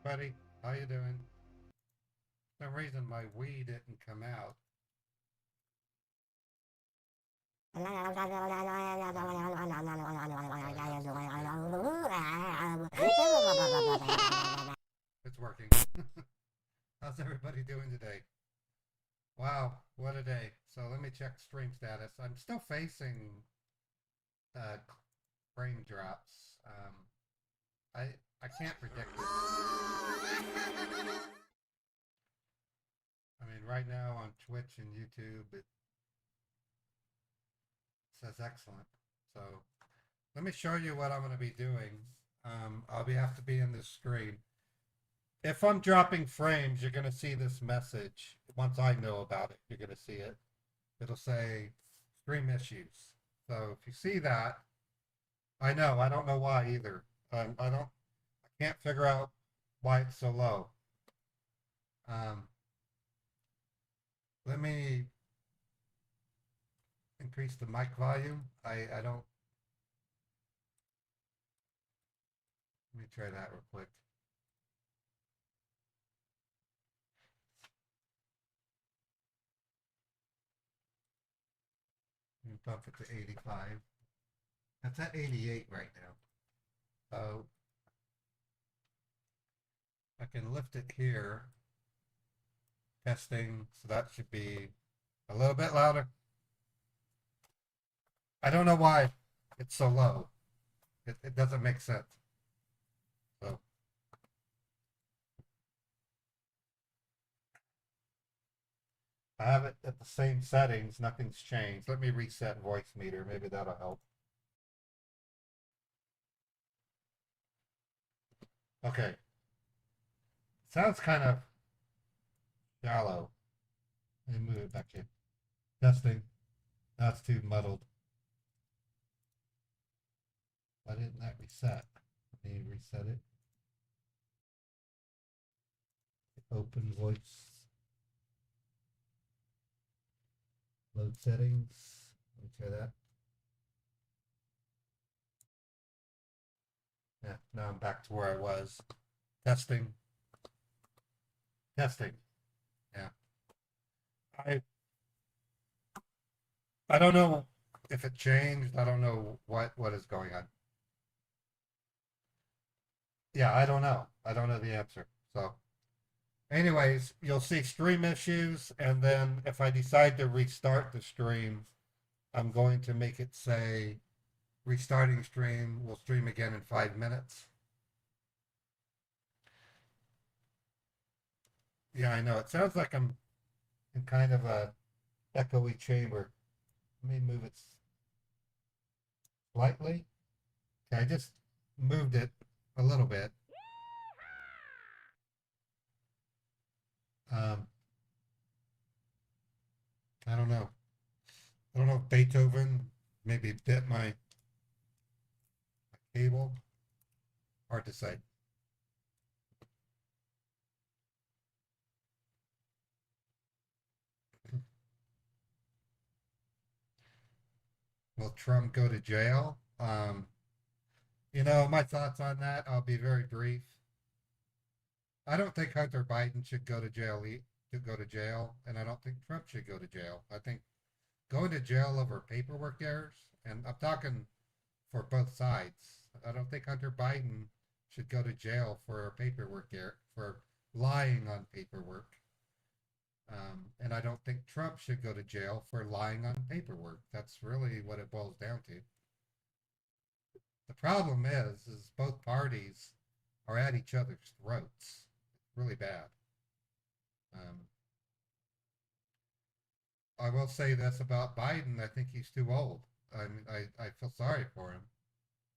Buddy, how you doing? For some reason my Wii didn't come out. Oh yeah, it's not good. It's working. How's everybody doing today? Wow, what a day. So let me check stream status. I'm still facing uh, frame drops. I can't predict it. I mean, right now on Twitch and YouTube, it says excellent. So let me show you what I'm going to be doing. Have to be in this screen. If I'm dropping frames, you're going to see this message. Once I know about it, you're going to see it. It'll say stream issues. So if you see that, I know. I don't know why either. I can't figure out why it's so low. Um, Let me increase the mic volume. I don't. Let me try that real quick. Let me bump it to 85. That's at 88 right now. So I can lift it here. Testing. So that should be a little bit louder. I don't know why it's so low. It doesn't make sense. So I have it at the same settings. Nothing's changed. Let me reset voice meter. Maybe that'll help. Okay. Sounds kind of shallow. Let me move it back in. Testing. That's too muddled. Why didn't that reset? Let me reset it. Open voice. Load settings. Let me try that. Yeah, now I'm back to where I was. Testing. Testing. Yeah. I I don't know if it changed. I don't know what is going on. Yeah, I don't know. I don't know the answer. So, anyways, you'll see stream issues, and then if I decide to restart the stream, I'm going to make it say restarting stream. We'll stream again in 5 minutes. Yeah, I know. It sounds like I'm in kind of a echoey chamber. Let me move it slightly. Okay, I just moved it a little bit. Um, I don't know. I don't know if Beethoven maybe bit my cable. Hard to say. Will Trump go to jail? My thoughts on that, I'll be very brief. I don't think Hunter Biden should go to jail and I don't think Trump should go to jail. I think going to jail over paperwork errors, and I'm talking for both sides. I don't think Hunter Biden should go to jail for a paperwork error, for lying on paperwork. And I don't think Trump should go to jail for lying on paperwork. That's really what it boils down to. The problem is both parties are at each other's throats. It's really bad. Um, I will say this about Biden. I think he's too old. I mean, I feel sorry for him.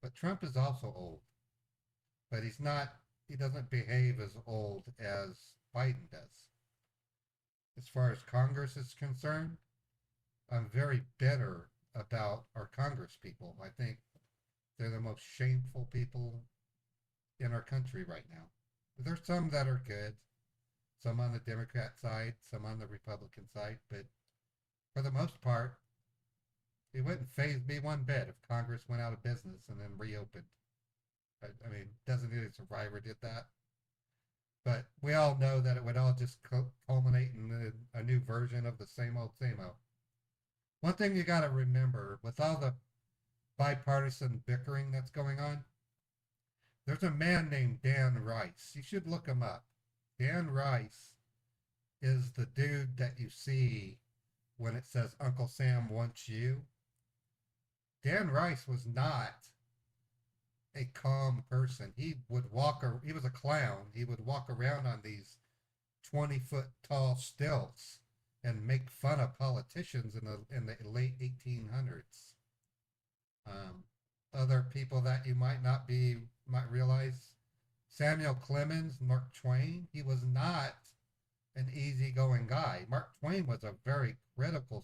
But Trump is also old. But he's not, he doesn't behave as old as Biden does. As far as Congress is concerned, I'm very bitter about our Congress people. I think they're the most shameful people in our country right now. There's some that are good, some on the Democrat side, some on the Republican side, but for the most part, it wouldn't faze me one bit if Congress went out of business and then reopened. I mean, Designated Survivor did that. But we all know that it would all just culminate in a new version of the same old, same old. One thing you got to remember with all the bipartisan bickering that's going on, there's a man named Dan Rice. You should look him up. Dan Rice is the dude that you see when it says Uncle Sam wants you. Dan Rice was not a calm person. He was a clown. He would walk around on these 20-foot tall stilts and make fun of politicians in the late 1800s. Um, Other people that you might realize, Samuel Clemens, Mark Twain. He was not an easygoing guy. Mark Twain was a very critical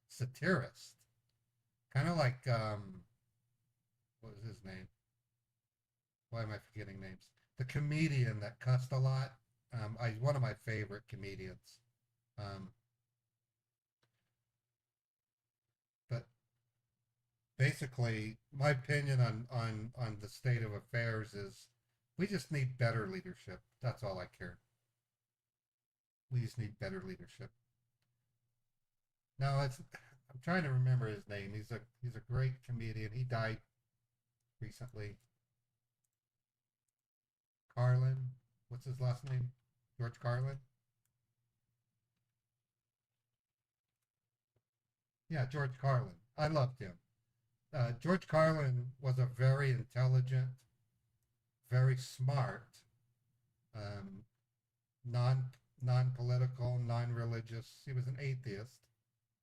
satirist, kind of like what was his name? Why am I forgetting names? The comedian that cussed a lot. One of my favorite comedians. Um, but basically, my opinion on the state of affairs is we just need better leadership. That's all I care. We just need better leadership. No, I'm trying to remember his name. He's a great comedian. He died recently. Carlin. What's his last name? George Carlin. Yeah, George Carlin. I loved him. George Carlin was a very intelligent, very smart, um, non non political, non religious. He was an atheist.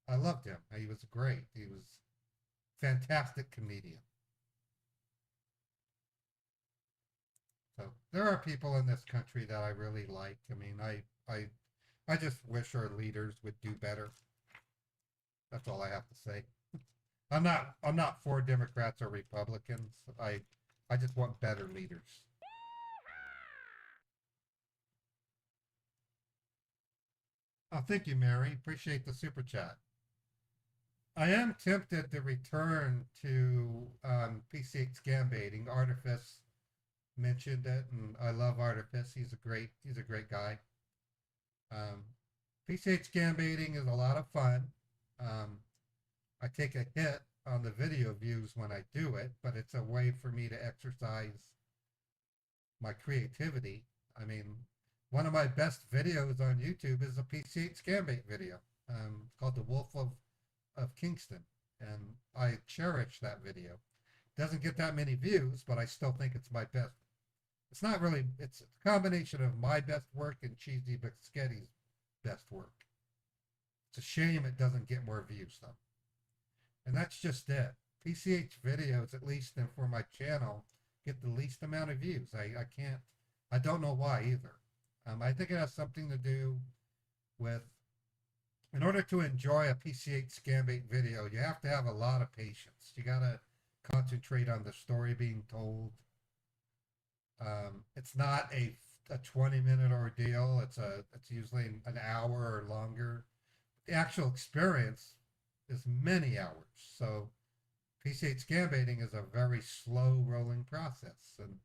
I loved him. He was great. He was a fantastic comedian. So there are people in this country that I really like. I mean, I just wish our leaders would do better. That's all I have to say. I'm not for Democrats or Republicans. I just want better leaders. Oh, thank you, Mary. Appreciate the super chat. I am tempted to return to PCH scam baiting. Artifice mentioned it, and I love Artifice. He's a great guy. Um, PCH scam baiting is a lot of fun. Um, I take a hit on the video views when I do it, but it's a way for me to exercise my creativity. I mean, one of my best videos on YouTube is a PC8 Scambait video. It's called The Wolf of Kingston, and I cherish that video. It doesn't get that many views, but I still think it's my best. It's not really, it's a combination of my best work and Cheesy Biscetti's best work. It's a shame it doesn't get more views, though. And that's just it. PCH videos, at least for my channel, get the least amount of views. I don't know why either. I think it has something to do with, in order to enjoy a PC8 Scambait video, you have to have a lot of patience. You got to concentrate on the story being told. It's not a 20-minute ordeal. It's usually an hour or longer. The actual experience is many hours. So PC8 scam baiting is a very slow rolling process. And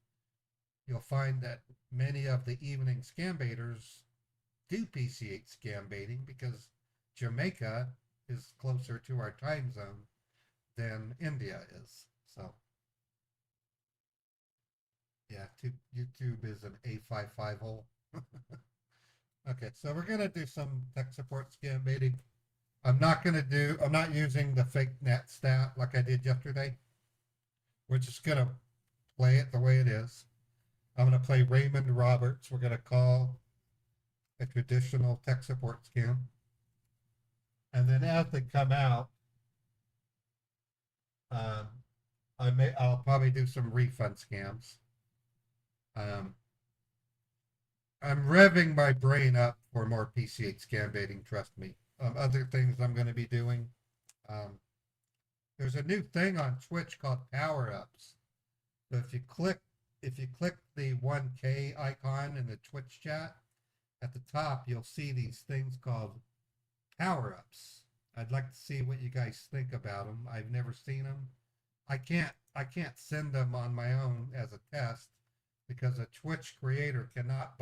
you'll find that many of the evening scam baiters do PC8 scam baiting because Jamaica is closer to our time zone than India is. So, yeah, YouTube is an A55 hole. Okay, so we're going to do some tech support scam baiting. I'm not using the fake net stat like I did yesterday. We're just going to play it the way it is. I'm going to play Raymond Roberts. We're going to call a traditional tech support scam. And then as they come out, um, I'll probably do some refund scams. Um, I'm revving my brain up for more PC8 scam baiting, trust me. Other things I'm going to be doing. Um, there's a new thing on Twitch called power ups. So if you click the 1K icon in the Twitch chat, at the top you'll see these things called power ups. I'd like to see what you guys think about them. I've never seen them. I can't send them on my own as a test because a Twitch creator cannot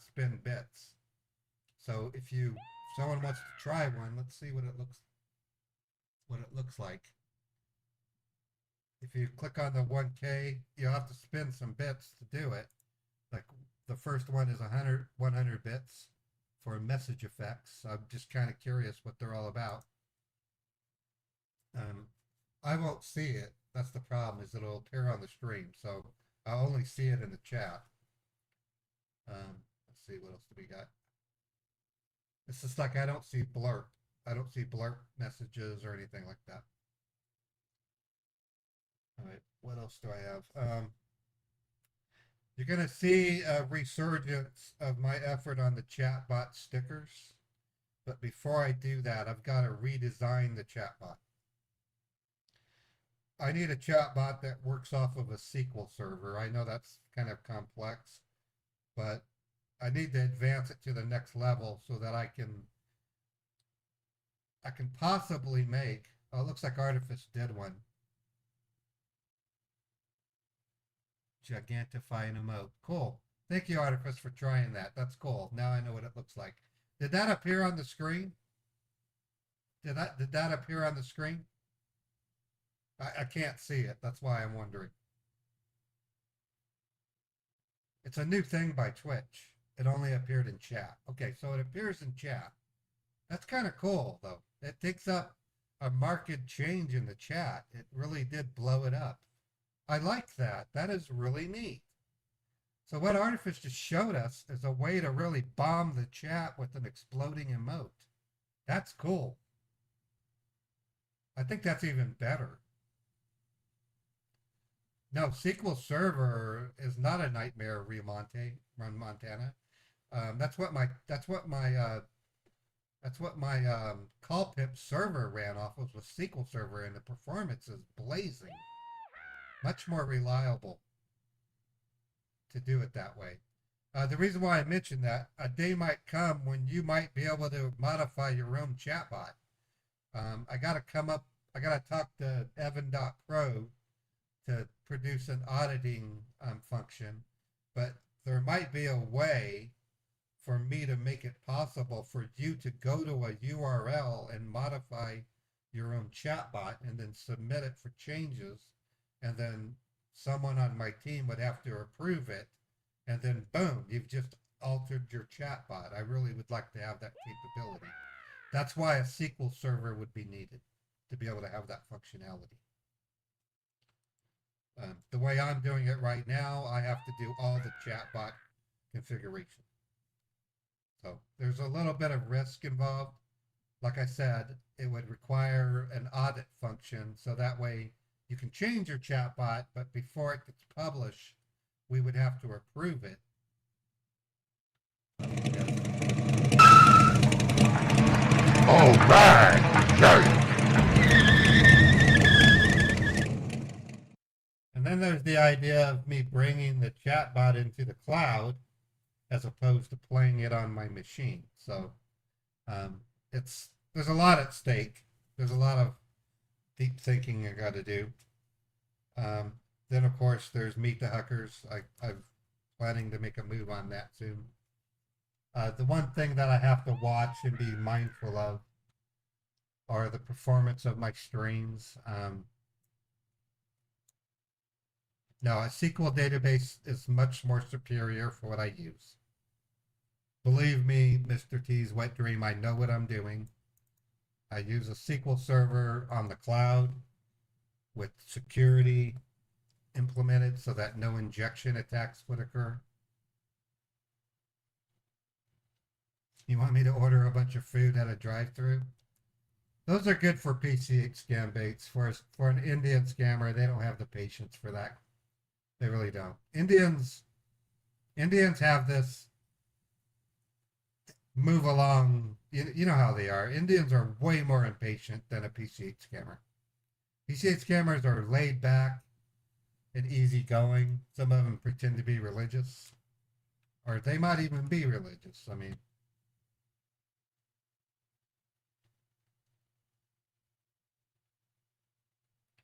spin bits. So if someone wants to try one, let's see what it looks like. If you click on the 1K, you'll have to spin some bits to do it. Like the first one is 100 bits for message effects. I'm just kind of curious what they're all about. I won't see it. That's the problem, is it'll appear on the stream. So I'll only see it in the chat. Let's see, what else do we got? It's just like I don't see blurb. I don't see blurb messages or anything like that. All right, what else do I have? You're going to see a resurgence of my effort on the chatbot stickers. But before I do that, I've got to redesign the chatbot. I need a chatbot that works off of a SQL server. I know that's kind of complex, but I need to advance it to the next level so that I can possibly make, oh, it looks like Artifice did one. Gigantify an emote. Cool. Thank you, Artifice, for trying that. That's cool. Now I know what it looks like. Did that appear on the screen? Did that appear on the screen? I can't see it. That's why I'm wondering. It's a new thing by Twitch. It only appeared in chat. Okay, so it appears in chat. That's kind of cool, though. It takes up a marked change in the chat. It really did blow it up. I like that. That is really neat. So what Artifice just showed us is a way to really bomb the chat with an exploding emote. That's cool. I think that's even better. No, SQL Server is not a nightmare run Montana. That's what my call pip server ran off of, was SQL Server, and the performance is blazing. Much more reliable to do it that way. The reason why I mentioned that, a day might come when you might be able to modify your own chatbot. I got to talk to Evan.pro to produce an auditing function, but there might be a way for me to make it possible for you to go to a URL and modify your own chatbot and then submit it for changes, and then someone on my team would have to approve it, and then boom, you've just altered your chatbot. I really would like to have that capability. That's why a SQL server would be needed, to be able to have that functionality. The way I'm doing it right now, I have to do all the chatbot configuration. So there's a little bit of risk involved. Like I said, it would require an audit function, so that way you can change your chatbot, but before it gets published, we would have to approve it. All right, yeah. And then there's the idea of me bringing the chatbot into the cloud as opposed to playing it on my machine. So there's a lot at stake. There's a lot of deep thinking I got to do. Then of course there's Meet the Huckers. I'm planning to make a move on that soon. The one thing that I have to watch and be mindful of are the performance of my streams. No, a SQL database is much more superior for what I use. Believe me, Mr. T's wet dream, I know what I'm doing. I use a SQL server on the cloud with security implemented so that no injection attacks would occur. You want me to order a bunch of food at a drive-thru? Those are good for PC Scambaits. For an Indian scammer, they don't have the patience for that. They really don't. Indians have this move along. You know how they are. Indians are way more impatient than a PCH scammer. PCH scammers are laid back and easygoing. Some of them pretend to be religious, or they might even be religious. I mean,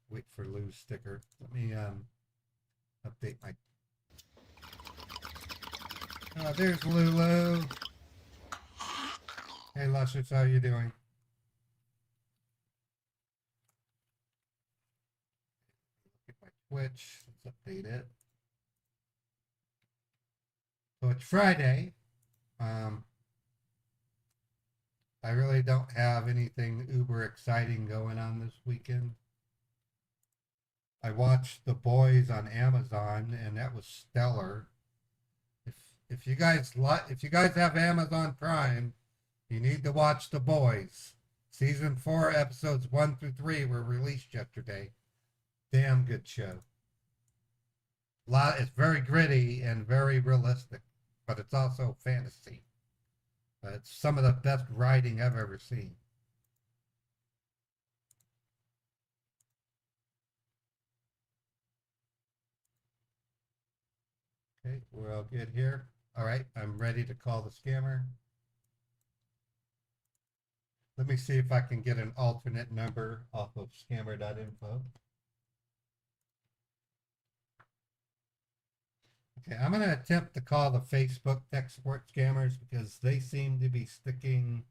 wait for Lou's sticker. Let me update my There's Lulu. Hey, Luscious, how you doing? Get my Twitch. Let's update it. So it's Friday. I really don't have anything uber exciting going on this weekend. I watched The Boys on Amazon, and that was stellar. If you guys have Amazon Prime, you need to watch The Boys. Season 4, episodes 1 through 3 were released yesterday. Damn good show. It's very gritty and very realistic, but it's also fantasy. It's some of the best writing I've ever seen. Okay, we're all good here. All right, I'm ready to call the scammer. Let me see if I can get an alternate number off of scammer.info. Okay, I'm going to attempt to call the Facebook tech support scammers because they seem to be sticking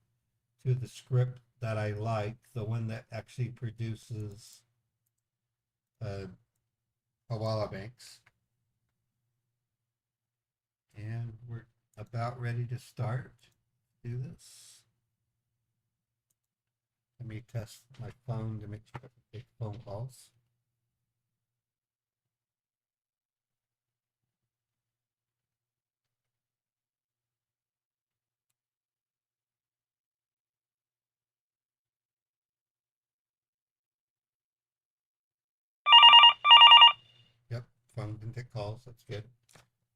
to the script that I like, the one that actually produces koala banks. And we're about ready to start. Do this. Let me test my phone to make sure I can take phone calls. Yep, phone didn't take calls. That's good.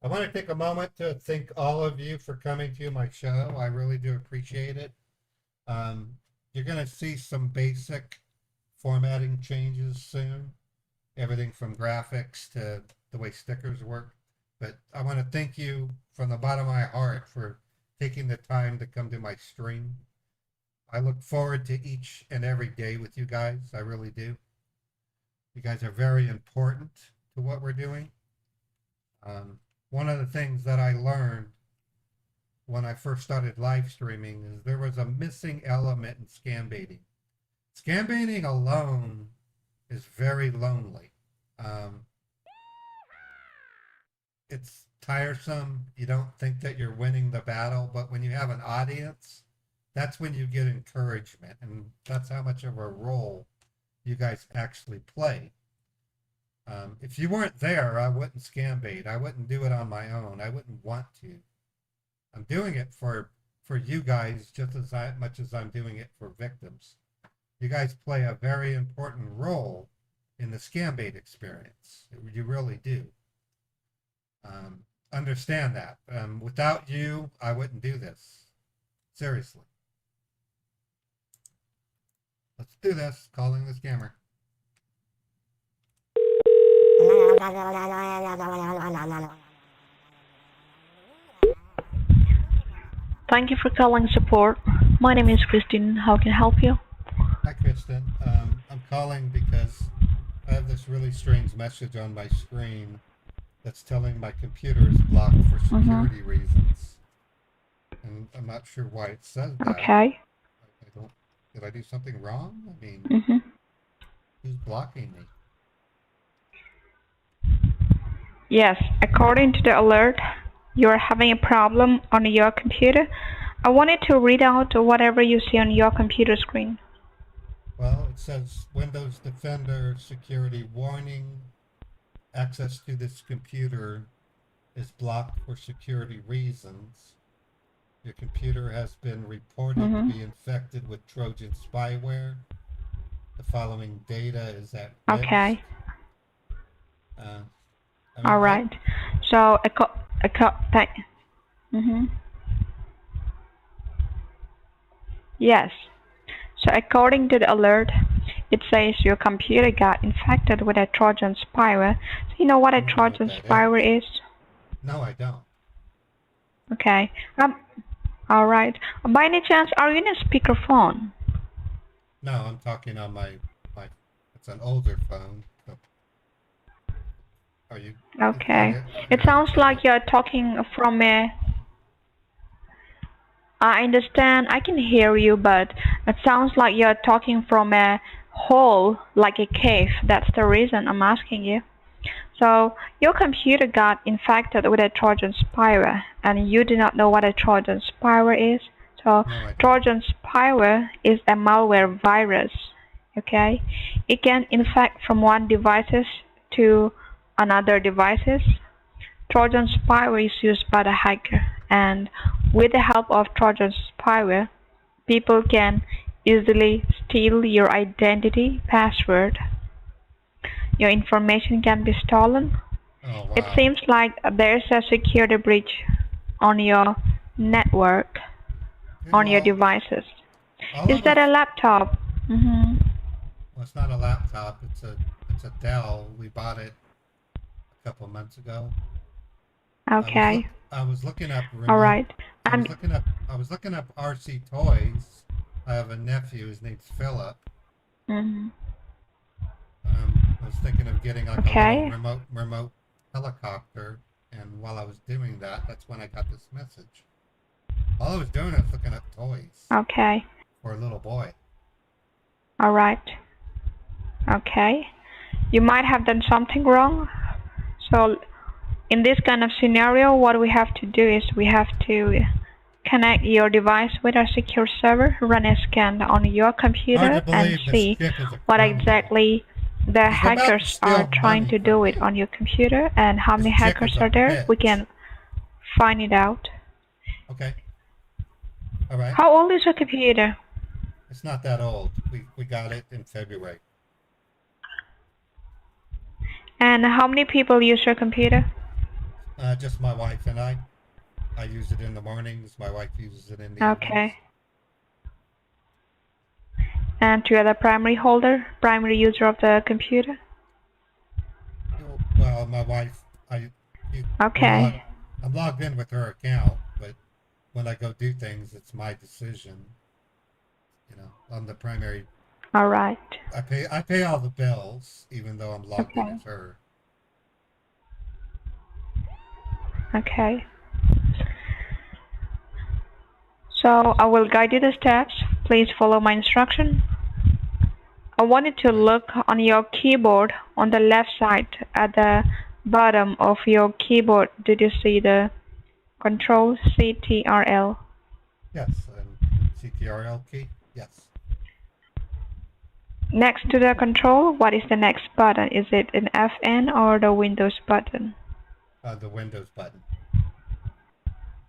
I want to take a moment to thank all of you for coming to my show. I really do appreciate it. You're going to see some basic formatting changes soon. Everything from graphics to the way stickers work. But I want to thank you from the bottom of my heart for taking the time to come to my stream. I look forward to each and every day with you guys. I really do. You guys are very important to what we're doing. One of the things that I learned when I first started live streaming is there was a missing element in scam baiting. Scam baiting alone is very lonely. It's tiresome. You don't think that you're winning the battle, but when you have an audience, that's when you get encouragement, and that's how much of a role you guys actually play. If you weren't there, I wouldn't scam bait. I wouldn't do it on my own. I wouldn't want to. I'm doing it for you guys just as much as I'm doing it for victims. You guys play a very important role in the scam bait experience. You really do. Understand that. Without you, I wouldn't do this. Seriously. Let's do this. Calling the scammer. Thank you for calling support. My name is Christine. How can I help you? Hi, Kristen. I'm calling because I have this really strange message on my screen that's telling my computer is blocked for security reasons. And I'm not sure why it says that. Okay. Did I do something wrong? I mean, who's blocking me? Yes, according to the alert, you're having a problem on your computer. I wanted to read out whatever you see on your computer screen. Well, it says Windows Defender security warning. Access to this computer is blocked for security reasons. Your computer has been reported to be infected with Trojan spyware. The following data is at risk. Okay. All right. So, yes. So, according to the alert, it says your computer got infected with a Trojan spyware. So, you know what a Trojan spyware is? No, I don't. Okay. All right. By any chance, are you in a speakerphone? No, I'm talking on my it's an older phone. So are you? Okay. It sounds like you're talking from a I understand, I can hear you, but it sounds like you're talking from a hole, like a cave. That's the reason I'm asking you. So, your computer got infected with a Trojan spyware, and you do not know what a Trojan spyware is? So, No, I don't. Trojan spyware is a malware virus, okay? It can infect from one devices to another devices. Trojan spyware is used by the hacker, and with the help of Trojan spyware, people can easily steal your identity, password. Your information can be stolen. Oh, It wow. seems like there's a security breach on your network, Okay, on your well, devices. all I Is that a was, laptop? Mm-hmm. well, it's not a laptop. It's a Dell. We bought it a couple months ago. Okay. I was looking up All remote. right. And I was looking up RC toys. I have a nephew. His name's Philip. mhm. I was thinking of getting like a little Okay. remote helicopter, and while I was doing that, that's when I got this message. All I was doing was looking up toys Okay. for a little boy. All right. Okay. You might have done something wrong. So in this kind of scenario, what we have to do is we have to connect your device with a secure server, run a scan on your Hard to computer, and believe this see chick is a what criminal. exactly the She's about to hackers are steal trying money to do from it me. on your computer, and how This many chick hackers is a are there. We bitch. can find it out. Okay. All right. How old is your computer? It's not that old. We got it in February. And how many people use your computer? Just my wife and I. I use it in the mornings. My wife uses it in the evenings. Okay. And you are the primary user of the computer? Well, my wife, Okay. I'm logged in with her account, but when I go do things, it's my decision. You know, I'm the primary. All right. I pay all the bills, even though I'm logged in Okay. as her. Okay. So I will guide you the steps. Please follow my instruction. I want you to Right. look on your keyboard on the left side at the bottom of your keyboard. Did you see the Control CTRL? Yes, and CTRL key. Yes. Next to the control, what is the next button? Is it an FN or the Windows button? The Windows button.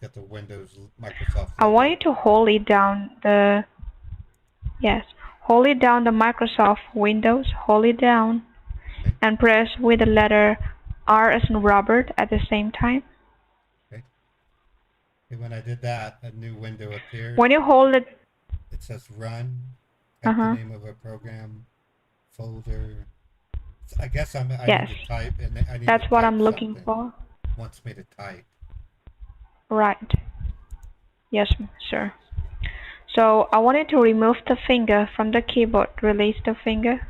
Got the Windows Microsoft I want you logo. to hold it down the hold it down the Microsoft Windows, hold it down Okay. and press with the letter R as in Robert at the same time. Okay. Okay. When I did that, a new window appeared. When you hold it, It says run. Type the uh-huh, name of a program, folder. I guess I yes, need to type, and I need to that's what type I'm looking something. for. Wants me to type. Right, yes, sir. So I wanted to remove the finger from the keyboard, release the finger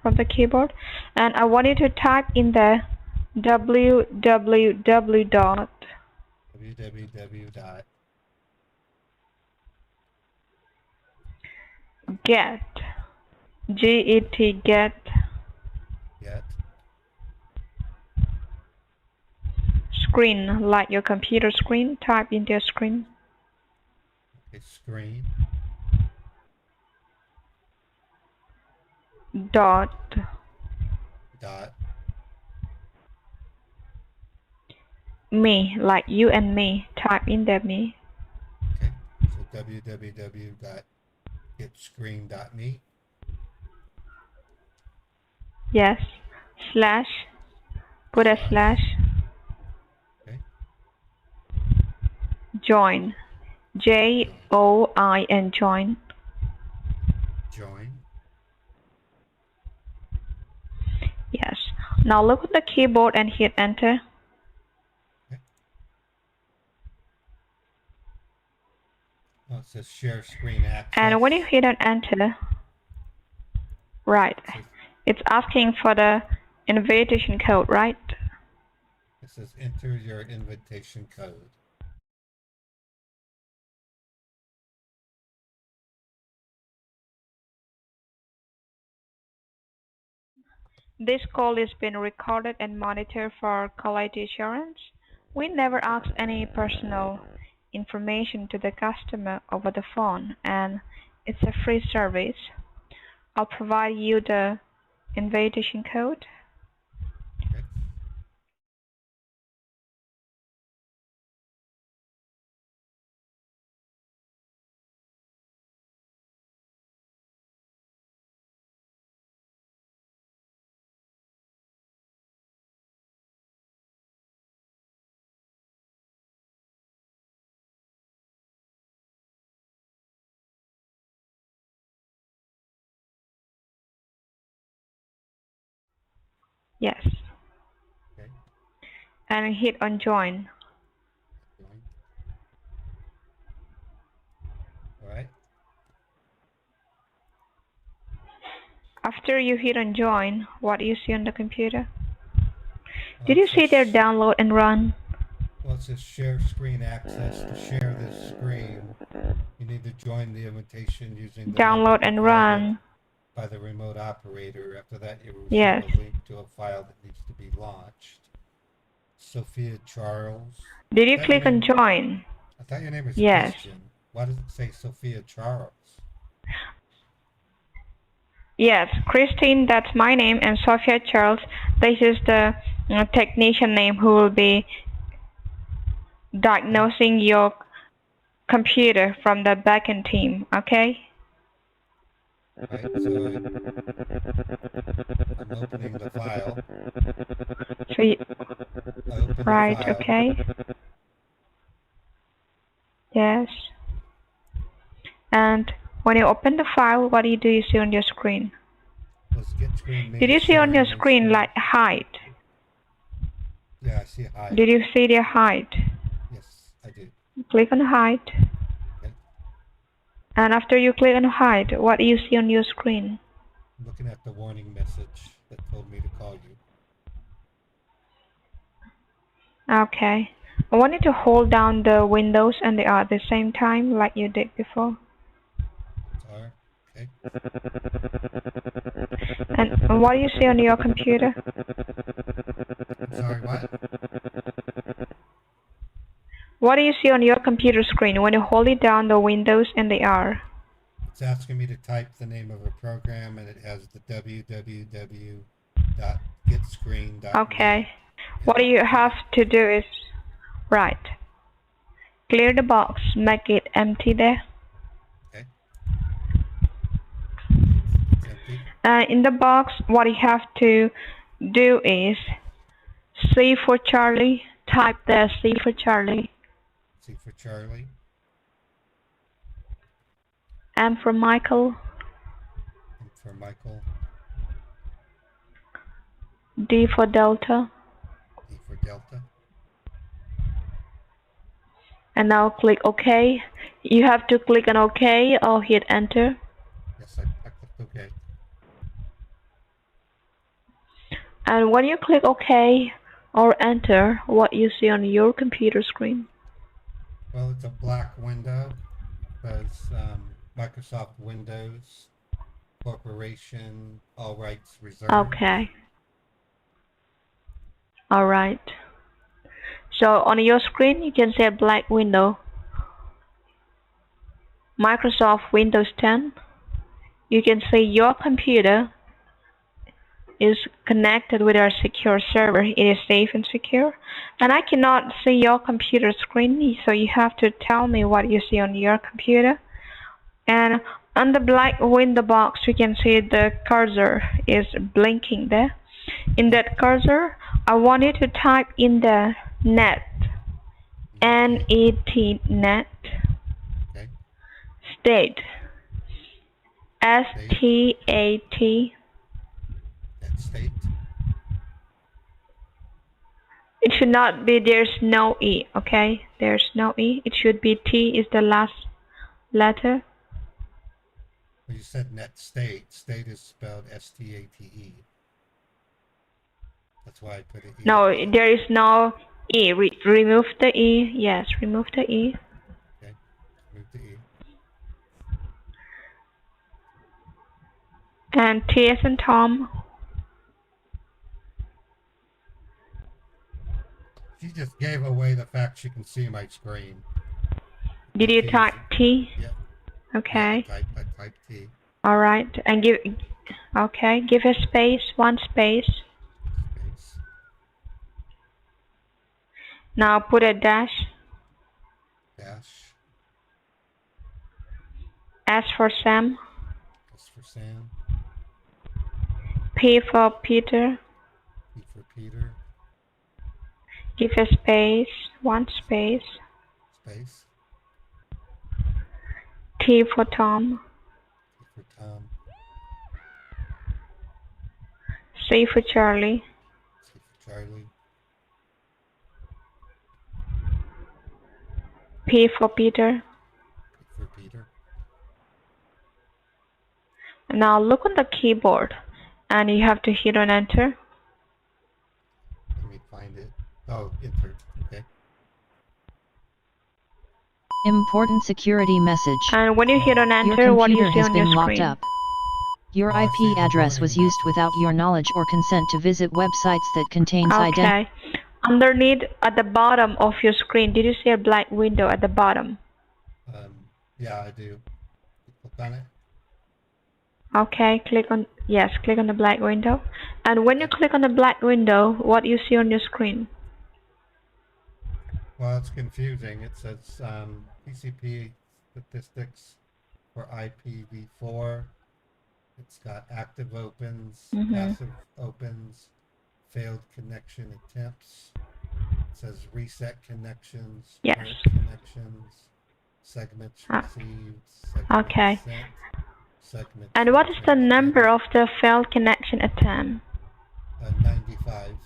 from the keyboard, and I wanted to type in the www dot www dot get get get screen, like your computer screen. Type in the screen screen dot dot me, like you and me. Type in the me. okay. So www dot getscreen dot me. Yes, slash, put a slash, Okay. join, JOIN, join. Join. Yes. Now look at the keyboard and hit enter. Okay. Oh, it says share screen access. And when you hit an enter, right, It says, it's asking for the invitation code, right? it says enter your invitation code. This call is being recorded and monitored for quality assurance. We never ask any personal information to the customer over the phone, and it's a free service. I'll provide you the invitation code. Okay. Yes. Okay. And hit on join. Join. All right. After you hit on join, what do you see on the computer? Well, Did it you see there says, download and run? well, it says share screen access. To share this screen, you need to join the invitation using the number Download and provided run. by the remote operator. After that, you will receive Yes. a link to a file that needs to be launched. Sophia Charles. Did you Is that your click on name? join? I thought your name was Yes. Christian. Why does it say Sophia Charles? Yes, Christine, that's my name, and Sophia Charles, this is the technician name who will be diagnosing your computer from the backend team, okay? Right, so I'm opening the file. So you, I open right, the file. okay. Yes. And when you open the file, what do you see on your screen? Let's get screen Did you means see on your sharing screen like hide? Yeah, I see hide. Did you see the hide? Yes, I did. Click on hide. Okay. And after you click on hide, what do you see on your screen? I'm looking at the warning message that told me to call you. Okay. I want you to hold down the Windows and the R at the same time like you did before. Sorry. Okay. And what do you see on your computer? I'm sorry, what? What do you see on your computer screen when you hold it down the Windows and the R? It's asking me to type the name of a program, and it has the www.getscreen.me. Okay. What you have to do is, right, clear the box, make it empty there. Okay. It's empty. In the box, what you have to do is C for Charlie, type there C for Charlie, C for Charlie. M for Michael, M for Michael. D for Delta, D for Delta. and now click OK. You have to click on OK or hit enter. Yes, I clicked OK. And when you click OK or enter, what you see on your computer screen? Well, it's a black window. It says Microsoft Windows Corporation, all rights reserved. Okay. Alright. So on your screen, you can see a black window. Microsoft Windows 10. You can see your computer is connected with our secure server. It is safe and secure. And I cannot see your computer screen, so you have to tell me what you see on your computer. And on the black window box, you can see the cursor is blinking there. In that cursor, I want you to type in the net, N-E-T, net, Okay. state, S-T-A-T. That state. It should not be, there's no E, okay? There's no E. It should be T is the last letter. Well, you said net state. State is spelled S-T-A-T-E. That's why I put it E. No, there is no E. Remove the E. Yes, remove the E. Okay. Move to E. And T as in Tom. She just gave away the fact she can see my screen. Did you type T? Yeah. Okay. Yeah, I typed T. All right. And give a space, one space. Space. Now put a dash. Dash. S for Sam. S for Sam. P for Peter. P for Peter. Give a space, one space. Space. T for Tom. T for Tom. C for Charlie. C for Charlie. P for Peter. P for Peter. Now look on the keyboard and you have to hit on enter. Let me find it. Oh, enter. Okay. Important security message. And when you hit on enter, Your what do you computer see has on your been locked screen? up. Your Oh, I see IP the address was warning used without message. your knowledge or consent to visit websites that contains identity. Okay. Underneath at the bottom of your screen, did you see a black window at the bottom? Yeah, I do. Click on it. Okay, click on the black window. And when you click on the black window, what do you see on your screen? Well, it's confusing. It says TCP statistics for IPv4. It's got active opens, passive opens, failed connection attempts. It says reset connections, Yes. parent connections, segments received, segments Okay. sent, segments. And what is the transmitted. number of the failed connection attempt? 95.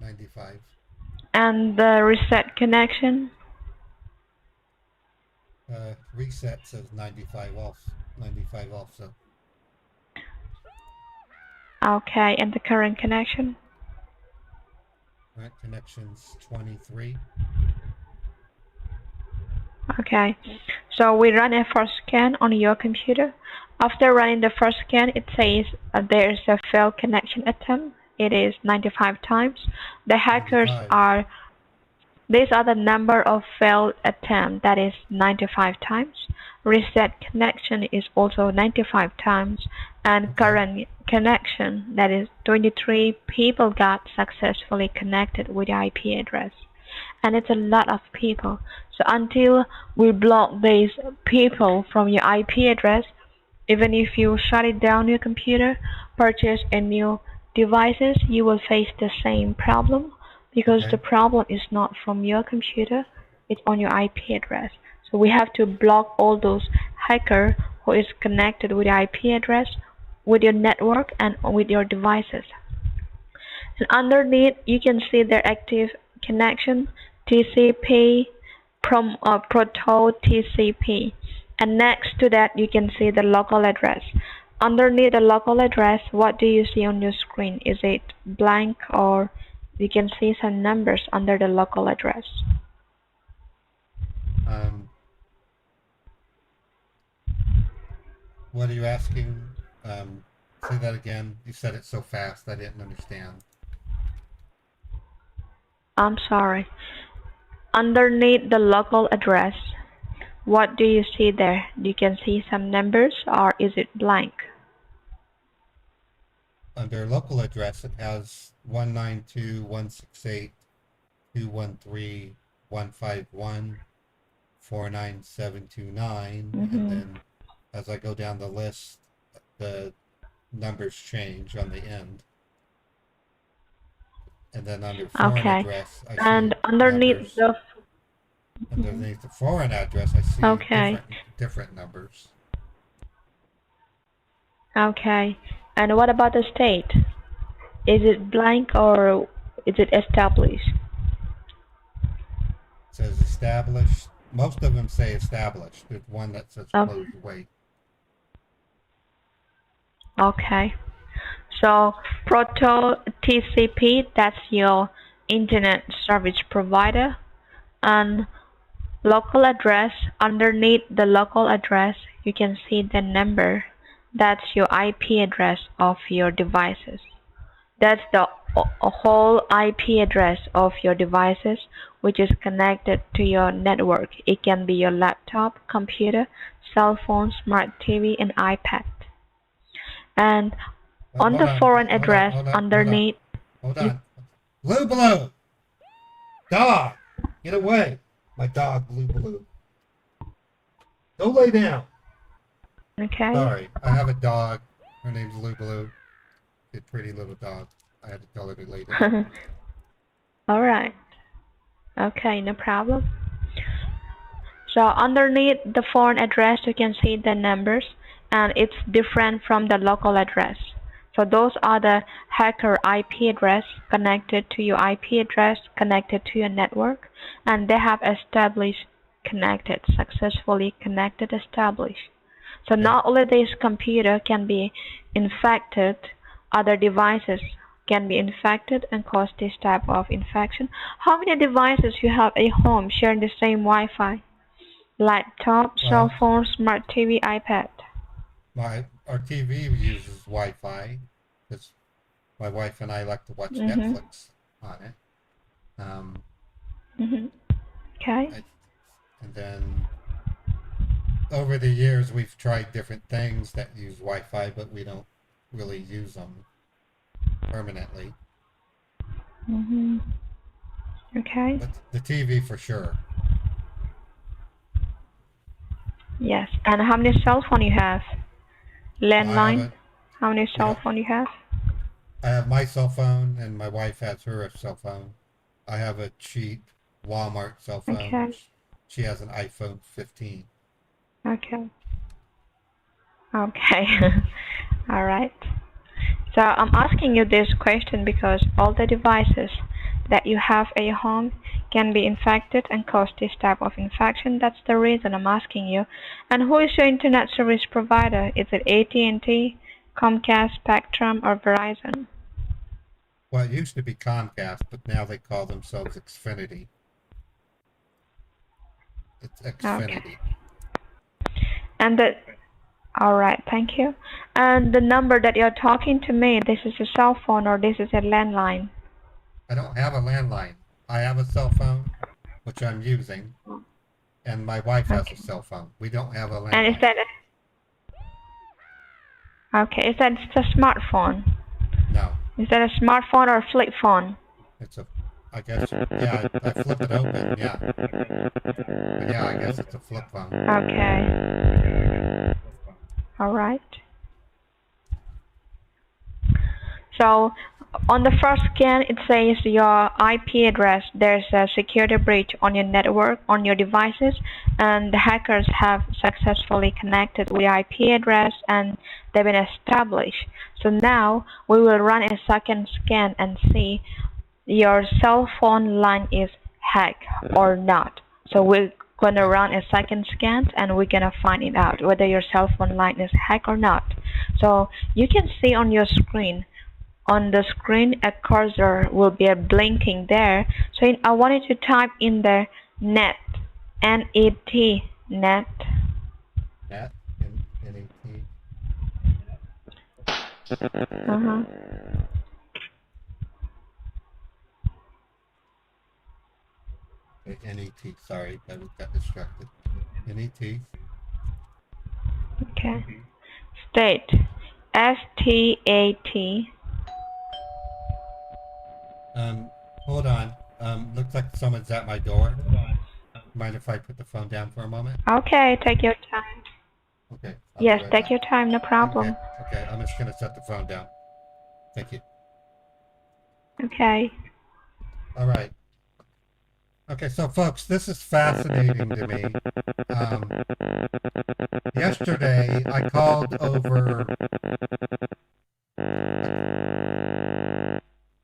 95. And the reset connection? Reset says 95 off. 95 also. Okay, and the current connection? Current connections 23. Okay, so we run a first scan on your computer. After running the first scan, it says there is a failed connection attempt. It is 95 times. The hackers 95. these are the number of failed attempts, that is 95 times. Reset connection is also 95 times. And current connection, that is 23 people got successfully connected with the IP address. And it's a lot of people. So until we block these people from your IP address, even if you shut it down your computer, purchase a new devices, you will face the same problem because the problem is not from your computer, it's on your IP address. So we have to block all those hackers who is connected with the IP address, with your network and with your devices. And underneath you can see their active connection, TCP, Proto TCP. And next to that you can see the local address. Underneath the local address, what do you see on your screen? Is it blank, or you can see some numbers under the local address? What are you asking? Say that again. You said it so fast I didn't understand. I'm sorry. Underneath the local address, what do you see there? You can see some numbers, or is it blank? Under local address, it has 192.168.213.151.49729, and then as I go down the list, the numbers change on the end. And then under foreign address, I see underneath numbers. Underneath the foreign address, I see different numbers. Okay. And what about the state? Is it blank or is it established? It says established. Most of them say established. There's one that says closed wait. Okay. So Proto TCP, that's your internet service provider. And local address, underneath the local address, you can see the number. That's your IP address of your devices. That's the a whole IP address of your devices which is connected to your network. It can be your laptop, computer, cell phone, smart TV, and iPad. And on Hold the on, foreign hold on, address hold on, hold on, underneath, hold you, on. Blue, dog, get away. My dog, Blue. Go lay down. okay? Sorry, I have a dog. Her name's Blue. A pretty little dog. I had to tell her to lay down. All right. Okay, no problem. So underneath the foreign address, you can see the numbers, and it's different from the local address. So those are the hacker IP address connected to your IP address, connected to your network, and they have successfully connected, established. So not only this computer can be infected, other devices can be infected and cause this type of infection. How many devices you have at home sharing the same Wi-Fi? Laptop, cell phone, smart TV, iPad. Our TV uses Wi-Fi because my wife and I like to watch Netflix on it. Okay. And then over the years, we've tried different things that use Wi-Fi, but we don't really use them permanently. Okay. But the TV for sure. Yes. And how many cell phone you have? Landline? How many cell phone you have? I have my cell phone, and my wife has her cell phone. I have a cheap Walmart cell phone. Okay. She has an iPhone 15. Okay. Okay. All right. So I'm asking you this question because all the devices that you have at your home can be infected and cause this type of infection. That's the reason I'm asking you. And who is your internet service provider? Is it AT&T, Comcast, Spectrum, or Verizon? Well, it used to be Comcast, but now they call themselves Xfinity. It's Xfinity. Okay. And all right, thank you. And the number that you're talking to me, this is a cell phone or this is a landline? I don't have a landline. I have a cell phone, which I'm using, and my wife has a cell phone. We don't have a landline. And is that okay? Is that a smartphone? No. Is that a smartphone or a flip phone? It's a, I guess, yeah, I flip it open, yeah. But yeah, I guess it's a flip phone. Okay. All right. So on the first scan, it says your IP address. There's a security breach on your network, on your devices, and the hackers have successfully connected with the IP address and they've been established. So now we will run a second scan and see your cell phone line is hacked or not. So we're gonna run a second scan and we're gonna find it out whether your cell phone line is hacked or not. So you can see on your screen. On the screen, a cursor will be blinking there. So I wanted to type in there net, N-E-T, net. Net, N-E-T. Okay, N-E-T, sorry, I got distracted. N-E-T. Okay. State, S-T-A-T. Hold on. Looks like someone's at my door. Mind if I put the phone down for a moment? Okay, take your time. Okay. Yes, take your time, no problem. Okay, I'm just gonna set the phone down. Thank you. Okay. All right. Okay, so folks, this is fascinating to me. Yesterday, I called over.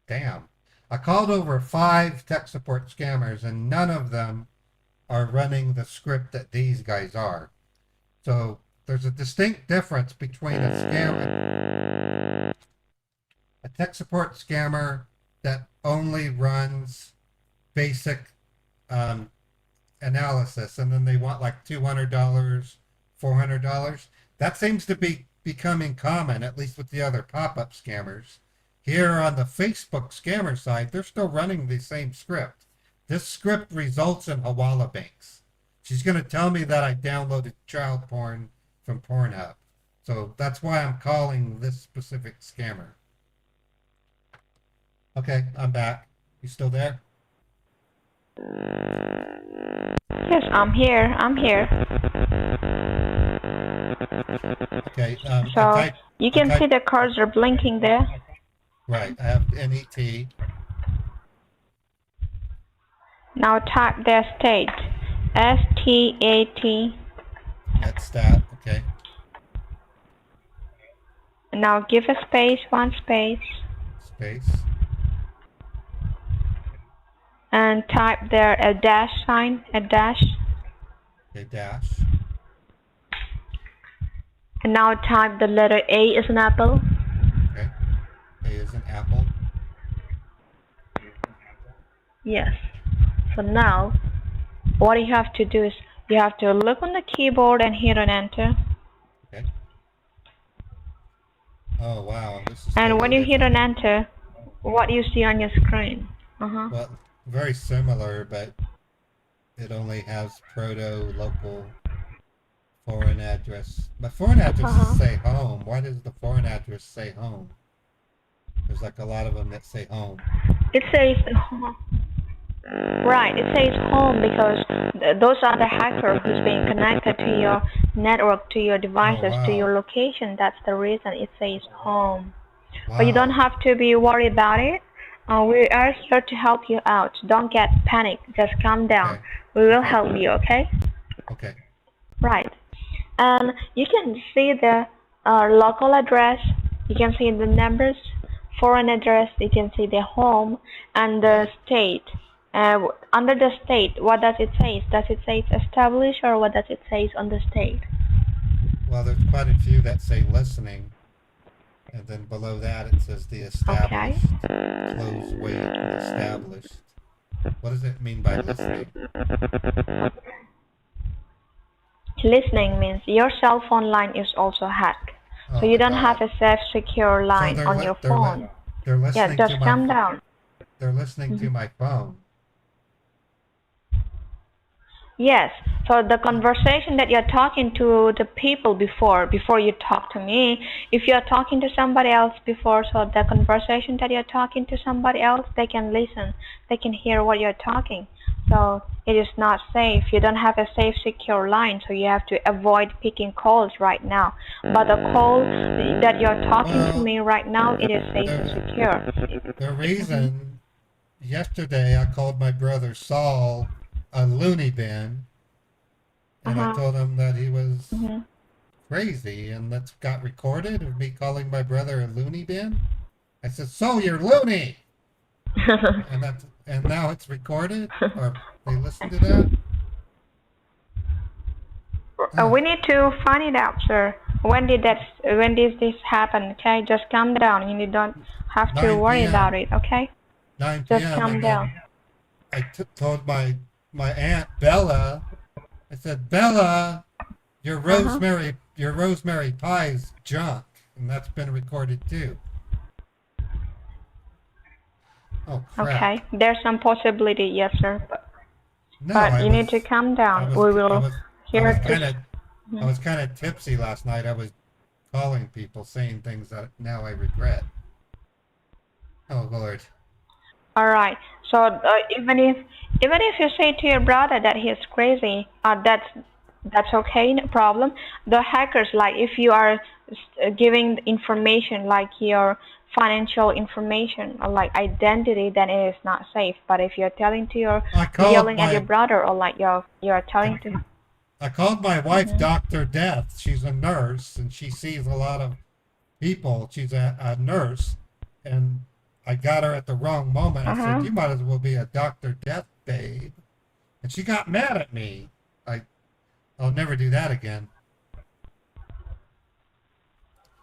Damn. I called over 5 tech support scammers, and none of them are running the script that these guys are. So there's a distinct difference between a tech support scammer that only runs basic analysis, and then they want like $200, $400. That seems to be becoming common, at least with the other pop-up scammers. Here on the Facebook scammer side, they're still running the same script. This script results in Hawala banks. She's going to tell me that I downloaded child porn from Pornhub. So that's why I'm calling this specific scammer. Okay, I'm back. You still there? Yes, I'm here. I'm here. Okay. So you can see the cursor blinking there. Right. I have NET. Now type the state. STAT. That's stat. Okay. Now give a space, one space. Space. And type there a dash sign, a dash. Okay, dash. And now type the letter A as an apple. Okay. A is an apple. Yes. So now, what you have to do is you have to look on the keyboard and hit on enter. Okay. Oh wow, this is. And totally when you hit different. on enter, what you see on your screen? Well, very similar, but it only has proto local foreign address. My foreign addresses say home. Why does the foreign address say home? There's like a lot of them that say home. It says right. It says home because those are the hacker who's being connected to your network, to your devices, to your location. That's the reason it says home. Wow. But you don't have to be worried about it. We are here to help you out. Don't get panicked. Just calm down. Okay. We will help you, okay? Okay. Right. And you can see the local address. You can see the numbers. Foreign address. You can see the home and the state. Under the state, what does it say? Does it say it's established, or what does it say on the state? Well, there's quite a few that say listening. And then below that it says the established, close wait, established. What does it mean by listening? Listening means your cell phone line is also hacked. So you don't have a safe, secure line on your phone. They're listening just calm down. They're listening to my phone. Yes, so the conversation that you're talking to the people before you talk to me, if you're talking to somebody else before, so the conversation that you're talking to somebody else, they can listen, they can hear what you're talking. So it is not safe. You don't have a safe, secure line, so you have to avoid picking calls right now. But the call that you're talking to me right now, it is safe and secure. The reason, yesterday I called my brother Saul a loony bin, and I told him that he was crazy, and that's got recorded of me calling my brother a loony bin. I said, "So you're loony," and now it's recorded, or they listen to that. We need to find it out, sir. When did this happen? Okay, just calm down. You don't have to worry about it. Okay, 9 just p.m. calm down. I told my aunt Bella, I said, "Bella, your rosemary pie is junk," and that's been recorded too. Oh crap. Okay, there's some possibility, yes, sir. But you need to calm down. I was kind of tipsy last night. I was calling people, saying things that now I regret. Oh Lord. All right. So even if you say to your brother that he is crazy, that's okay, no problem. The hackers, like if you are giving information like your financial information or like identity, then it is not safe. But if you're telling to yelling at your brother, or like you're telling to. I called my wife Dr. Death. She's a nurse and she sees a lot of people. She's a nurse, and I got her at the wrong moment. I said, "You might as well be a Dr. Death, babe." And she got mad at me. I'll never do that again.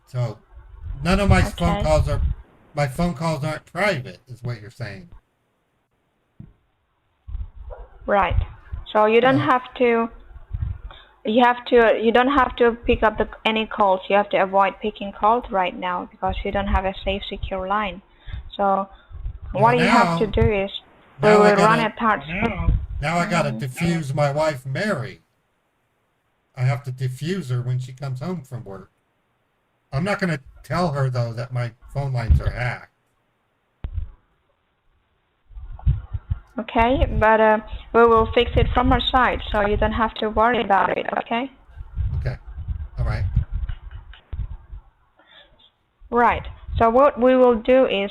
So none of my phone calls aren't private, is what you're saying. Right. So you don't have to. You don't have to pick up any calls. You have to avoid picking calls right now because you don't have a safe, secure line. So Well, what you have to now, do is we now I will run a gotta, touch. now I gotta diffuse my wife, Mary. I have to diffuse her when she comes home from work. I'm not gonna tell her though that my phone lines are hacked. Okay, but we will fix it from our side, so you don't have to worry about it. Okay. Okay. All right. Right. So what we will do is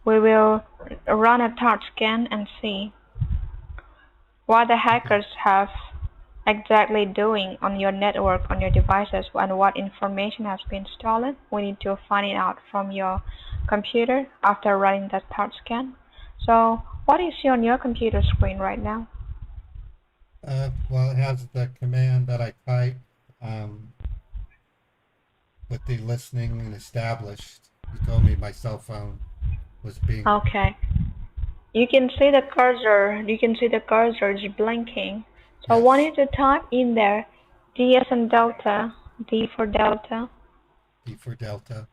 we will run a threat scan and see what the hackers have exactly doing on your network, on your devices, and what information has been stolen. We need to find it out from your computer after running that threat scan. So what do you see on your computer screen right now? Well, it has the command that I type with the listening and established. You told me my cell phone was being. Okay. You can see the cursor. You can see the cursor is blinking. So I want Yes. you to type in there D as in Delta, D for Delta, D for Delta,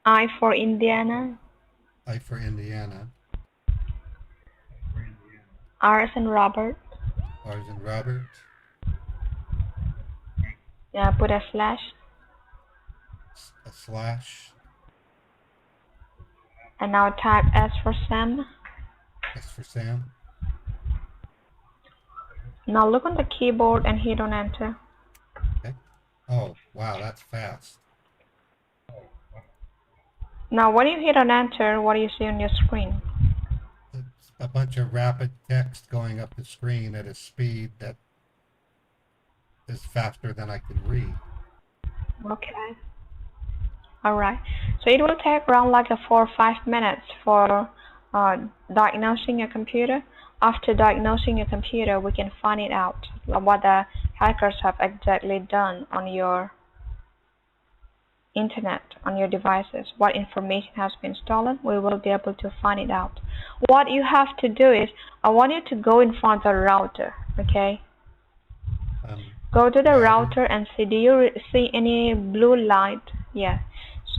I for Indiana, I for Indiana, R as in Robert. R as in Robert, Yeah, put a slash, a slash, and now type S for Sam. S for Sam. Now look on the keyboard and hit on enter. Okay. Oh, wow, that's fast. Now when you hit on enter, what do you see on your screen? It's a bunch of rapid text going up the screen at a speed that is faster than I can read. Okay. Alright. So it will take around like 4 or 5 minutes for diagnosing your computer. After diagnosing your computer, we can find it out what the hackers have exactly done on your internet, on your devices, what information has been stolen. We will be able to find it out. What you have to do is, I want you to go in front of the router, okay? Go to the router and see, do you see any blue light? Yeah.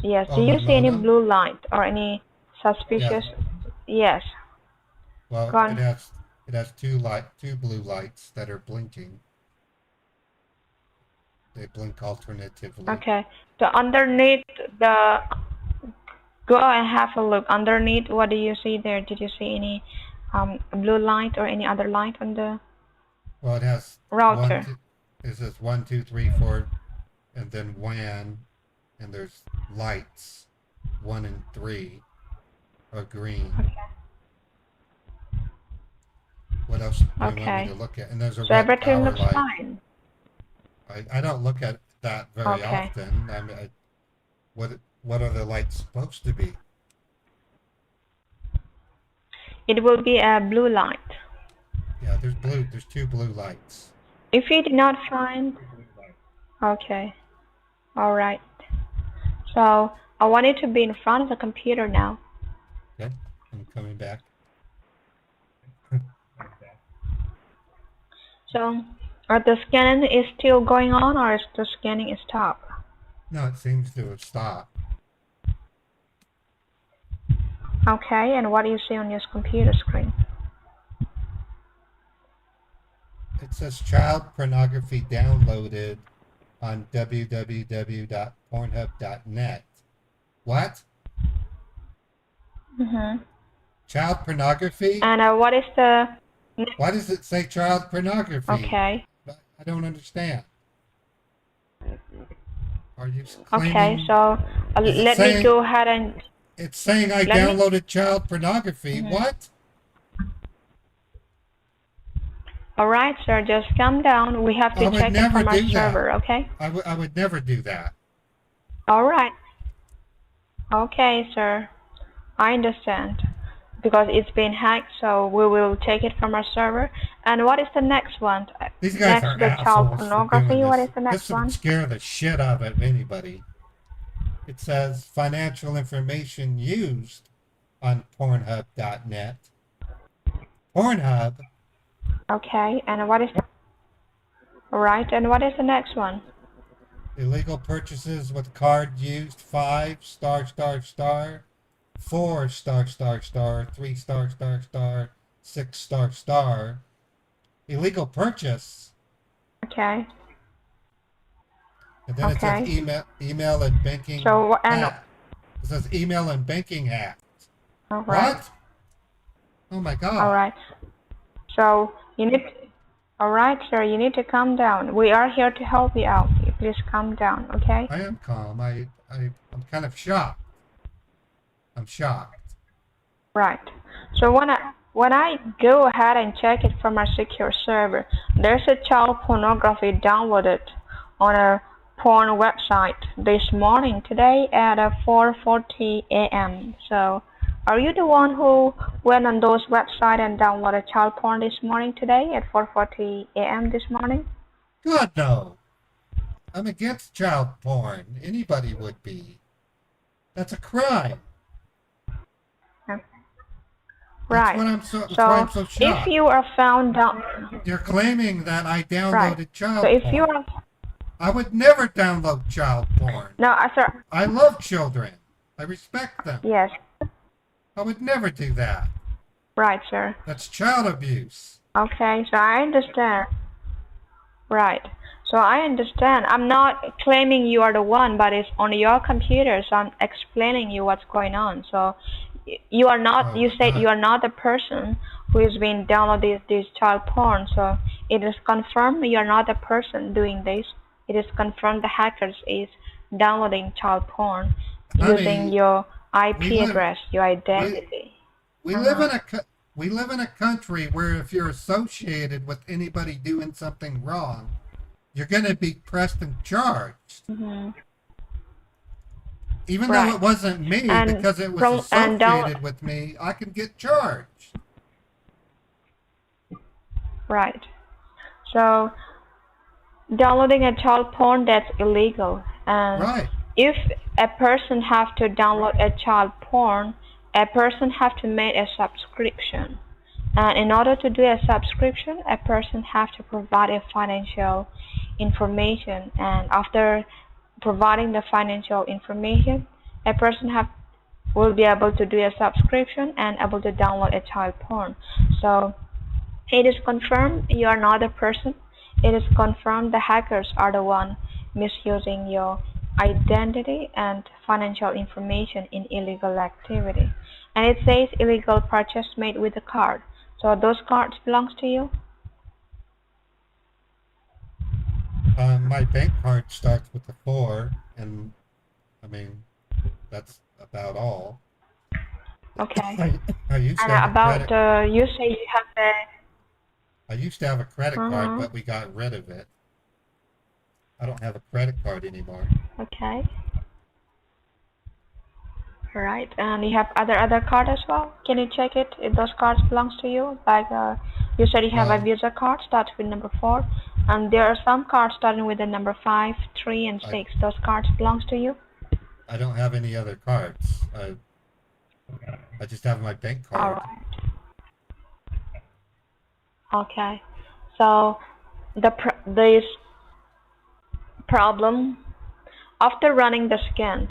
Yes. Oh, Do you the see any modem? blue light or any suspicious? Yes. Well, Go on. it has two blue lights that are blinking. They blink alternatively. Okay. So underneath the, go and have a look. Underneath, what do you see there? Did you see any blue light or any other light on the Well, it has router? it says 1, 2, 3, 4, and then WAN, and there's lights. 1 and 3 are green. Okay. What else do you want Okay. me to look at? And there's a So red everything power looks light. fine. I don't look at that very Okay. often. I mean, what are the lights supposed to be? It will be a blue light. Yeah, there's two blue lights. If you did not find, okay, all right. So I want you to be in front of the computer now. Okay, I'm coming back. So the scanning is still going on, or is the scanning stopped? No, it seems to have stopped. Okay, and what do you see on your computer screen? It says child pornography downloaded on www.pornhub.net. What? Child pornography? And what is the? Why does it say child pornography? Okay. I don't understand. Are you claiming? Okay, so let me go ahead and. It's saying I downloaded child pornography. What? Alright, sir, just calm down. We have to check it from our server, okay? I would never do that. Alright. Okay, sir. I understand. Because it's been hacked, so we will take it from our server. And what is the next one? These guys are the child pornography. What is the next this one? would scare the shit out of anybody. It says financial information used on Pornhub.net. Pornhub. Okay, and what is the... Alright, and what is the next one? Illegal purchases with card used 5 ****. 4 star star star 3 star star star 6 star star illegal purchase, Okay. and then it says Okay. email and banking So and hack. It says email and banking hack. all right. What? Oh my All god. right. So you need. All right, sir. You need to calm down. We are here to help you out. Please calm down, okay? I am calm. I'm kind of shocked. I'm shocked. Right. So when I go ahead and check it from our secure server, there's a child pornography downloaded on a porn website this morning today at 4:40 a.m. So, are you the one who went on those websites and downloaded child porn this morning today at 4:40 a.m. this morning? God no. I'm against child porn. Anybody would be. That's a crime. Right. That's why I'm so If shocked. you are found down, You're claiming that I right. downloaded So child if you porn. are I would never download child porn. no, sir. I love children. I respect them. Yes. I would never do that. Right, sir. That's child abuse. Okay, so I understand. Right. So I understand. I'm not claiming you are the one, but it's on your computer, so I'm explaining you what's going on. So you are not, you said you are not the person who is being downloading this child porn. So it is confirmed you are not the person doing this. It is confirmed the hackers is downloading child porn using your IP address, your identity. We live in we live in a country where if you're associated with anybody doing something wrong, you're going to be pressed and charged. Even though it wasn't me, because it was associated with me, I can get charged. Right. So downloading a child porn, that's illegal. And Right. if a person have to download a child porn, a person have to make a subscription. And in order to do a subscription, a person have to provide a financial information. And after providing the financial information, a person will be able to do a subscription and able to download a child porn. So it is confirmed you are not a person. It is confirmed the hackers are the one misusing your identity and financial information in illegal activity. And it says illegal purchase made with a card. So those cards belongs to you? My bank card starts with a 4, and I mean, that's about all. Okay. I used to And have about you say you have a I used to have a credit card, but we got rid of it. I don't have a credit card anymore. okay. All right. And you have other card as well? Can you check it if those cards belongs to you? Like you said you have a Visa card starts with number 4, and there are some cards starting with the number 5, 3, and 6. Those cards belongs to you? I don't have any other cards. I just have my bank card. All right. Okay. So this problem, after running the scan,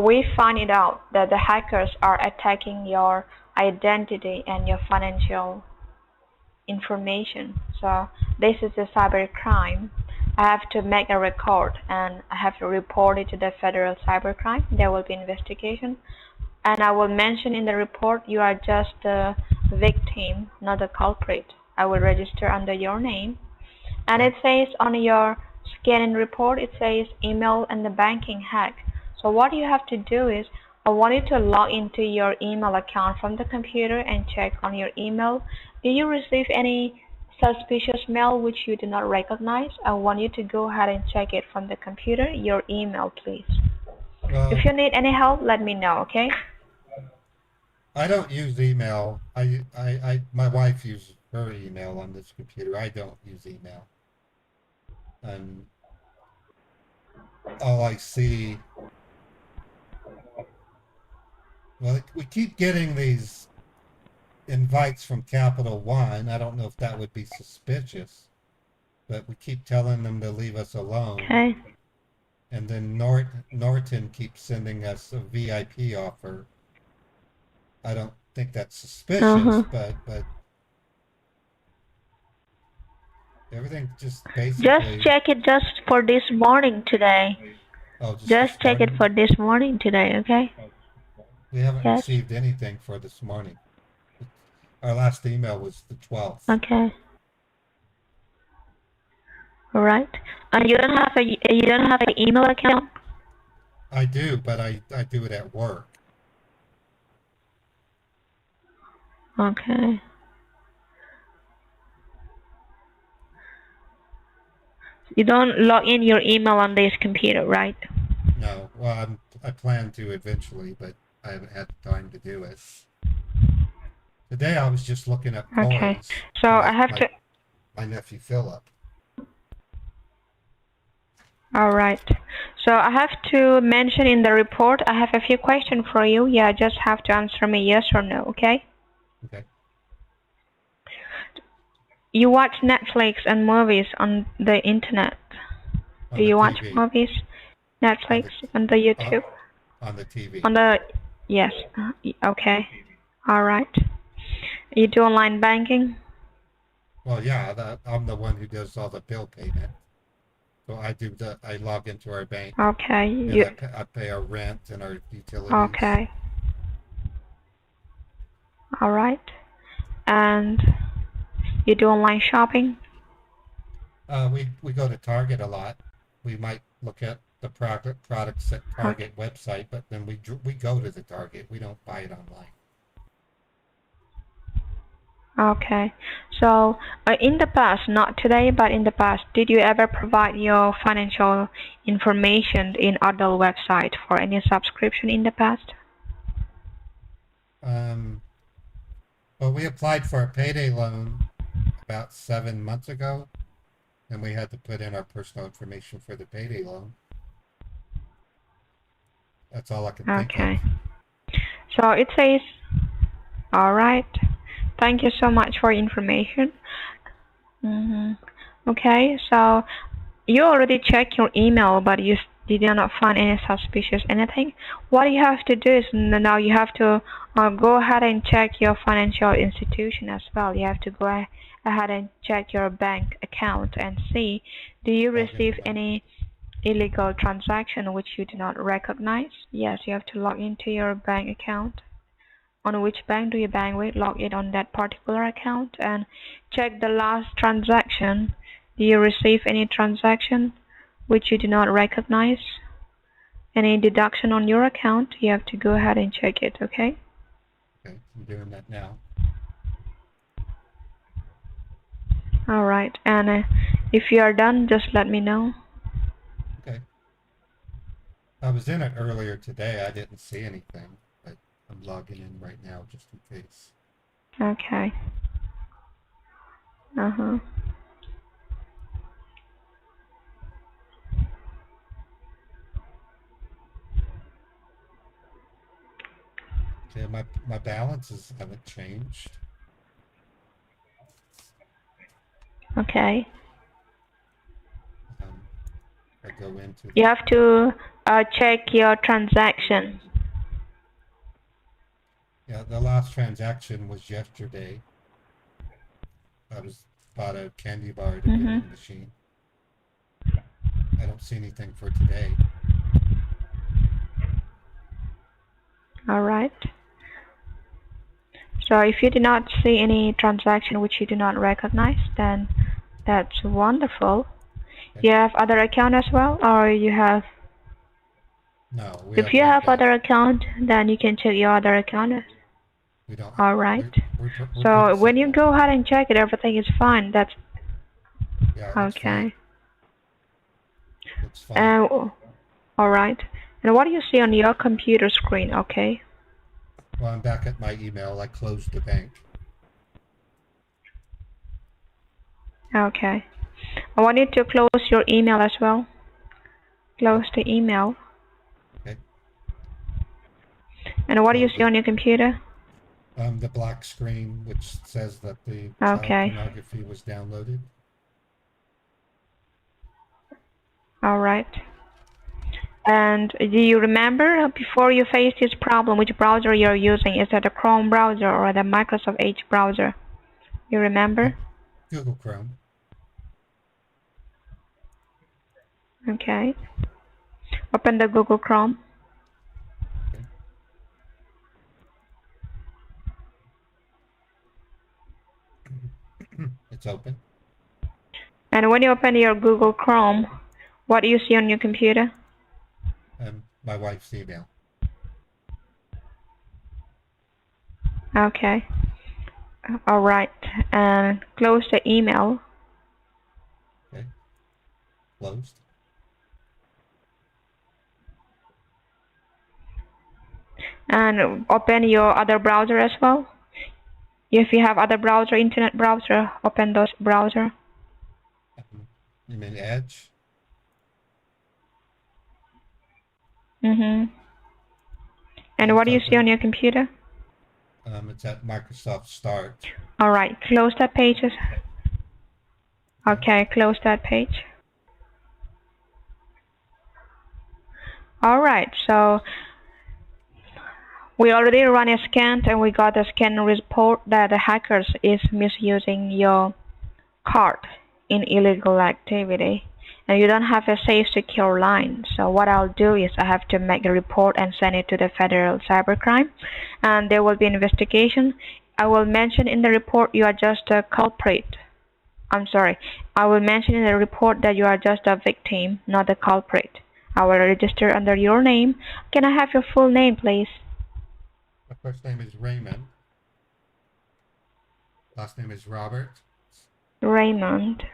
we find it out that the hackers are attacking your identity and your financial information. So this is a cyber crime. I have to make a record and I have to report it to the federal cybercrime. There will be investigation, and I will mention in the report you are just the victim, not the culprit. I will register under your name, and it says on your scan-in report, it says email and the banking hack. So what you have to do is, I want you to log into your email account from the computer and check on your email. Do you receive any suspicious mail which you do not recognize? I want you to go ahead and check it from the computer, your email, please. If you need any help, let me know, okay? I don't use email. My wife uses her email on this computer. I don't use email. And all I see, well, we keep getting these invites from Capital One. I don't know if that would be suspicious, but we keep telling them to leave us alone. Okay. And then Norton keeps sending us a VIP offer. I don't think that's suspicious, Uh-huh. but everything just Just basically. check it just for this morning today. Oh, just this Just check it morning. for this morning today, okay? We haven't Yes. received anything for this morning. Our last email was the 12th. Okay. All right. And you don't have an email account? I do, but I do it at work. Okay. You don't log in your email on this computer, right? No, well, I plan to eventually, but I haven't had time to do it. Today I was just looking up Okay. toys So for I have to. my nephew Philip. All right. So I have to mention in the report. I have a few questions for you. Yeah, just have to answer me yes or no. Okay. Okay. You watch Netflix and movies on the internet. On Do the you watch TV. movies, On Netflix, the on the on, YouTube, on the TV. on the yes? Okay. All right. You do online banking? Well, yeah, I'm the one who does all the bill payment. So I log into our bank Okay. and You I pay our rent and our utilities. okay? All right. And you do online shopping? We go to Target a lot. We might look at the products at Okay. Target website, but then we go to the Target. We don't buy it online. Okay. So, in the past, not today, but in the past, did you ever provide your financial information in other website for any subscription in the past? Um, well, we applied for a payday loan about 7 months ago, and we had to put in our personal information for the payday loan. That's all I can think of. Okay. So it says, all right. Thank you so much for information. Okay, so you already checked your email, but you did not find any suspicious anything. What you have to do is now you have to go ahead and check your financial institution as well. You have to go ahead and check your bank account and see, do you Log into receive my any illegal transaction which you do not recognize? Yes, you have to log into your bank account. On which bank do you bank with? Log in on that particular account and check the last transaction. Do you receive any transaction which you do not recognize? Any deduction on your account? You have to go ahead and check it, okay? Okay, I'm doing that now. Alright, and if you are done, just let me know. Okay. I was in it earlier today. I didn't see anything, but I'm logging in right now just in case. Okay. Uh-huh. Okay, my balances haven't changed. Okay. I go into You the, have to check your transaction. yeah, the last transaction was yesterday. I bought a candy bar at a vending machine. I don't see anything for today. Alright. So if you do not see any transaction which you do not recognize, then that's wonderful. Okay. You have other account as well, or you have? No, we If have you one have bank. other account, then you can check your other account. We don't. All right. We're So pretty when you simple. go ahead and check it, everything is fine. That's Yeah, it looks fine. okay. Looks fine. All right. And what do you see on your computer screen? Okay. Well, I'm back at my email. I closed the bank. Okay. I want you to close your email as well. Close the email. Okay. And what do you see on your computer? The black screen, which says that the child Okay. pornography was downloaded. All right. And do you remember before you faced this problem, which browser you're using? Is it the Chrome browser or the Microsoft Edge browser? You remember? Google Chrome. Okay. Open the Google Chrome. Okay. It's open. And when you open your Google Chrome, what do you see on your computer? My wife's email. Okay. All right. And close the email. Okay. Closed. And open your other browser as well. If you have other browser, internet browser, open those browser. You mean Edge? And Yeah, what do you see open. on your computer? It's at Microsoft Start. All right, close that page. Okay, close that page. All right, so we already run a scan and we got a scan report that the hackers is misusing your card in illegal activity. And you don't have a safe secure line. So what I'll do is I have to make a report and send it to the federal cybercrime, and there will be investigation. I will mention in the report you are just a culprit. I'm sorry, I will mention in the report that you are just a victim, not a culprit. I will register under your name. Can I have your full name, please? My first name is Raymond. Last name is Robert. Raymond.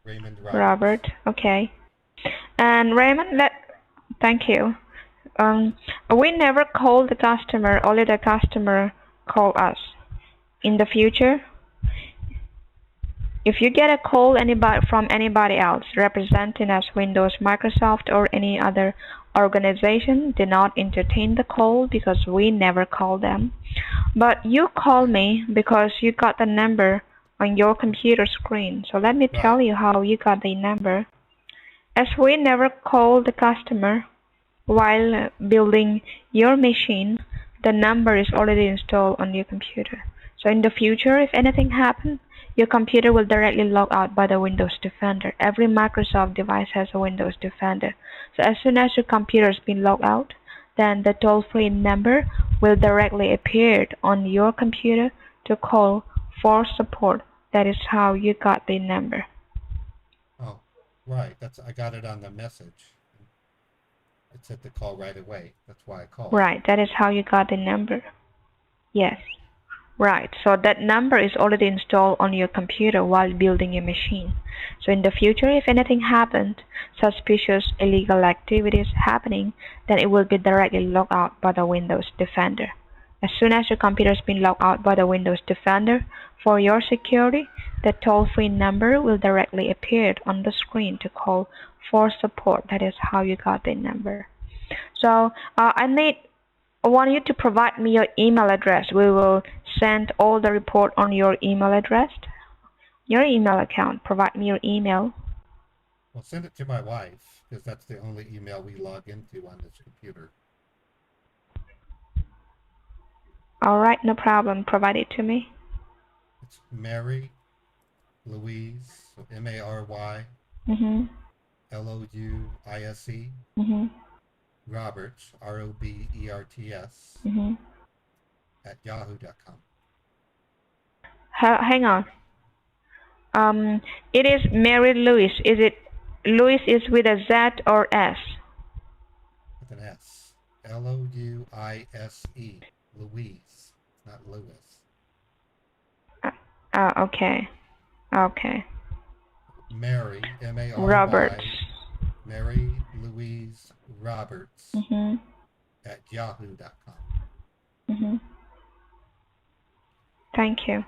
Raymond Robert. Okay. And Raymond, thank you. We never call the customer, only the customer call us. In the future, if you get a call from anybody else representing as Windows, Microsoft, or any other organization, do not entertain the call because we never call them. But you call me because you got the number on your computer screen. So let me tell you how you got the number. As we never call the customer while building your machine, the number is already installed on your computer. So in the future, if anything happens, your computer will directly log out by the Windows Defender. Every Microsoft device has a Windows Defender. So as soon as your computer has been logged out, then the toll-free number will directly appear on your computer to call for support. That is how you got the number. Oh, right. I got it on the message. It said to call right away. That's why I called. Right. That is how you got the number. Yes. Right, so that number is already installed on your computer while building your machine. So in the future, if anything happens, suspicious illegal activities happening, then it will be directly logged out by the Windows Defender. As soon as your computer has been logged out by the Windows Defender, for your security, the toll-free number will directly appear on the screen to call for support. That is how you got the number. So I want you to provide me your email address. We will send all the report on your email address, your email account. Provide me your email. Well, send it to my wife, because that's the only email we log into on this computer. All right, no problem. Provide it to me. It's Mary Louise, so Mary Louise Roberts, Roberts, at yahoo.com. Hang on. It is Mary Louise. Is it Louise is with a Z or S? With an S. Louise. Louise, not Lewis. Okay. Okay. Mary, Mary. Roberts. Mary Louise Roberts at yahoo.com. Thank you.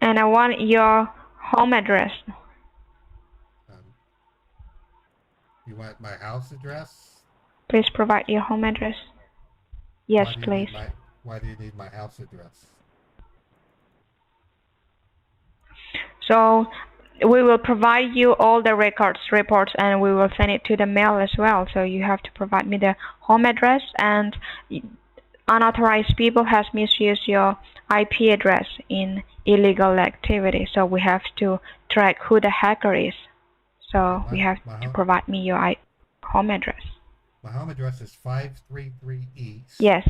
And I want your home address. You want my house address? Please provide your home address. Yes, please. Why do you need my house address? So we will provide you all the reports, and we will send it to the mail as well. So you have to provide me the home address, and unauthorized people has misused your IP address in illegal activity. So we have to track who the hacker is. So you have to provide me your home address. My home address is 533 East. Yes.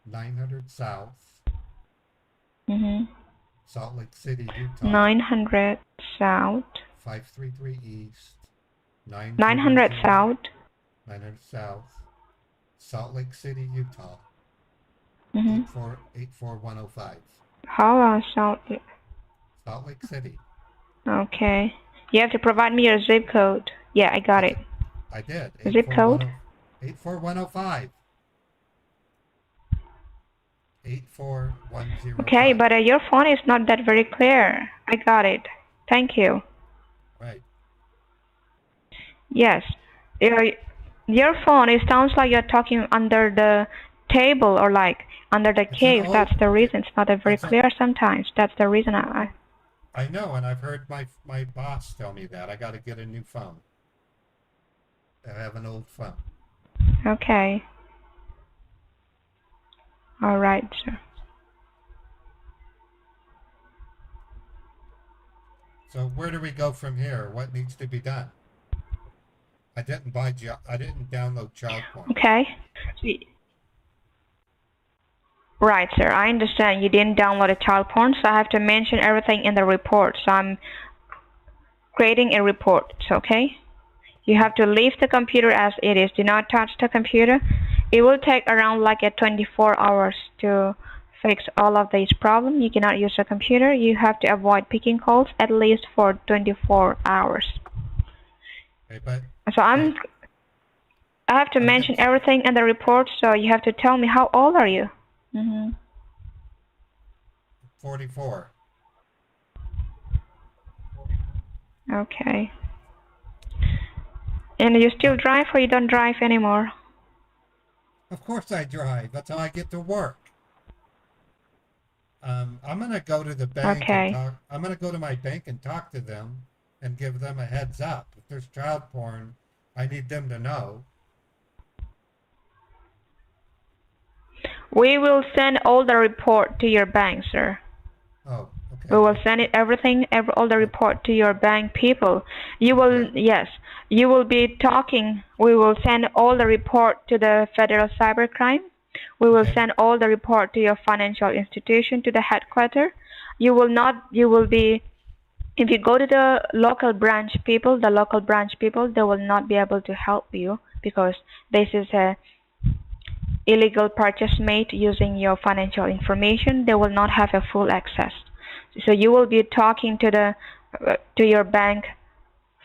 900 South. Salt Lake City, Utah. 900 South. 533 East. 900 South. 900 South. Salt Lake City, Utah. 84105. How are Salt Lake City. Okay. You have to provide me your zip code. Yeah, I got it. I did. Zip code? 84105. 84105. Okay, but your phone is not that very clear. I got it. Thank you. Right. Yes. Your phone, it sounds like you're talking under the table or like under the cave. That's the reason. It's not that very clear sometimes. That's the reason I know, and I've heard my boss tell me that. I got to get a new phone. I have an old phone. Okay. All right, sir. So where do we go from here? What needs to be done? I didn't download child porn. Okay. Right, sir. I understand you didn't download a child porn, so I have to mention everything in the report. So I'm creating a report. It's okay. You have to leave the computer as it is. Do not touch the computer. It will take around like 24 hours to fix all of these problems. You cannot use the computer. You have to avoid picking calls at least for 24 hours. Okay, so I have to mention everything in the report. So you have to tell me how old are you? 44. Okay. And you still drive, or you don't drive anymore? Of course I drive. That's how I get to work. I'm gonna go to the bank. Okay. I'm gonna go to my bank and talk to them and give them a heads up. If there's child porn, I need them to know. We will send all the report to your bank, sir. Oh, okay. We will send all the report to your bank people. You will, yes, you will be talking. We will send all the report to the Federal Cybercrime. We will send all the report to your financial institution, to the headquarters. You will be, if you go to the local branch people, they will not be able to help you because this is a illegal purchase made using your financial information. They will not have a full access. So you will be talking to your bank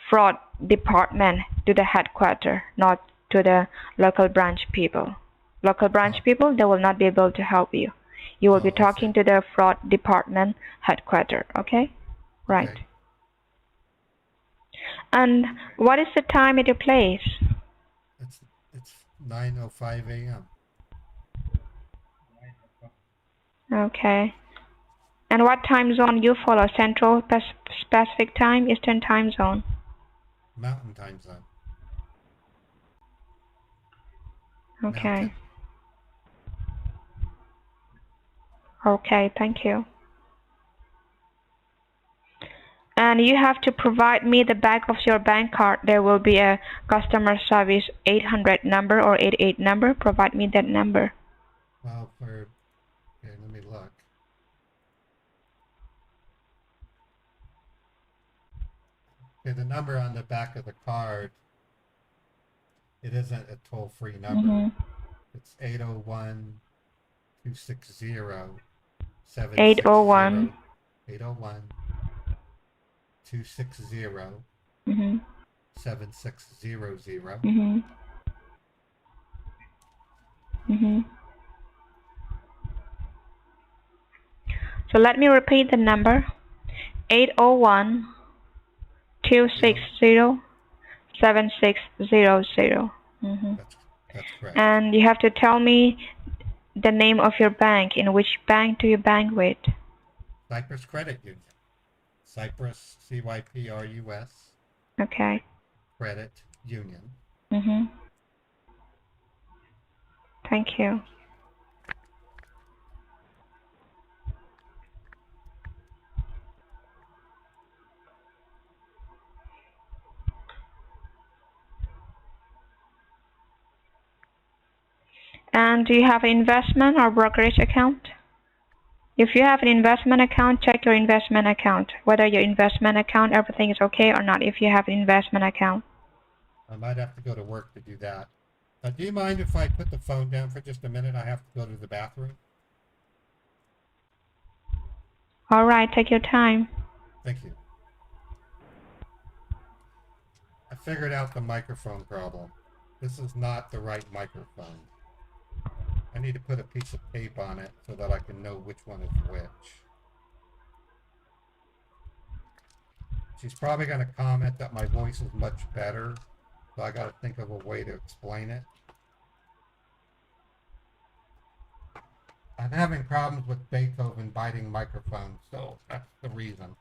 fraud department, to the headquarters, not to the local branch people. Local branch people, they will not be able to help you. You will be talking to the fraud department headquarters. Okay? Right. Okay. And what is the time at your place? It's 9:05 a.m. Okay. And what time zone you follow? Central, Pacific time, Eastern time zone? Mountain time zone. Okay. Mountain. Okay, thank you. And you have to provide me the back of your bank card. There will be a customer service 800 number or 88 number. Provide me that number. Well, okay, let me look. Okay, the number on the back of the card, it isn't a toll-free number. It's 801-260-760. 801. 801-260-7600. So let me repeat the number. 801-260-7600. That's correct. And you have to tell me the name of your bank. In which bank do you bank with? Cypress Credit Union. Cyprus, Cyprus, Okay. Credit Union. Mm-hmm. Thank you. And do you have an investment or brokerage account? If you have an investment account, check your investment account, whether your investment account, everything is okay or not if you have an investment account. I might have to go to work to do that. Do you mind if I put the phone down for just a minute? I have to go to the bathroom. All right, take your time. Thank you. I figured out the microphone problem. This is not the right microphone. I need to put a piece of tape on it so that I can know which one is which. She's probably going to comment that my voice is much better, so I got to think of a way to explain it. I'm having problems with Beethoven biting microphones, so that's the reason.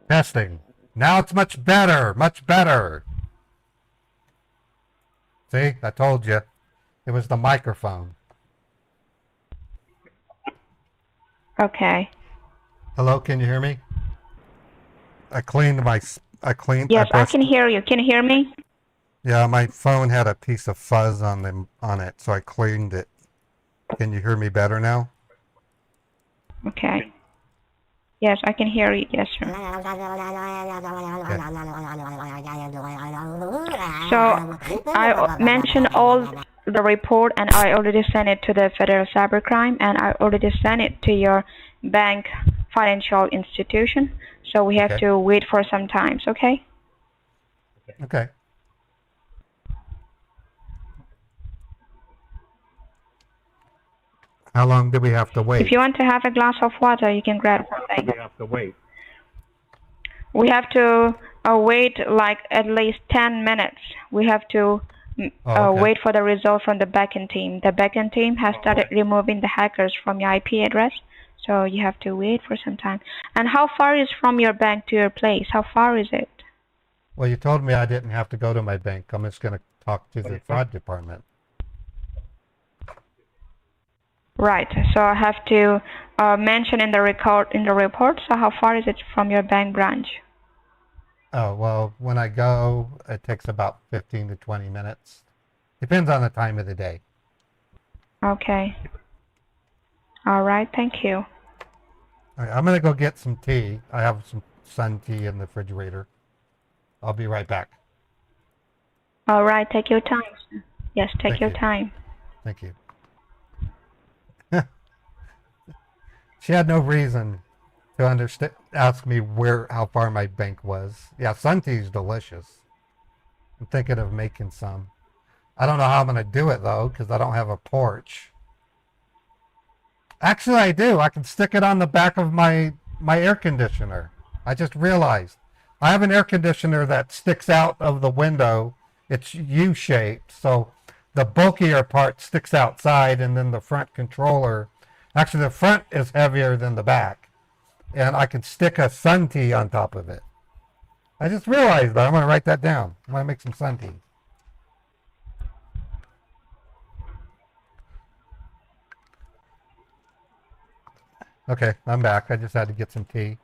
Testing. Now it's much better, much better. See, I told you. It was the microphone. Okay. Hello, can you hear me? I cleaned. Yes, I can hear you. Can you hear me? Yeah, my phone had a piece of fuzz on it, so I cleaned it. Can you hear me better now? Okay. Yes, I can hear you. Yes, sir. So I mentioned all the report, and I already sent it to the Federal Cybercrime, and I already sent it to your bank financial institution. So we have to wait for some times, okay? Okay. How long do we have to wait? If you want to have a glass of water, you can grab something. We have to wait. We have to wait like at least 10 minutes. We have to wait for the result from the backend team. The backend team has started removing the hackers from your IP address, so you have to wait for some time. And how far is from your bank to your place? How far is it? Well, you told me I didn't have to go to my bank. I'm just going to talk to the fraud department. Right. So I have to mention in the report. So how far is it from your bank branch? Oh, well, when I go, it takes about 15 to 20 minutes. Depends on the time of the day. Okay. All right. Thank you. All right, I'm going to go get some tea. I have some sun tea in the refrigerator. I'll be right back. All right. Take your time. Yes, take your time. Thank you. She had no reason to ask me how far my bank was. Yeah, sun tea is delicious. I'm thinking of making some. I don't know how I'm going to do it, though, because I don't have a porch. Actually, I do. I can stick it on the back of my air conditioner. I just realized. I have an air conditioner that sticks out of the window. It's U-shaped, so the bulkier part sticks outside, and then the front controller. Actually, the front is heavier than the back, and I can stick a sun tea on top of it. I just realized that. I'm going to write that down. I'm going to make some sun tea. Okay, I'm back. I just had to get some tea.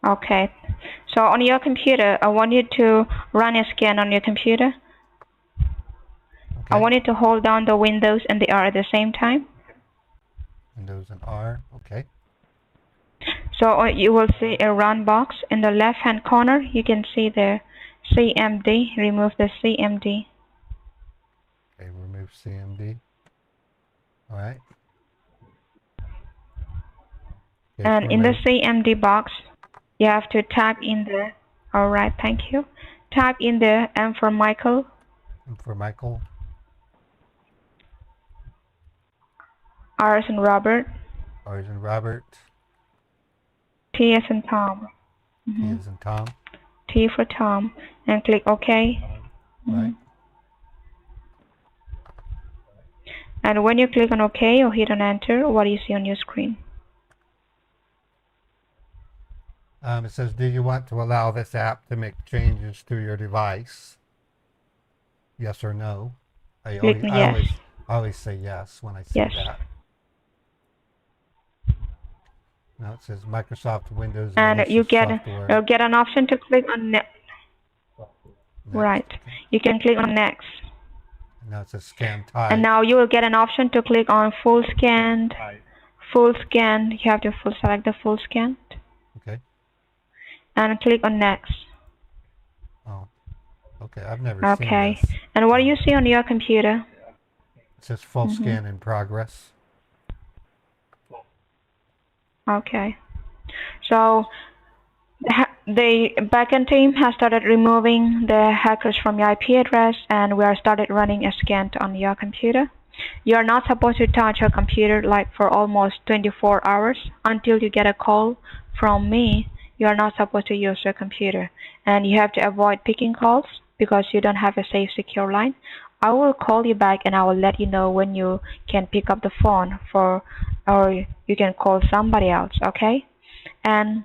Okay. So on your computer, I want you to run a scan on your computer. I want you to hold down the Windows and the R at the same time. Windows and R, okay. So you will see a run box in the left-hand corner. You can see the CMD. Remove the CMD. Okay, remove CMD. All right. Okay, And in the CMD box, you have to tag in there. All right, thank you. Tag in there M for Michael. M for Michael. R as in Robert. R as in Robert. T as in Tom. T as in Tom. T for Tom. And click OK. Right. And when you click on OK or hit on Enter, what do you see on your screen? It says, do you want to allow this app to make changes to your device? Yes or no? I Click yes. always say yes when I see Yes. that. Now it says Microsoft Windows And malicious you'll software. get an option to click on next. Right. Okay. You can click on next. Now it says scan type. And now you will get an option to click on full scan. Full scan. You have to select the full scan. Okay. And click on next. Oh. Okay. I've never seen this. And what do you see on your computer? It says full scan in progress. Okay. So the backend team has started removing the hackers from your IP address, and we are started running a scan on your computer. You are not supposed to touch your computer like for almost 24 hours until you get a call from me. You are not supposed to use your computer, and you have to avoid picking calls because you don't have a safe, secure line. I will call you back and I will let you know when you can pick up the phone or you can call somebody else, okay? And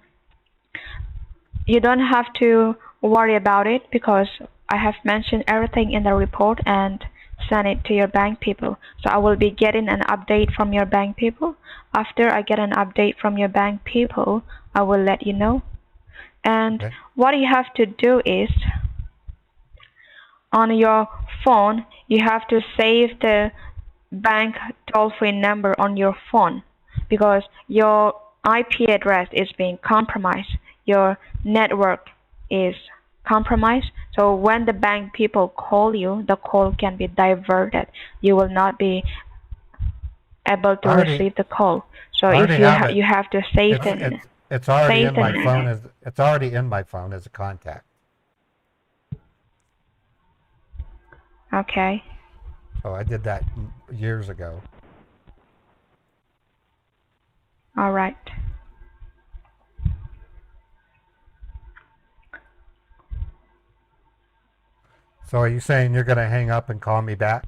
you don't have to worry about it because I have mentioned everything in the report and send it to your bank people. So I will be getting an update from your bank people. After I get an update from your bank people, I will let you know. And what you have to do is, on your phone, you have to save the bank toll-free number on your phone because your IP address is being compromised. Your network is compromised. So when the bank people call you, the call can be diverted. You will not be able to receive the call. So if you have to save it. It's already in my phone. It's already in my phone as a contact. Okay. Oh, I did that years ago. All right. So are you saying you're going to hang up and call me back?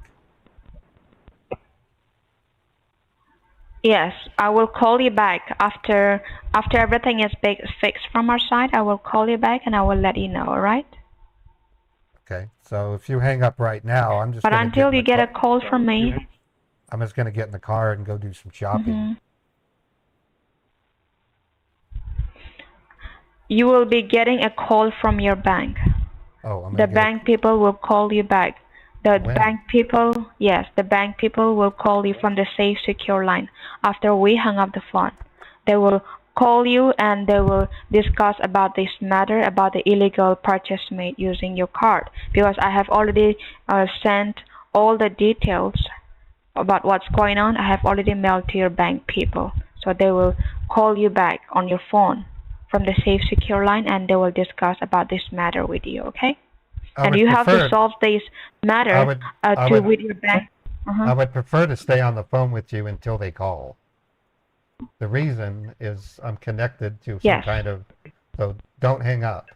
Yes, I will call you back after everything is fixed from our side. I will call you back and I will let you know. All right. Okay. So if you hang up right now, I'm just. But until you get a call from me, I'm just going to get in the car and go do some shopping. You will be getting a call from your bank. Oh, the bank people will call you back. The When? bank people, yes, the bank people will call you from the safe, secure line. After we hang up the phone, they will call you and they will discuss about this matter, about the illegal purchase made using your card. Because I have already sent all the details about what's going on. I have already mailed to your bank people. So they will call you back on your phone from the safe, secure line and they will discuss about this matter with you, okay? And you have to solve this matter with your bank. I would prefer to stay on the phone with you until they call. The reason is I'm connected to some kind of, so don't hang up.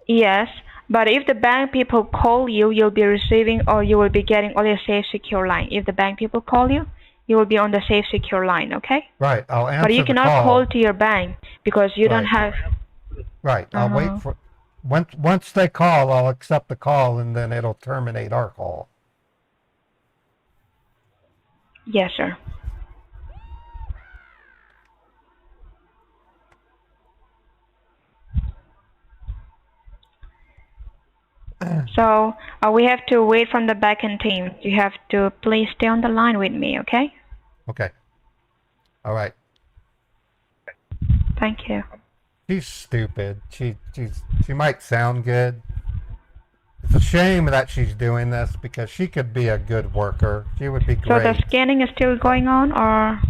Yes, but if the bank people call you, you'll be receiving or you will be getting on a safe, secure line. If the bank people call you, you will be on the safe, secure line, okay? Right, I'll answer the call. But you cannot call to your bank because you don't have... Right, I'll wait for... Once they call, I'll accept the call and then it'll terminate our call. Yes, sir. So we have to wait from the backend team. You have to please stay on the line with me, okay? Okay. All right. Thank you. She's stupid. She might sound good. It's a shame that she's doing this because she could be a good worker. She would be great. So the scanning is still going on, or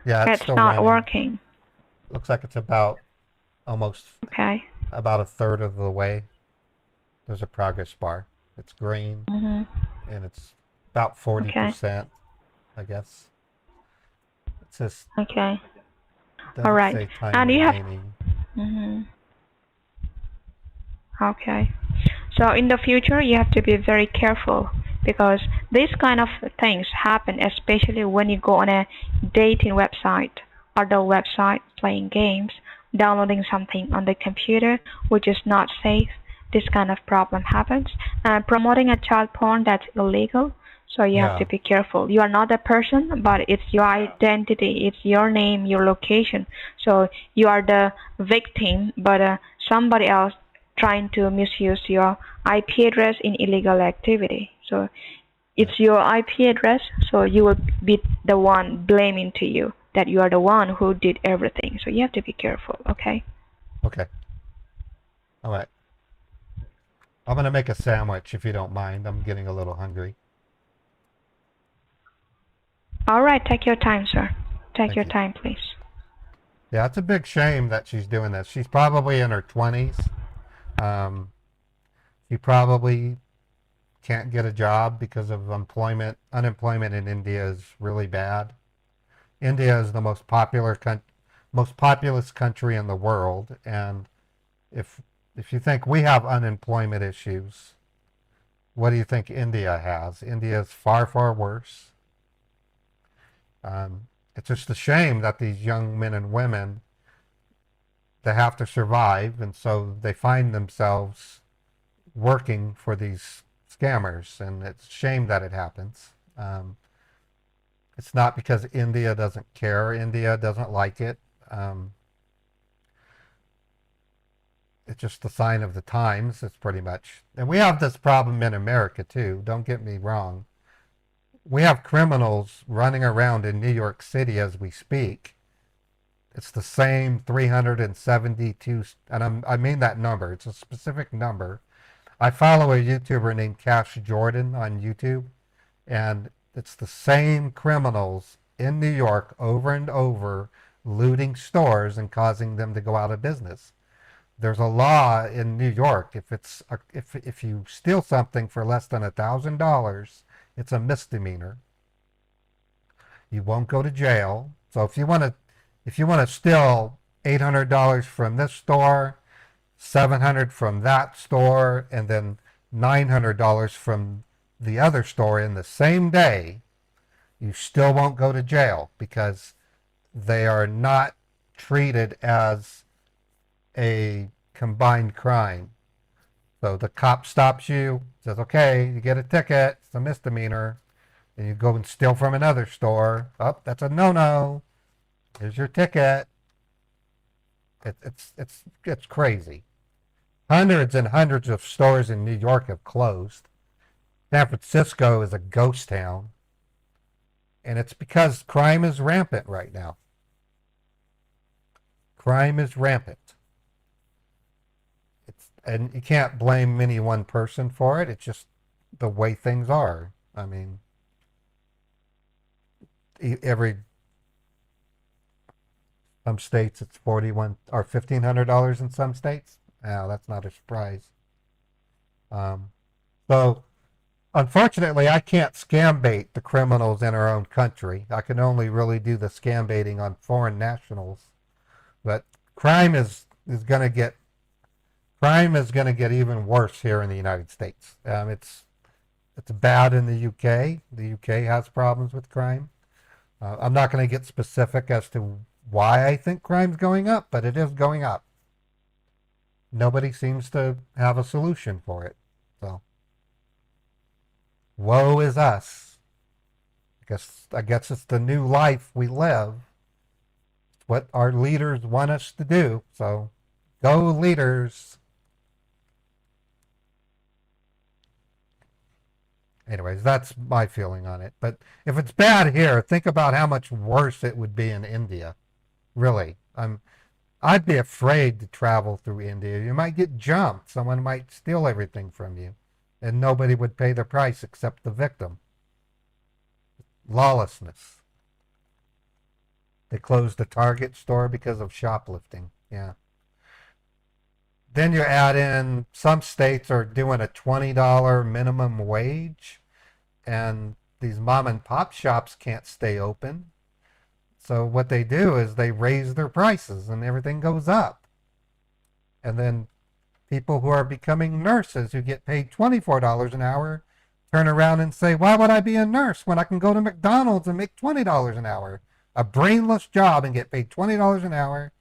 it's still not running. working? Looks like it's about almost about a third of the way. There's a progress bar. It's green. and it's about 40%, I guess. It says, Okay. All doesn't right. say time And you have. remaining. Okay. So in the future, you have to be very careful because these kind of things happen, especially when you go on a dating website, adult website, playing games, downloading something on the computer, which is not safe. This kind of problem happens. Promoting a child porn, that's illegal. So you have to Yeah, be careful. You are not a person, but it's your identity, it's your name, your location. So you are the victim, but somebody else trying to misuse your IP address in illegal activity. So yeah. it's your IP address, so you will be the one blaming to you that you are the one who did everything. So you have to be careful, okay? Okay. All right. I'm going to make a sandwich if you don't mind. I'm getting a little hungry. All right, take your time, sir. Take Thank your you. time, please. Yeah, it's a big shame that she's doing this. She's probably in her 20s. Um, she probably can't get a job because of employment. Unemployment in India is really bad. India is the most populous country in the world, and if if you think we have unemployment issues, what do you think India has? India is far, far worse. It's just a shame that these young men and women, they have to survive, and so they find themselves working for these scammers, and it's a shame that it happens. It's not because India doesn't care. India doesn't like it. Um, it's just the sign of the times. It's pretty much, and we have this problem in America too. Don't get me wrong. We have criminals running around in New York City as we speak. It's the same 372, and I mean that number. It's a specific number. I follow a YouTuber named Cash Jordan on YouTube, and it's the same criminals in New York over and over looting stores and causing them to go out of business. There's a law in New York. If you steal something for less than $1,000, it's a misdemeanor. You won't go to jail. So if you want to steal $800 from this store, 700 from that store, and then $900 from the other store in the same day, you still won't go to jail because they are not treated as a combined crime. So the cop stops you, says, okay, you get a ticket, it's a misdemeanor, and you go and steal from another store. Oh, that's a no-no. Here's your ticket. It's crazy. Hundreds and hundreds of stores in New York have closed. San Francisco is a ghost town. And it's because crime is rampant right now. Crime is rampant. And you can't blame any one person for it. It's just the way things are. I mean, some states it's 41 or $1,500 in some states. Now that's not a surprise. So unfortunately, I can't scam bait the criminals in our own country. I can only really do the scam baiting on foreign nationals. But crime is going to get even worse here in the United States. It's bad in the UK. The UK has problems with crime. I'm not going to get specific as to why I think crime's going up, but it is going up. Nobody seems to have a solution for it. So, woe is us. I guess it's the new life we live. It's what our leaders want us to do. So, go leaders. Anyways, that's my feeling on it. But if it's bad here, think about how much worse it would be in India. Really. I'd be afraid to travel through India. You might get jumped. Someone might steal everything from you. And nobody would pay the price except the victim. Lawlessness. They closed the Target store because of shoplifting. Yeah. Then you add in some states are doing a $20 minimum wage. and these mom and pop shops can't stay open. So what they do is they raise their prices and everything goes up. And then people who are becoming nurses who get paid $24 an hour turn around and say, why would I be a nurse when I can go to McDonald's and make $20 an hour? A brainless job and get paid $20 an hour,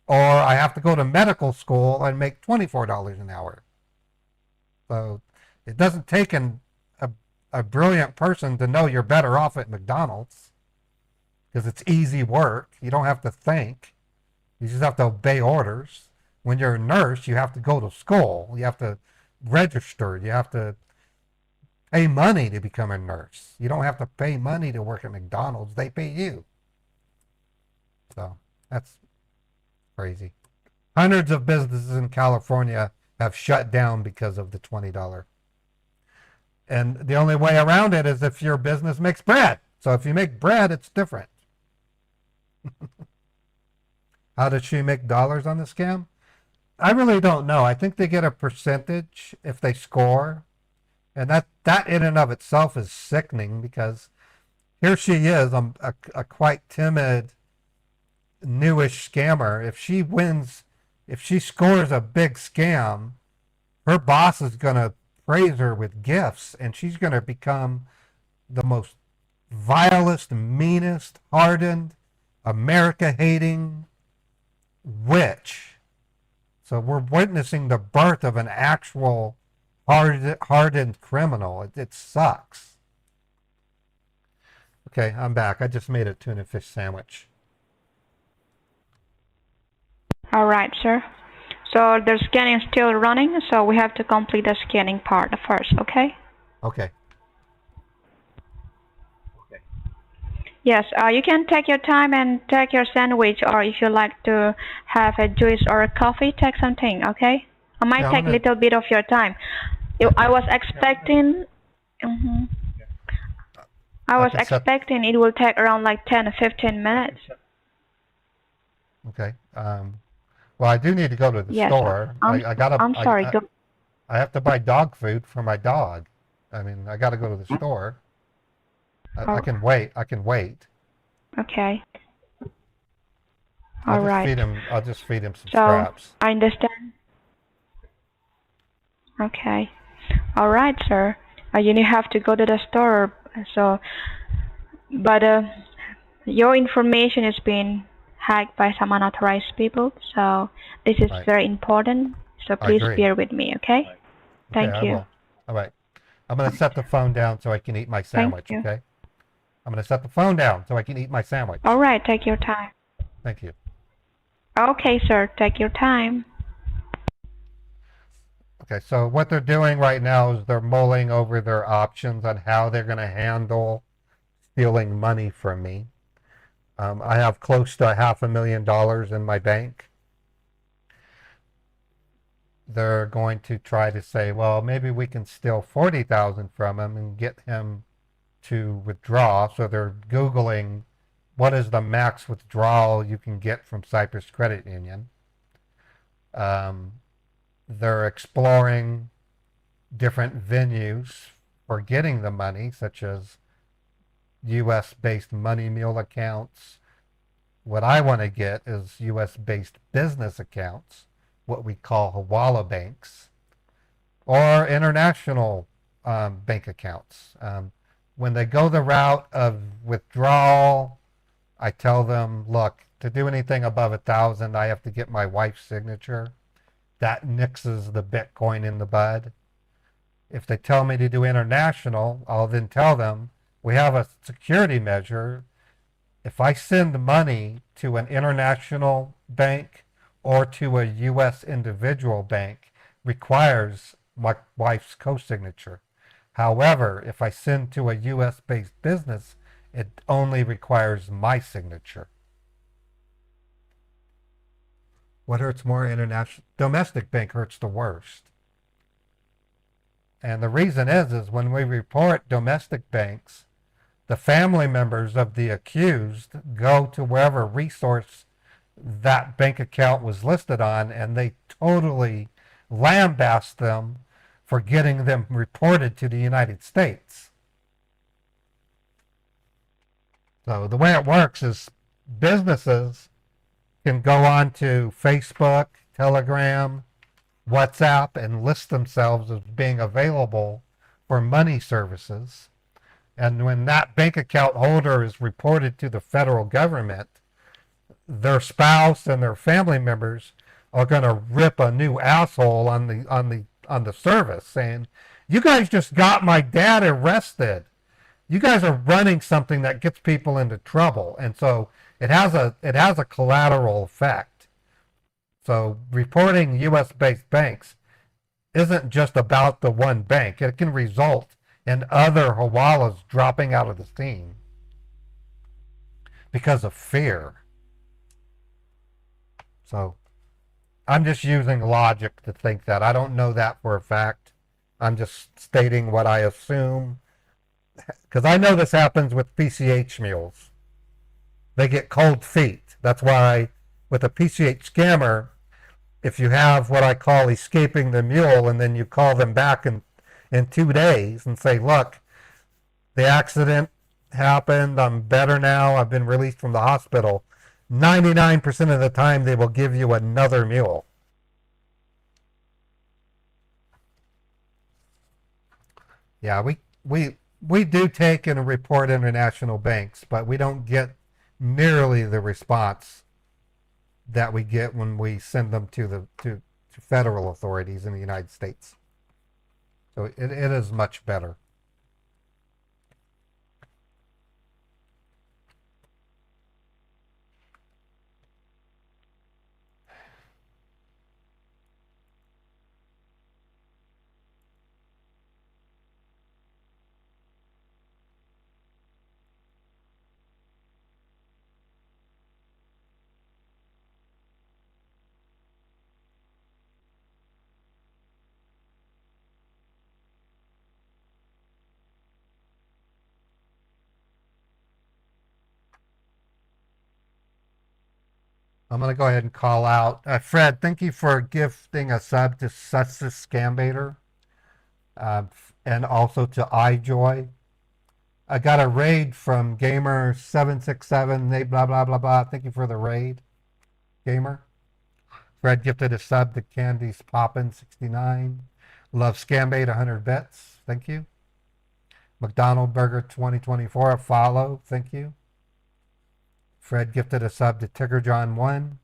or I have to go to medical school and make $24 an hour. So it doesn't take a brilliant person to know you're better off at McDonald's because it's easy work. You don't have to think. You just have to obey orders. When you're a nurse, you have to go to school. You have to register. You have to pay money to become a nurse. You don't have to pay money to work at McDonald's. They pay you. So that's crazy. Hundreds of businesses in California have shut down because of the $20. And the only way around it is if your business makes bread. So if you make bread, it's different. How does she make dollars on the scam? I really don't know. I think they get a percentage if they score. And that in and of itself is sickening because here she is, a quite timid, newish scammer. If she wins, if she scores a big scam, her boss is going to praise her with gifts and she's going to become the most vilest, meanest, hardened, America-hating witch. So we're witnessing the birth of an actual hardened criminal. It sucks. Okay, I'm back. I just made a tuna fish sandwich. All right, sir. So the scanning is still running, so we have to complete the scanning part first, okay? Okay. Yes, you can take your time and take your sandwich, or if you like to have a juice or a coffee, take something, okay? I might take a little bit of your time. I was expecting... I was expecting it will take around like 10 or 15 minutes. Okay. Well, I do need to go to the store. I'm sorry. I have to buy dog food for my dog. I mean, I got to go to the store. I can wait. I can wait. Okay. All right. I'll just feed him some scraps. I understand. Okay. All right, sir. You have to go to the store. So, but your information is being hacked by some unauthorized people. So this is very important. So please bear with me, okay? Thank you. All right. I'm going to set the phone down so I can eat my sandwich, okay? I'm going to set the phone down so I can eat my sandwich. All right. Take your time. Thank you. Okay, sir. Take your time. Okay, so what they're doing right now is they're mulling over their options on how they're going to handle stealing money from me. I have close to $500,000 in my bank. They're going to try to say, well, maybe we can steal $40,000 from him and get him to withdraw. So they're Googling what is the max withdrawal you can get from Cyprus Credit Union. They're exploring different venues for getting the money, such as U.S.-based money mule accounts. What I want to get is U.S.-based business accounts, what we call Hawala banks, or international bank accounts. When they go the route of withdrawal, I tell them, look, to do anything above 1,000, I have to get my wife's signature. That nixes the Bitcoin in the bud. If they tell me to do international, I'll then tell them we have a security measure. If I send money to an international bank or to a U.S. individual bank, requires my wife's co-signature. However, if I send to a U.S.-based business, it only requires my signature. What hurts more? International? Domestic bank hurts the worst. And the reason is when we report domestic banks, the family members of the accused go to wherever resource that bank account was listed on, and they totally lambaste them for getting them reported to the United States. So the way it works is businesses can go on to Facebook, Telegram, WhatsApp, and list themselves as being available for money services. And when that bank account holder is reported to the federal government, their spouse and their family members are going to rip a new asshole on the service, saying, "You guys just got my dad arrested. You guys are running something that gets people into trouble." And so it has a collateral effect. So reporting U.S. based banks isn't just about the one bank. It can result in other Hawalas dropping out of the scene because of fear. So I'm just using logic to think that. I don't know that for a fact. I'm just stating what I assume. Because I know this happens with PCH mules. They get cold feet. That's why with a PCH scammer, if you have what I call escaping the mule and then you call them back in 2 days and say, "Look, the accident happened. I'm better now. I've been released from the hospital." 99% of the time they will give you another mule. Yeah, we do take and report international banks, but we don't get nearly the response that we get when we send them to federal authorities in the United States. So it is much better. I'm going to go ahead and call out. Fred, thank you for gifting a sub to Such a Scambaiter, and also to iJoy. I got a raid from Gamer767. They blah, blah, blah, blah. Thank you for the raid, Gamer. Fred gifted a sub to Candy's Poppin69. Love Scambait 100 bits. Thank you. McDonald Burger 2024, a follow. Thank you. Fred gifted a sub to Tigger John 1.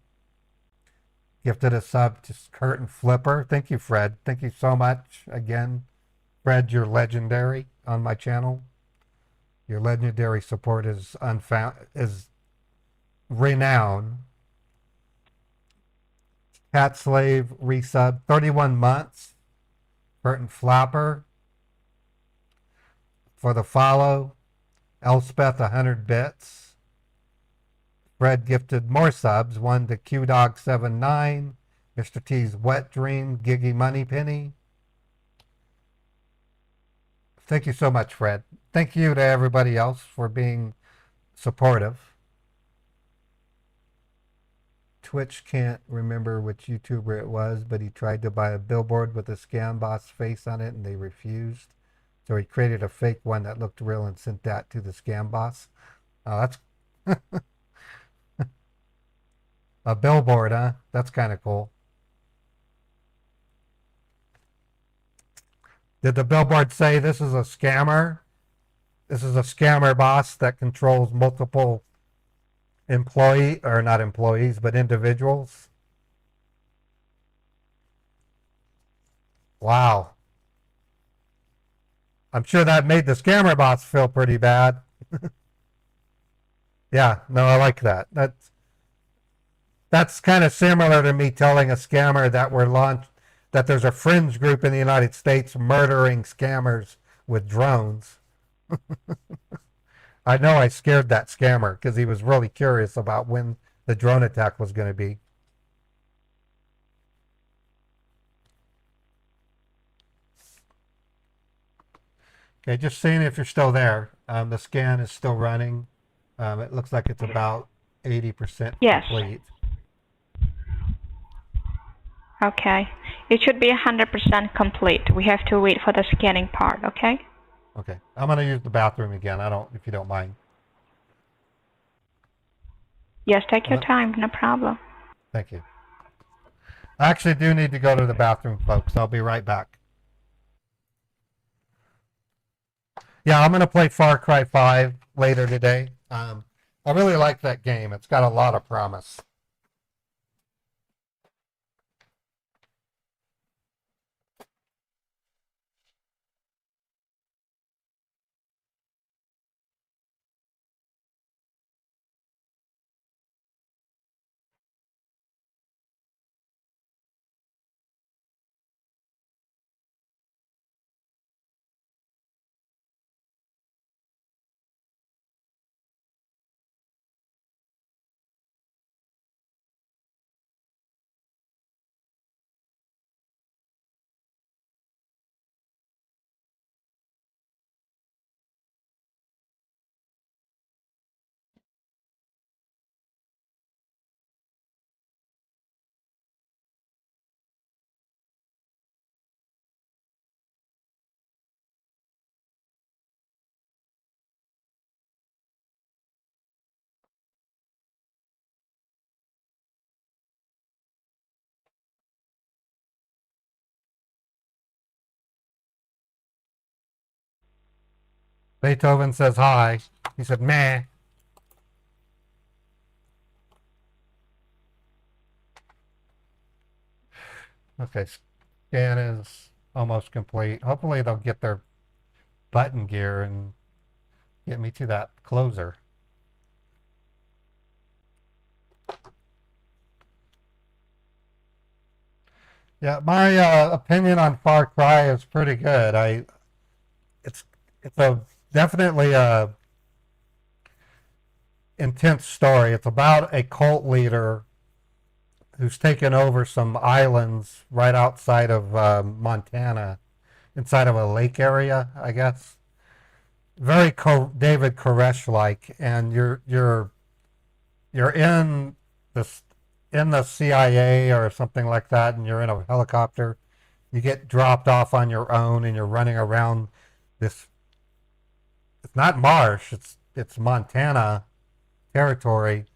Gifted a sub to Curtain Flipper. Thank you, Fred. Thank you so much. Again, Fred, you're legendary on my channel. Your legendary support is renowned. Cat Slave resub 31 months. Curtain Flapper for the follow. Elspeth 100 bits. Fred gifted more subs, one to QDog79, Mr. T's Wet Dream, Giggy Moneypenny. Thank you so much, Fred. Thank you to everybody else for being supportive. Twitch can't remember which YouTuber it was, but he tried to buy a billboard with a scam boss face on it and they refused. So he created a fake one that looked real and sent that to the scam boss. That's a billboard, huh? That's kind of cool. Did the billboard say this is a scammer? This is a scammer boss that controls multiple not employees, but individuals? Wow. I'm sure that made the scammer boss feel pretty bad. Yeah, no, I like that. That's kind of similar to me telling a scammer that there's a fringe group in the United States murdering scammers with drones. I know I scared that scammer because he was really curious about when the drone attack was going to be. Okay, just seeing if you're still there. The scan is still running. It looks like it's about 80% Yes. complete. Okay. It should be 100% complete. We have to wait for the scanning part, okay? Okay. I'm going to use the bathroom again. If you don't mind. Yes, take your time, no problem. Thank you. I actually do need to go to the bathroom, folks. I'll be right back. Yeah, I'm going to play Far Cry 5 later today. I really like that game. It's got a lot of promise. Beethoven says hi. He said, meh. Okay, scan is almost complete. Hopefully they'll get their button gear and get me to that closer. Yeah, my opinion on Far Cry is pretty good. It's it's a definitely a intense story. It's about a cult leader who's taken over some islands right outside of Montana, inside of a lake area, I guess. Very David Koresh like, and you're this in the CIA or something like that, and you're in a helicopter. You get dropped off on your own, and you're running around this. It's not marsh. It's Montana territory,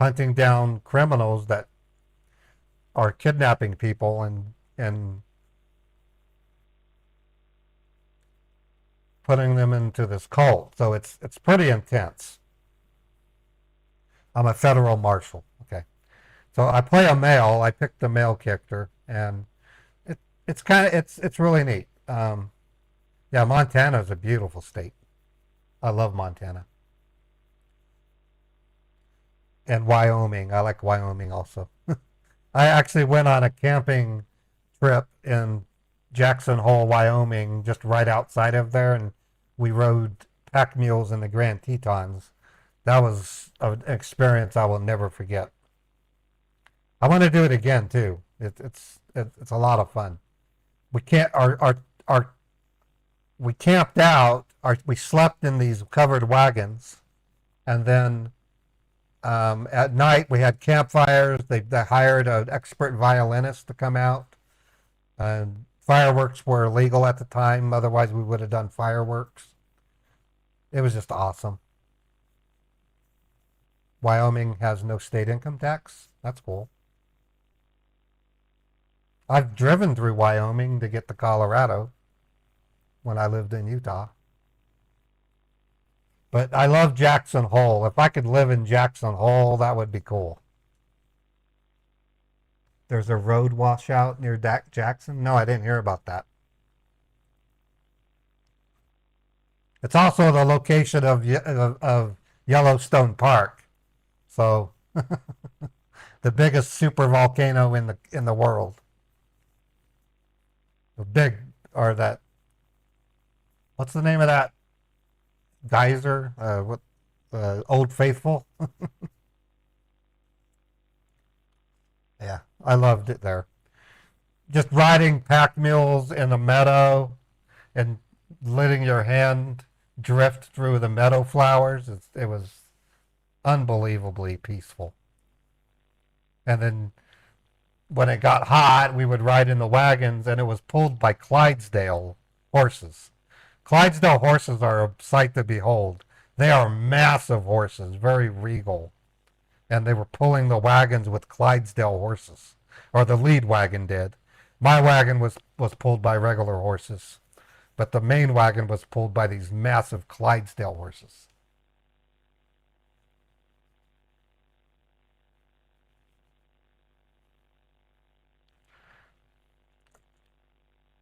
hunting down criminals that are kidnapping people and putting them into this cult. So it's pretty intense. I'm a federal marshal. Okay. So I play a male. I picked the male character, and it's kind of it's really neat. Yeah, Montana is a beautiful state. I love Montana. And Wyoming. I like Wyoming also. I actually went on a camping trip in Jackson Hole, Wyoming, just right outside of there, and we rode pack mules in the Grand Tetons. That was an experience I will never forget. I want to do it again too. It's a lot of fun. We can't our we camped out. We slept in these covered wagons, and then at night we had campfires. They hired an expert violinist to come out. And fireworks were illegal at the time. Otherwise, we would have done fireworks. It was just awesome. Wyoming has no state income tax. That's cool. I've driven through Wyoming to get to Colorado when I lived in Utah. But I love Jackson Hole. If I could live in Jackson Hole, that would be cool. There's a road washout near Jackson. No, I didn't hear about that. It's also the location of Yellowstone Park. So the biggest super volcano in the world. The big or that what's the name of that geyser? Old Faithful? Yeah, I loved it there. Just riding pack mules in a meadow and letting your hand drift through the meadow flowers. It was unbelievably peaceful. And then when it got hot, we would ride in the wagons, and it was pulled by Clydesdale horses. Clydesdale horses are a sight to behold. They are massive horses, very regal. and they were pulling the wagons with Clydesdale horses, or the lead wagon did. My wagon was pulled by regular horses, but the main wagon was pulled by these massive Clydesdale horses.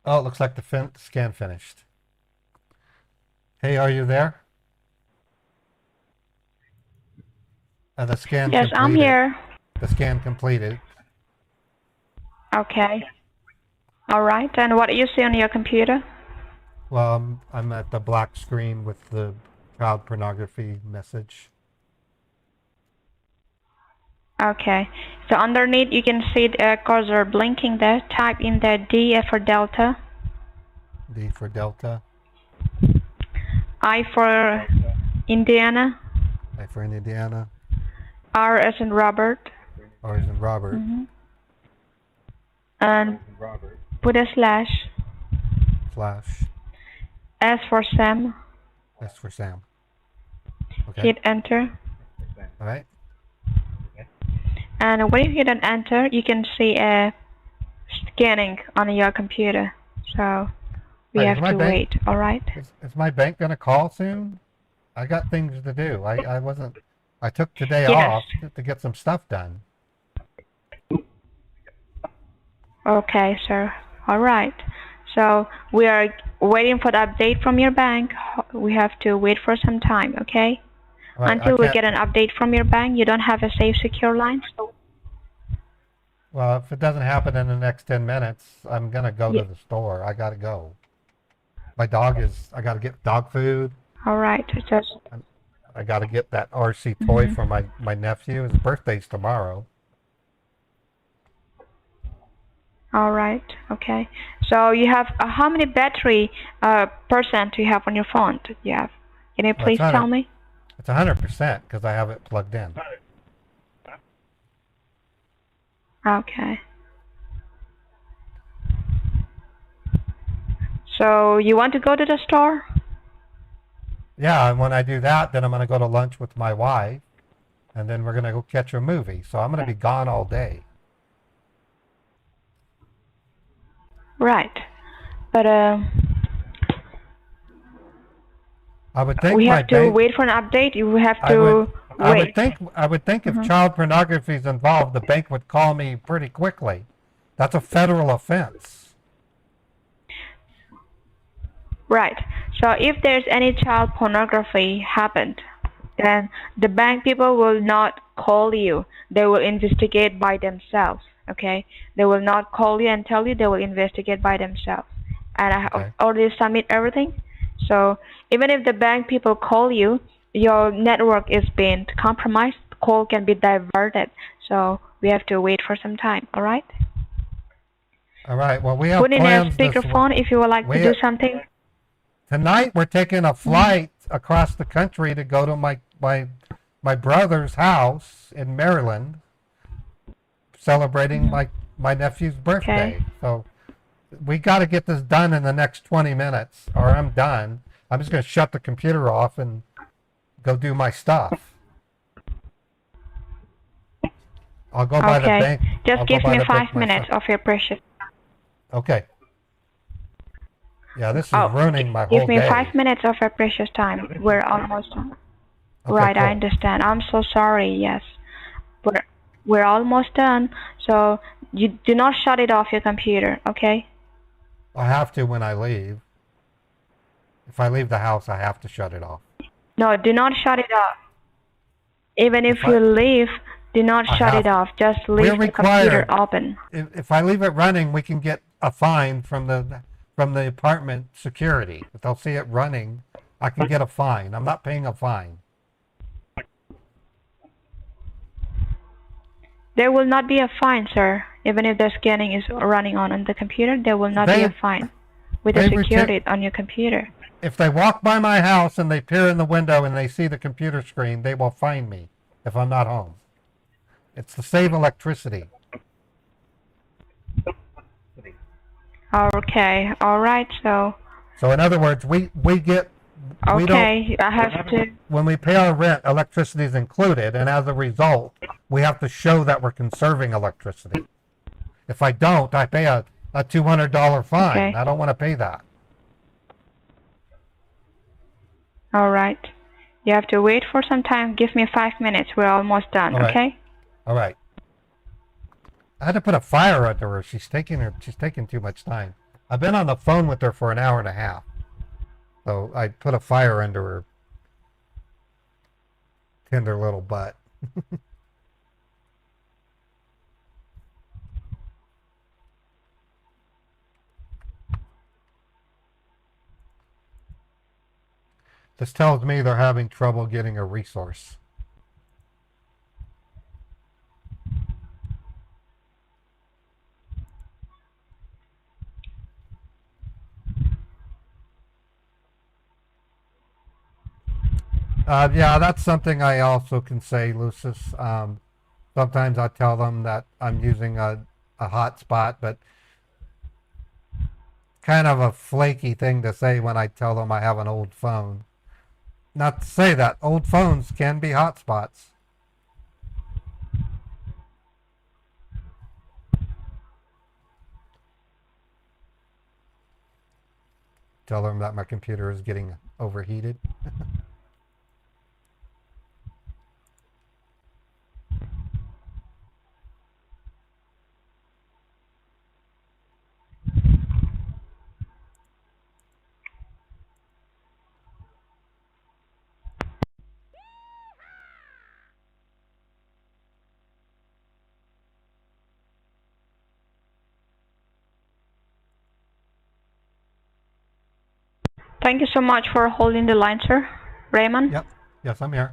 Oh, it looks like the scan finished. Hey, are you there? The scan Yes, completed. I'm here. The scan completed. Okay. All right. And what do you see on your computer? Well, I'm at the black screen with the child pornography message. Okay. So underneath you can see the cursor blinking there. Type in there D for Delta, D for Delta, I for Indiana, I for Indiana, R as in Robert, R as in Robert, and put a slash, slash, S for Sam. S for Sam. Okay. Hit enter. All right. And when you hit an enter, you can see a scanning on your computer. So we Wait, have is my to bank- wait. All right. Is my bank gonna call soon? I got things to do. I took today Yes. off to get some stuff done. Okay, sir. All right. So we are waiting for the update from your bank. We have to wait for some time, okay? All right, Until I we can't- get an update from your bank, you don't have a safe, secure line. So Well, if it doesn't happen in the next 10 minutes, I'm gonna go Yeah. to the store. I gotta go. I gotta get dog food. all right. Just I gotta get that RC toy Mhm. for my nephew. His birthday's tomorrow. all right. Okay. So you have how many battery percent do you have on your phone? Do you have? Can you please That's tell 100. me? It's 100% because I have it plugged in. Okay. So you want to go to the store? Yeah, and when I do that, then I'm gonna go to lunch with my wife, and then we're gonna go catch a movie. So I'm gonna be gone all day. Right. But I would think we my have to bank. wait for an update. You have I to would. I would wait. think. I would think if child pornography is involved, the bank would call me pretty quickly. That's a federal offense. Right. So if there's any child pornography happened, then the bank people will not call you. They will investigate by themselves. Okay? They will not call you and tell you. They will investigate by themselves. And I have Okay. already submit everything. So even if the bank people call you, your network is being compromised. Call can be diverted. So we have to wait for some time. All right? All right. Well, we have Put in a plans this speakerphone if you would like to we- do something. tonight. We're taking a flight across the country to go to my brother's house in Maryland, celebrating my nephew's birthday. Okay. So we got to get this done in the next 20 minutes, or I'm done. I'm just going to shut the computer off and go do my stuff. I'll go by the Okay. bank. Just I'll go give by me the bank 5 minutes myself. of your precious. Okay. Yeah, this is Oh, ruining my whole Give me day. 5 minutes of your precious time. We're almost done. Okay, Right, cool. I understand. I'm so sorry. Yes, we're almost done. So you do not shut it off your computer, okay? I have to when I leave. If I leave the house, I have to shut it off. No, do not shut it off. Even if If I- you leave, do not I shut have- it off. Just leave the computer required- open. If I leave it running, we can get a fine from the apartment security. If they'll see it running, I can get a fine. I'm not paying a fine. There will not be a fine, sir. Even if the scanning is running on the computer, there will not be They- a fine with the they retain- security on your computer. If they walk by my house and they peer in the window and they see the computer screen, they will fine me if I'm not home. It's to save electricity. Okay, all right. So So in other words, we don't, okay, I have to. when we pay our rent, electricity is included, and as a result, we have to show that we're conserving electricity. If I don't, I pay a $200 fine. Okay. I don't want to pay that. All right. You have to wait for some time. Give me 5 minutes. We're almost done, All right. okay? All right. I had to put a fire under her. She's taking too much time. I've been on the phone with her for an hour and a half. So I put a fire under her tender little butt. This tells me they're having trouble getting a resource. Yeah, that's something I also can say, Lucis. Sometimes I tell them that I'm using a hotspot, but kind of a flaky thing to say when I tell them I have an old phone. Not to say that old phones can be hotspots. Tell them that my computer is getting overheated. Thank you so much for holding the line, sir. Raymond? Yep. Yes, I'm here.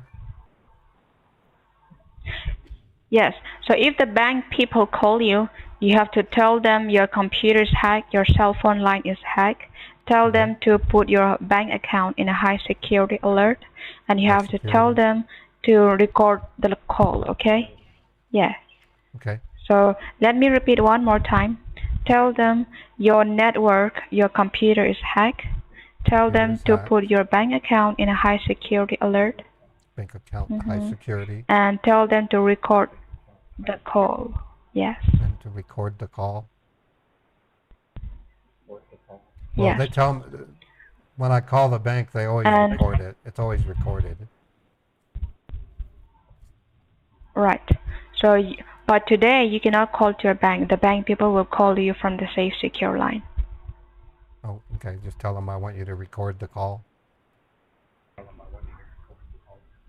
Yes. So if the bank people call you, you have to tell them your computer is hacked, your cell phone line is hacked. Tell them to put your bank account in a high security alert, and you have to tell them to record the call, okay? Yeah. Okay. So let me repeat one more time. Tell them your network, your computer is hacked. Tell them to put your bank account in a high security alert. Bank account, high security. And tell them to record the call. Yes. And to record the call. Well, yes. They tell me when I call the bank, they always record it. It's always recorded. Right. So, but today you cannot call to your bank. The bank people will call you from the safe secure line. Oh, okay. Just tell them I want you to record the call.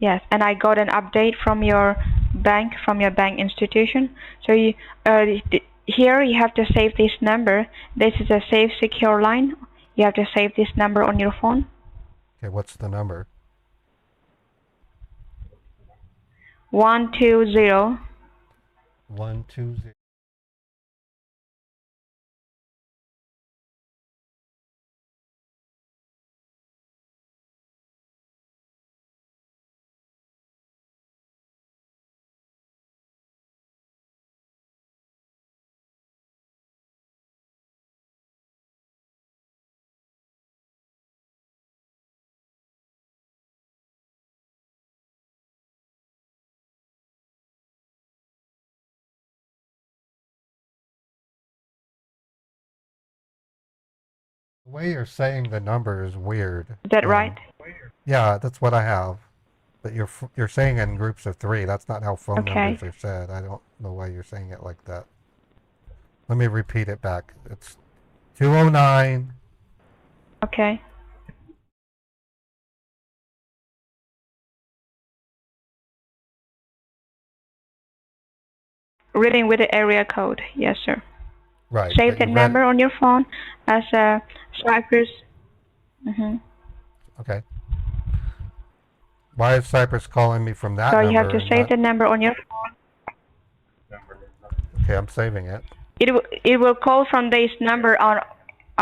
Yes, and I got an update from your bank institution. So here you have to save this number. This is a safe secure line. You have to save this number on your phone. Okay, what's the number? 120. 120. The way you're saying the number is weird. Is that right? Yeah, that's what I have. But you're saying in groups of 3. That's not how phone numbers are said. I don't know why you're saying it like that. Let me repeat it back. It's 209. Okay. Reading with the area code. Yes, sir. Right. Save that number on your phone as a Cyprus. Okay. Why is Cyprus calling me from that number? So you have to save the number on your phone. Okay, I'm saving it. It will call from this number on.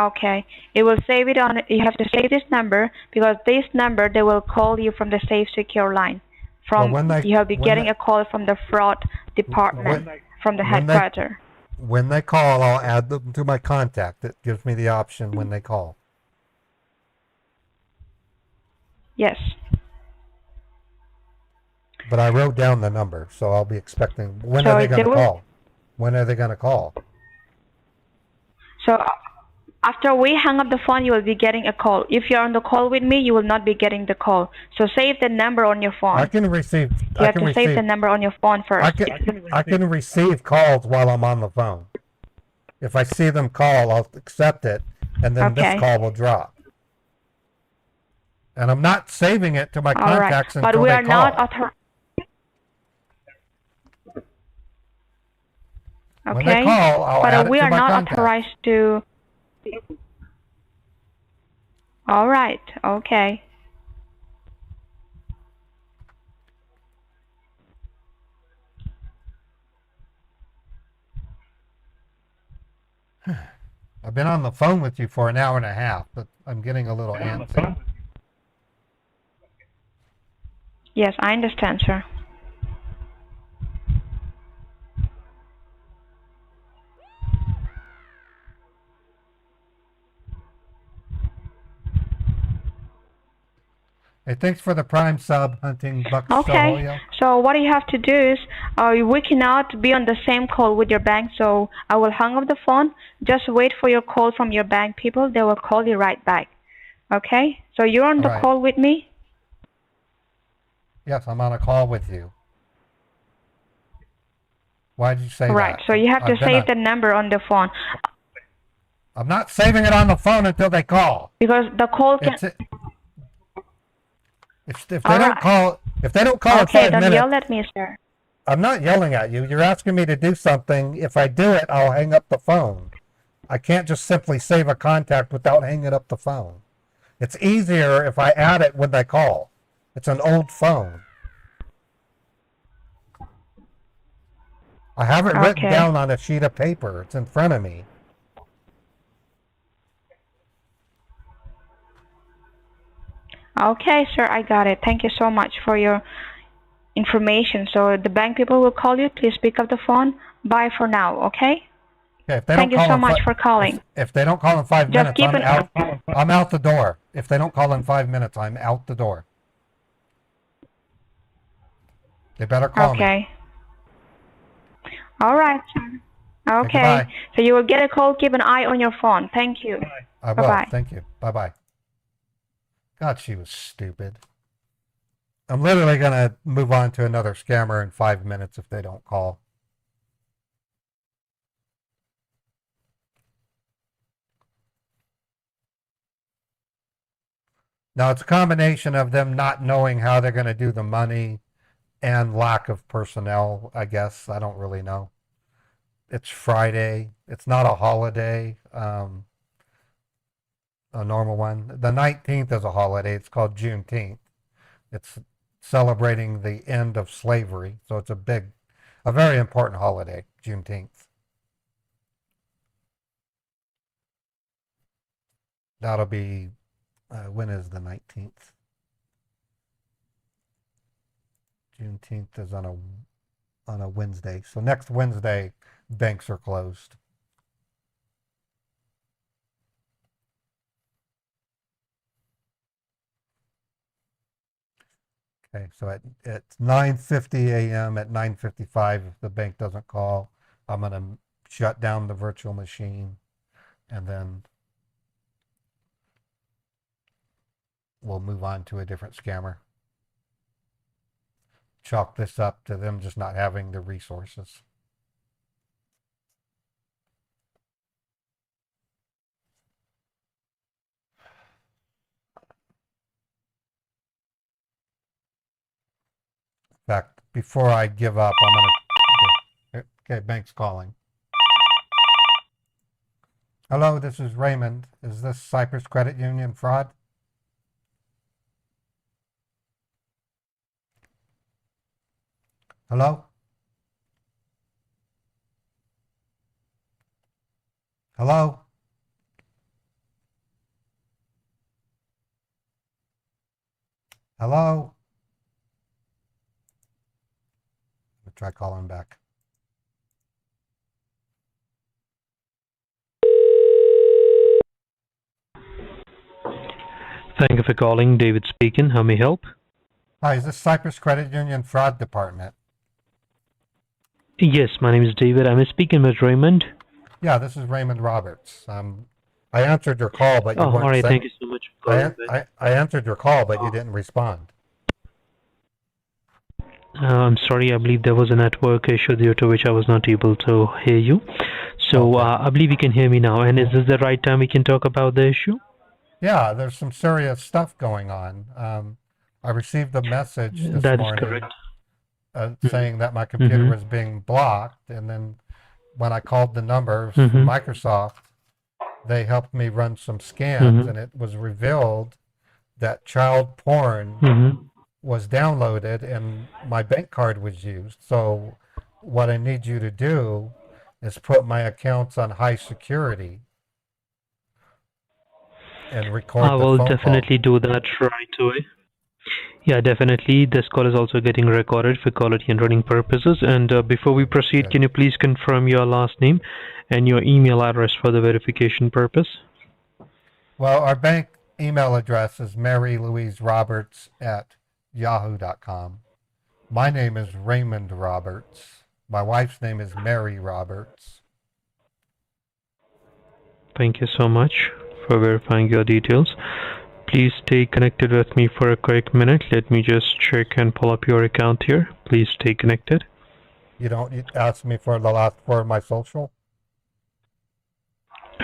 Okay, it will save it on. You have to save this number because this number they will call you from the safe secure line. From you will be getting a call from the fraud department from the headquarters. When they call, I'll add them to my contact. It gives me the option when they call. Yes. But I wrote down the number, so I'll be expecting. When So are they going they to will. call? When are they going to call? So after we hang up the phone, you will be getting a call. If you're on the call with me, you will not be getting the call. So save the number on your phone. I can receive. You I have can to save the receive. number on your phone I first. can receive calls while I'm on the phone. If I see them call, I'll accept it, and then this Okay. call will drop. And I'm not saving it to my All right. contacts But until we they are not call. authorized. When they Okay. call, I'll But add it we to are my not contacts. authorized to. All right. Okay. I've been on the phone with you for an hour and a half, but I'm getting a little antsy. Yes, I understand, sir. Hey, thanks for the prime sub, Hunting Bucks Okay. Sohoyo. So what you have to do is, we cannot be on the same call with your bank. So I will hang up the phone. Just wait for your call from your bank people. They will call you right back. Okay. So you're on the All right. call with me. Yes, I'm on a call with you. Why did you say Right. that? So you have to I've been save on- the number on the phone I'm not saving it on the phone until they call. because the call can. It's if they All don't right. call in Okay, 5 don't minutes. yell at me, sir. I'm not yelling at you. You're asking me to do something. If I do it, I'll hang up the phone. I can't just simply save a contact without hanging up the phone. It's easier if I add it when they call. It's an old phone. I have it written Okay. down on a sheet of paper. It's in front of me. Okay, sir, I got it. Thank you so much for your information. So the bank people will call you. Please pick up the phone. Bye for now, okay? Okay, if they Thank don't you call so in much for calling. if they don't call in 5 Just minutes, keep I'm an out. I'm out the door. If they don't call in 5 minutes, I'm out the door. They better call me. Okay. All right, sir. Okay. goodbye. So you will get a call. Keep an eye on your phone. Thank you. I will. Bye-bye. Thank you. Bye-bye. God, she was stupid. I'm literally going to move on to another scammer in 5 minutes if they don't call. Now, it's a combination of them not knowing how they're going to do the money and lack of personnel, I guess. I don't really know. It's Friday. It's not a holiday, a normal one. The 19th is a holiday. It's called Juneteenth. It's celebrating the end of slavery. So it's a very important holiday, Juneteenth. That'll be, when is the 19th? Juneteenth is on a Wednesday. So next Wednesday, banks are closed. Okay, so at 9:50 a.m. at 9:55, if the bank doesn't call, I'm going to shut down the virtual machine, and then we'll move on to a different scammer. Chalk this up to them just not having the resources. In fact, before I give up, I'm going to... Okay, bank's calling. Hello, this is Raymond. Is this Cyprus Credit Union fraud? Hello? Hello? Hello? I'll try calling back. Thank you for calling. David speaking. How may I help? Hi, is this Cyprus Credit Union Fraud Department? Yes, my name is David. I'm speaking with Raymond. Yeah, this is Raymond Roberts. I answered your call, but you Oh, all weren't right. sent. Thank you so much for calling back. I answered your call, but you didn't respond. I'm sorry. I believe there was a network issue due to which I was not able to hear you. So Okay. I believe you can hear me now. And is this the right time we can talk about the issue? Yeah, there's some serious stuff going on. I received a message this That is morning correct. saying that my computer Mhm. was being blocked, and then when I called the numbers from Mhm. Microsoft, they helped me run some scans, Mhm. and it was revealed that child porn Mhm. was downloaded and my bank card was used. So what I need you to do is put my accounts on high security and I record the will phone call. definitely do that right away. Yeah, definitely. This call is also getting recorded for quality and running purposes. And before we proceed, Okay. can you please confirm your last name and your email address for the verification purpose? Well, our bank email address is marylouiseroberts@yahoo.com. My name is Raymond Roberts. My wife's name is Mary Roberts. Thank you so much for verifying your details. Please stay connected with me for a quick minute. Let me just check and pull up your account here. Please stay connected. You don't ask me for the last four of my social?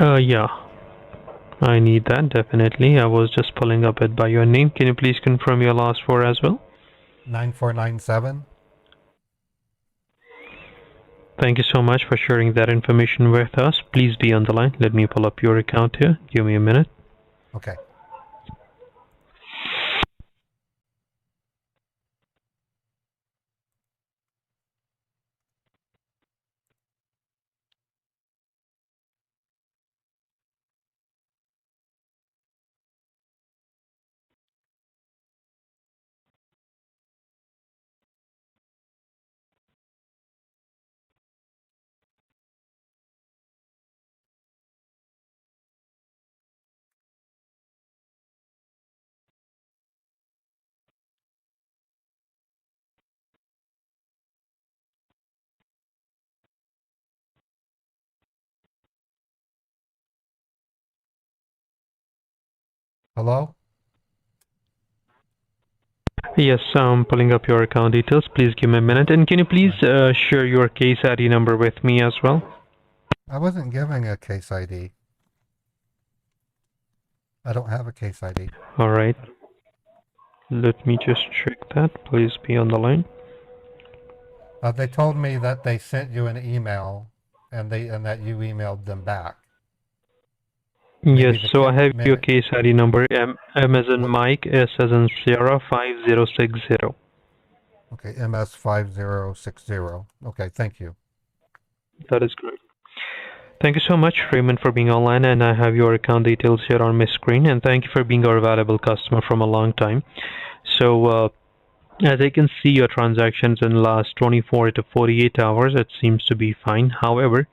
Yeah, I need that definitely. I was just pulling up it by your name. Can you please confirm your last four as well? 9497. Thank you so much for sharing that information with us. Please be on the line. Let me pull up your account here. Give me a minute. Okay. Hello? Yes, I'm pulling up your account details. Please give me a minute. And can you please share your case ID number with me as well? I wasn't giving a case ID. I don't have a case ID. All right. Let me just check that. Please be on the line. They told me that they sent you an email and that you emailed them back. Yes, Maybe so I have your maybe, case ID number M as in what, Mike, S as in Sierra 5060. okay, MS5060. Okay, thank you. That is correct. Thank you so much, Raymond, for being online, and I have your account details here on my screen. And thank you for being our valuable customer from a long time. So, as I can see, your transactions in the last 24 to 48 hours, it seems to be fine. However,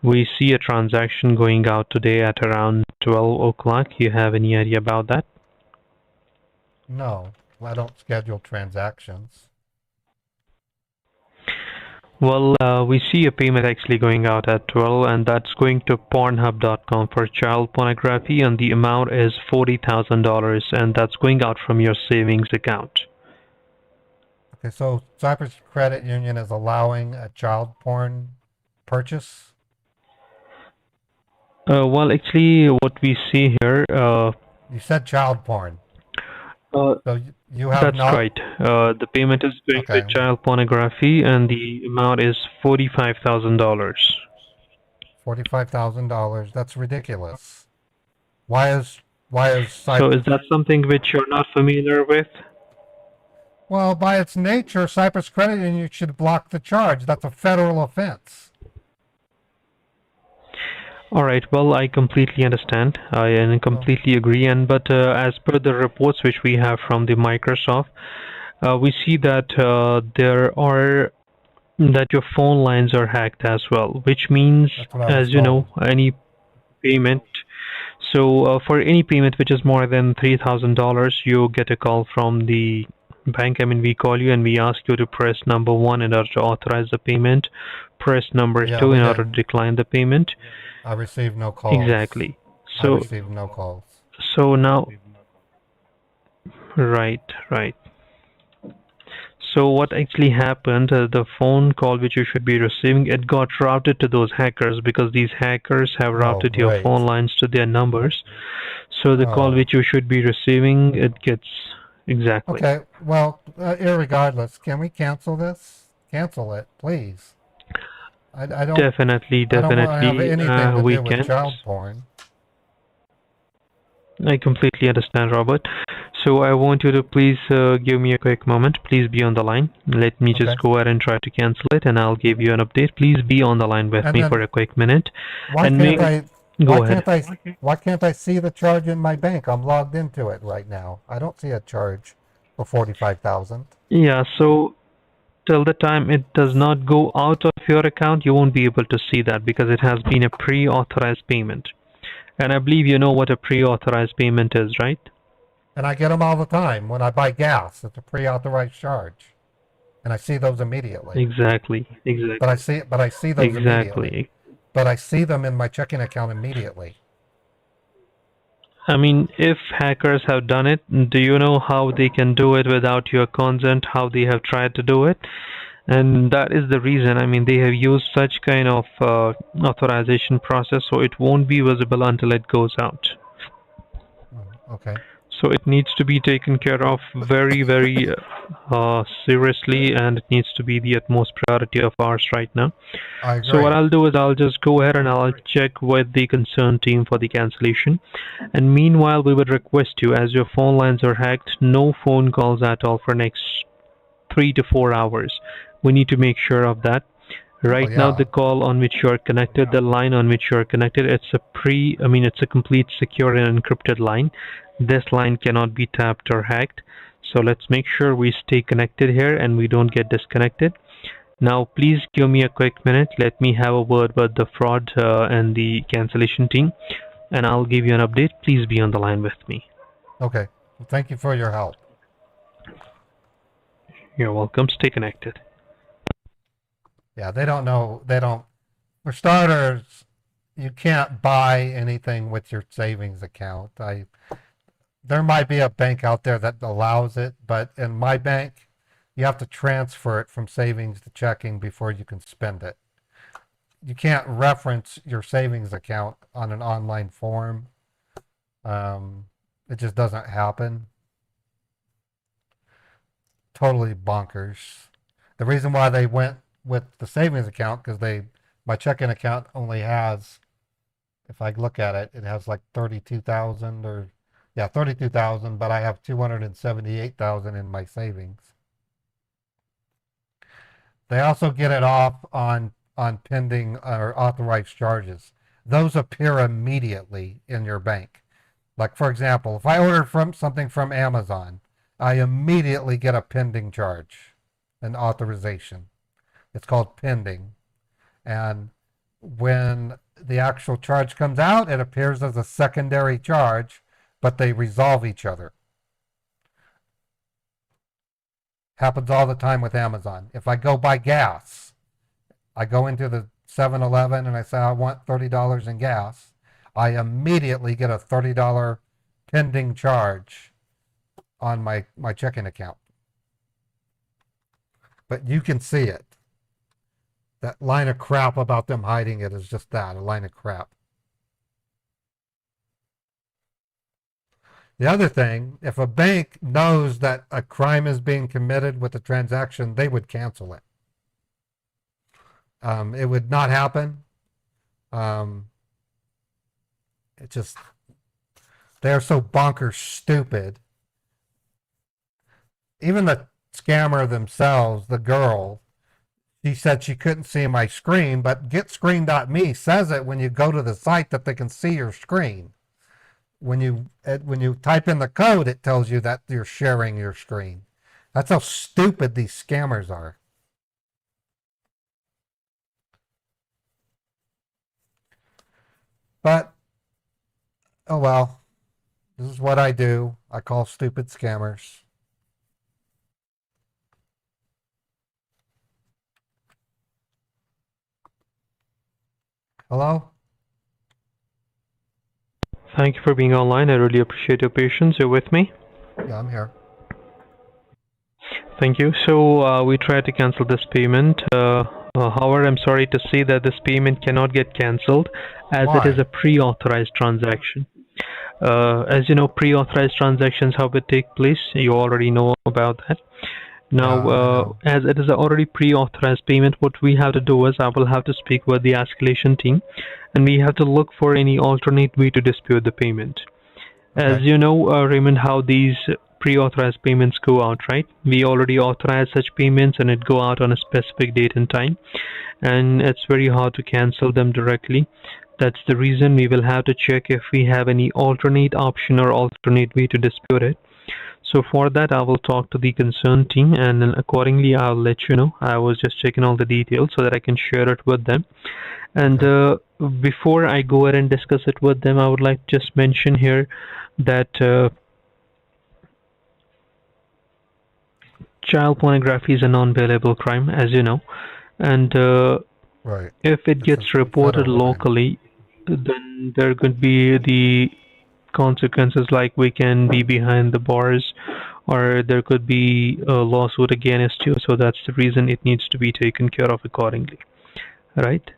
we see a transaction going out today at around 12 o'clock. You have any idea about that? No, I don't schedule transactions. Well, we see a payment actually going out at 12, and that's going to Pornhub.com for child pornography, and the amount is $40,000, and that's going out from your savings account. Okay, so Cyprus Credit Union is allowing a child porn purchase? Well, actually, what we see here, You said child porn. uh, So you have that's not, right. The payment is going to okay, child pornography, and the amount is $45,000. $45,000. That's ridiculous. Why is So, is Cyprus? that something which you're not familiar with? Well, by its nature, Cyprus Credit Union should block the charge. That's a federal offense. All right. Well, I completely understand. I completely agree. And but as per the reports which we have from the Microsoft, we see that there are that your phone lines are hacked as well, which means, That's what I was as you know, told. any payment. So for any payment which is more than $3,000, you get a call from the bank, I mean, we call you and we ask you to press number 1 in order to authorize the payment, press number Yeah, 2 we in order to didn't. decline the payment. I received no calls. Exactly. I So, received no calls. so now, right, right. So what actually happened, the phone call which you should be receiving, it got routed to those hackers because these hackers have Oh, routed your great. phone lines to their numbers. So the call Oh. which you should be receiving, it gets exactly. Okay, well, irregardless, can we cancel this? Cancel it, please. I don't Definitely, I don't want to have definitely, anything to we do with can. child porn. I completely understand, Robert. So I want you to please give me a quick moment. Please be on the line. Let me just Okay. go ahead and try to cancel it, and I'll give you an update. Please be on the line with And me then for a quick minute. why And can't make I go ahead. why can't I see the charge in my bank? I'm logged into it right now. I don't see a charge for 45,000. Yeah, so till the time it does not go out of your account, you won't be able to see that because it has been a pre-authorized payment. And I believe you know what a pre-authorized payment is, right? And I get them all the time when I buy gas. It's a pre-authorized charge. And I see those immediately. Exactly, But I exactly, see those immediately. exactly. But I see them in my checking account immediately. I mean, if hackers have done it, do you know how they can do it without your consent, how they have tried to do it? And that is the reason, I mean, they have used such kind of authorization process so it won't be visible until it goes out. Okay. So it needs to be taken care of very, very seriously, and it needs to be the utmost priority of ours right now. I agree. So what I'll do is I'll just go ahead and I'll check with the concerned team for the cancellation. And meanwhile, we would request you, as your phone lines are hacked, no phone calls at all for next 3 to 4 hours. We need to make sure of that. Right now, yeah. the call on which you are connected, the line on which you are connected, it's a complete secure and encrypted line. This line cannot be tapped or hacked. So let's make sure we stay connected here and we don't get disconnected. Now, please give me a quick minute. Let me have a word with the fraud and the cancellation team, and I'll give you an update. Please be on the line with me. Okay. Well, thank you for your help. You're welcome. Stay connected. Yeah, they don't know. For starters, you can't buy anything with your savings account. There might be a bank out there that allows it, but in my bank, you have to transfer it from savings to checking before you can spend it. You can't reference your savings account on an online form. It just doesn't happen. Totally bonkers. The reason why they went with the savings account, because my checking account only has, if I look at it, it has like 32,000 or, yeah, 32,000, but I have 278,000 in my savings. They also get it off on pending or authorized charges. Those appear immediately in your bank. Like, for example, if I order something from Amazon, I immediately get a pending charge, an authorization. It's called pending. And when the actual charge comes out, it appears as a secondary charge, but they resolve each other. Happens all the time with Amazon. If I go buy gas, I go into the 7-Eleven and I say I want $30 in gas, I immediately get a $30 pending charge on my checking account. But you can see it. That line of crap about them hiding it is just that, a line of crap. The other thing, if a bank knows that a crime is being committed with a transaction, they would cancel it. It would not happen. It just, they're so bonkers stupid. Even the scammer themselves, the girl, she said she couldn't see my screen, but GetScreen.me says it when you go to the site that they can see your screen. When you type in the code, it tells you that you're sharing your screen. That's how stupid these scammers are. But, oh well, this is what I do. I call stupid scammers. Hello? Thank you for being online. I really appreciate your patience. You're with me? Yeah, I'm here. Thank you. So we tried to cancel this payment. However, I'm sorry to say that this payment cannot get cancelled as it is Why? a pre-authorized transaction. As you know, pre-authorized transactions, how it take place, you already know about that. Now, Yeah, I know. as it is an already pre-authorized payment, what we have to do is I will have to speak with the escalation team, and we have to look for any alternate way to dispute the payment. As Okay. you know, Raymond, how these pre-authorized payments go out, right? We already authorize such payments and it go out on a specific date and time, and it's very hard to cancel them directly. That's the reason we will have to check if we have any alternate option or alternate way to dispute it. So for that, I will talk to the concerned team, and then accordingly, I'll let you know. I was just checking all the details so that I can share it with them. And Okay. before I go ahead and discuss it with them, I would like to just mention here that child pornography is a non-bailable crime, as you know, and Right. if it It's a gets reported federal crime. locally, then there could be the consequences like we can be behind the bars or there could be a lawsuit against you. So that's the reason it needs to be taken care of accordingly, right?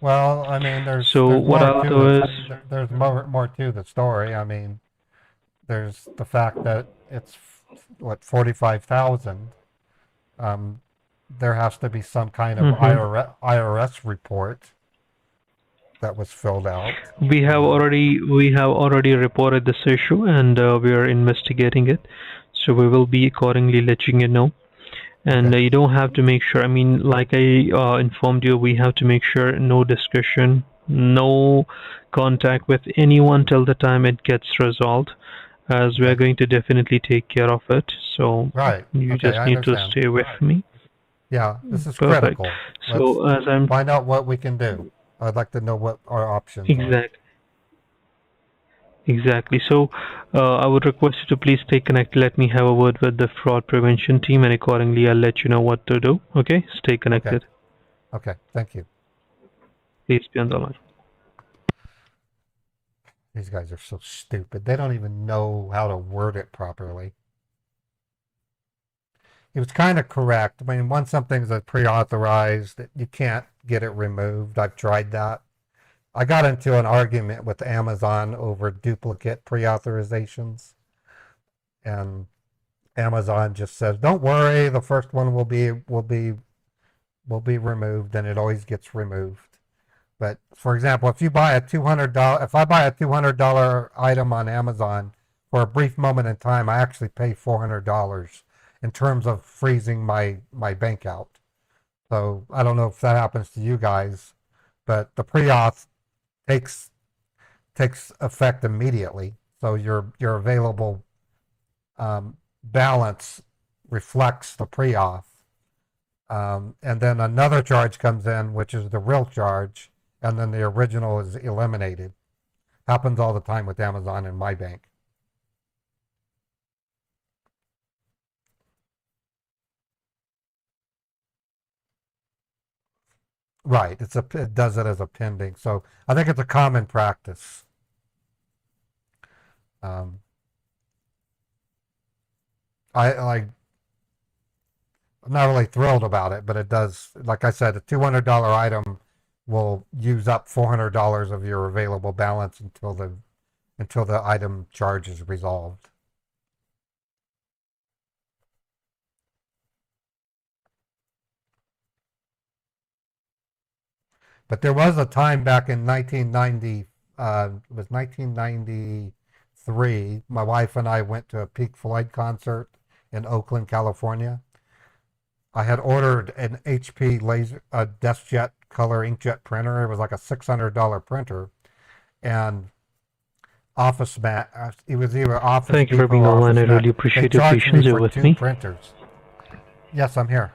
Well, I mean, So there's what more I'll to do the is, there's more to the story. I mean, there's the fact that it's what 45,000. Um, there has to be some kind of mhm. IRS report that was filled out. We have already reported this issue and we are investigating it. So we will be accordingly letting you know. And Okay. you don't have to make sure. I mean, like I informed you, we have to make sure no discussion, no contact with anyone till the time it gets resolved, as we are Okay. going to definitely take care of it. So Right. you Okay. just I need to understand. stay with me. Yeah, this is Perfect. critical. Let's So as I'm find out what we can do. I'd like to know what our options are. exact exactly. So I would request you to please stay connected. Let me have a word with the fraud prevention team, and accordingly, I'll let you know what to do. Okay? Stay Okay. connected. Okay. Thank you. Please be on the line. These guys are so stupid. They don't even know how to word it properly. He was kind of correct. I mean, once something's pre-authorized, you can't get it removed. I've tried that. I got into an argument with Amazon over duplicate pre-authorizations, and Amazon just says, "Don't worry, the first one will be removed," and it always gets removed. But for example, if you buy a $200, if I buy a $200 item on Amazon, for a brief moment in time, I actually pay $400 in terms of freezing my bank out. So I don't know if that happens to you guys, but the pre-auth takes takes effect immediately. So your available balance reflects the pre-auth. And then another charge comes in, which is the real charge, and then the original is eliminated. Happens all the time with Amazon and my bank. Right. It does it as a pending. So I think it's a common practice. Um, I'm not really thrilled about it, but it does. Like I said, a $200 item will use up $400 of your available balance until the item charge is resolved. But there was a time back in 1990, it was 1993, my wife and I went to a Pink Floyd concert in Oakland, California. I had ordered an HP laser, a DeskJet color inkjet printer. It was like a $600 printer, and Office Mat. It was either Office Thank you for Depot being or online. I Office Mat. really They appreciate your charged me patience. You're for with two me. printers. Yes, I'm here.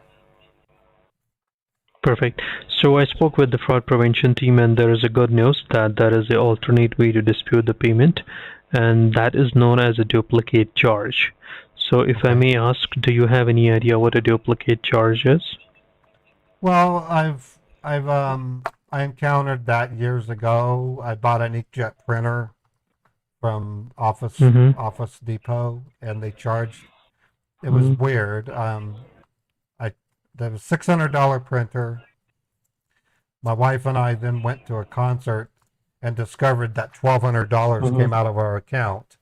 Perfect. So I spoke with the fraud prevention team, and there is a good news that there is an alternate way to dispute the payment, and that is known as a duplicate charge. So if I Okay. may ask, do you have any idea what a duplicate charge is? Well, I've I encountered that years ago. I bought an inkjet printer from Mm-hmm. Office Depot, and they charged. It was Mm-hmm. weird. I There was $600 printer. My wife and I then went to a concert and discovered that $1,200 Mm-hmm. came out of our account.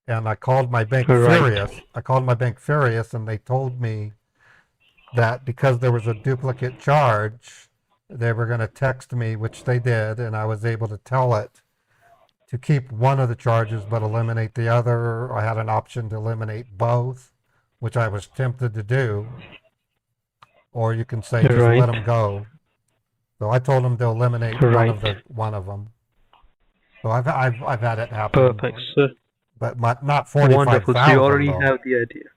And I called my bank Right. furious. I called my bank furious, and they told me that because there was a duplicate charge, they were going to text me, which they did, and I was able to tell it to keep one of the charges but eliminate the other. I had an option to eliminate both, which I was tempted to do, or you can say just let Right. them go. So I told them to eliminate Right. one of them. So I've had it happen, Perfect. So, but not wonderful. So you 45,000 already though. have the idea.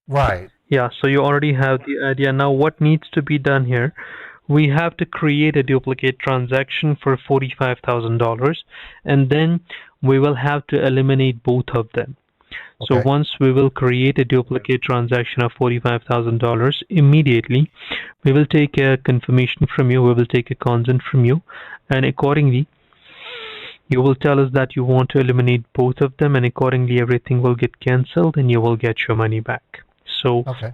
Right. Yeah, so you already have the idea. Now, what needs to be done here? We have to create a duplicate transaction for $45,000, and then we will have to eliminate both of them. So Okay. once we will create a duplicate transaction of $45,000, immediately we will take a confirmation from you, we will take a consent from you, and accordingly you will tell us that you want to eliminate both of them, and accordingly everything will get cancelled and you will get your money back. So Okay.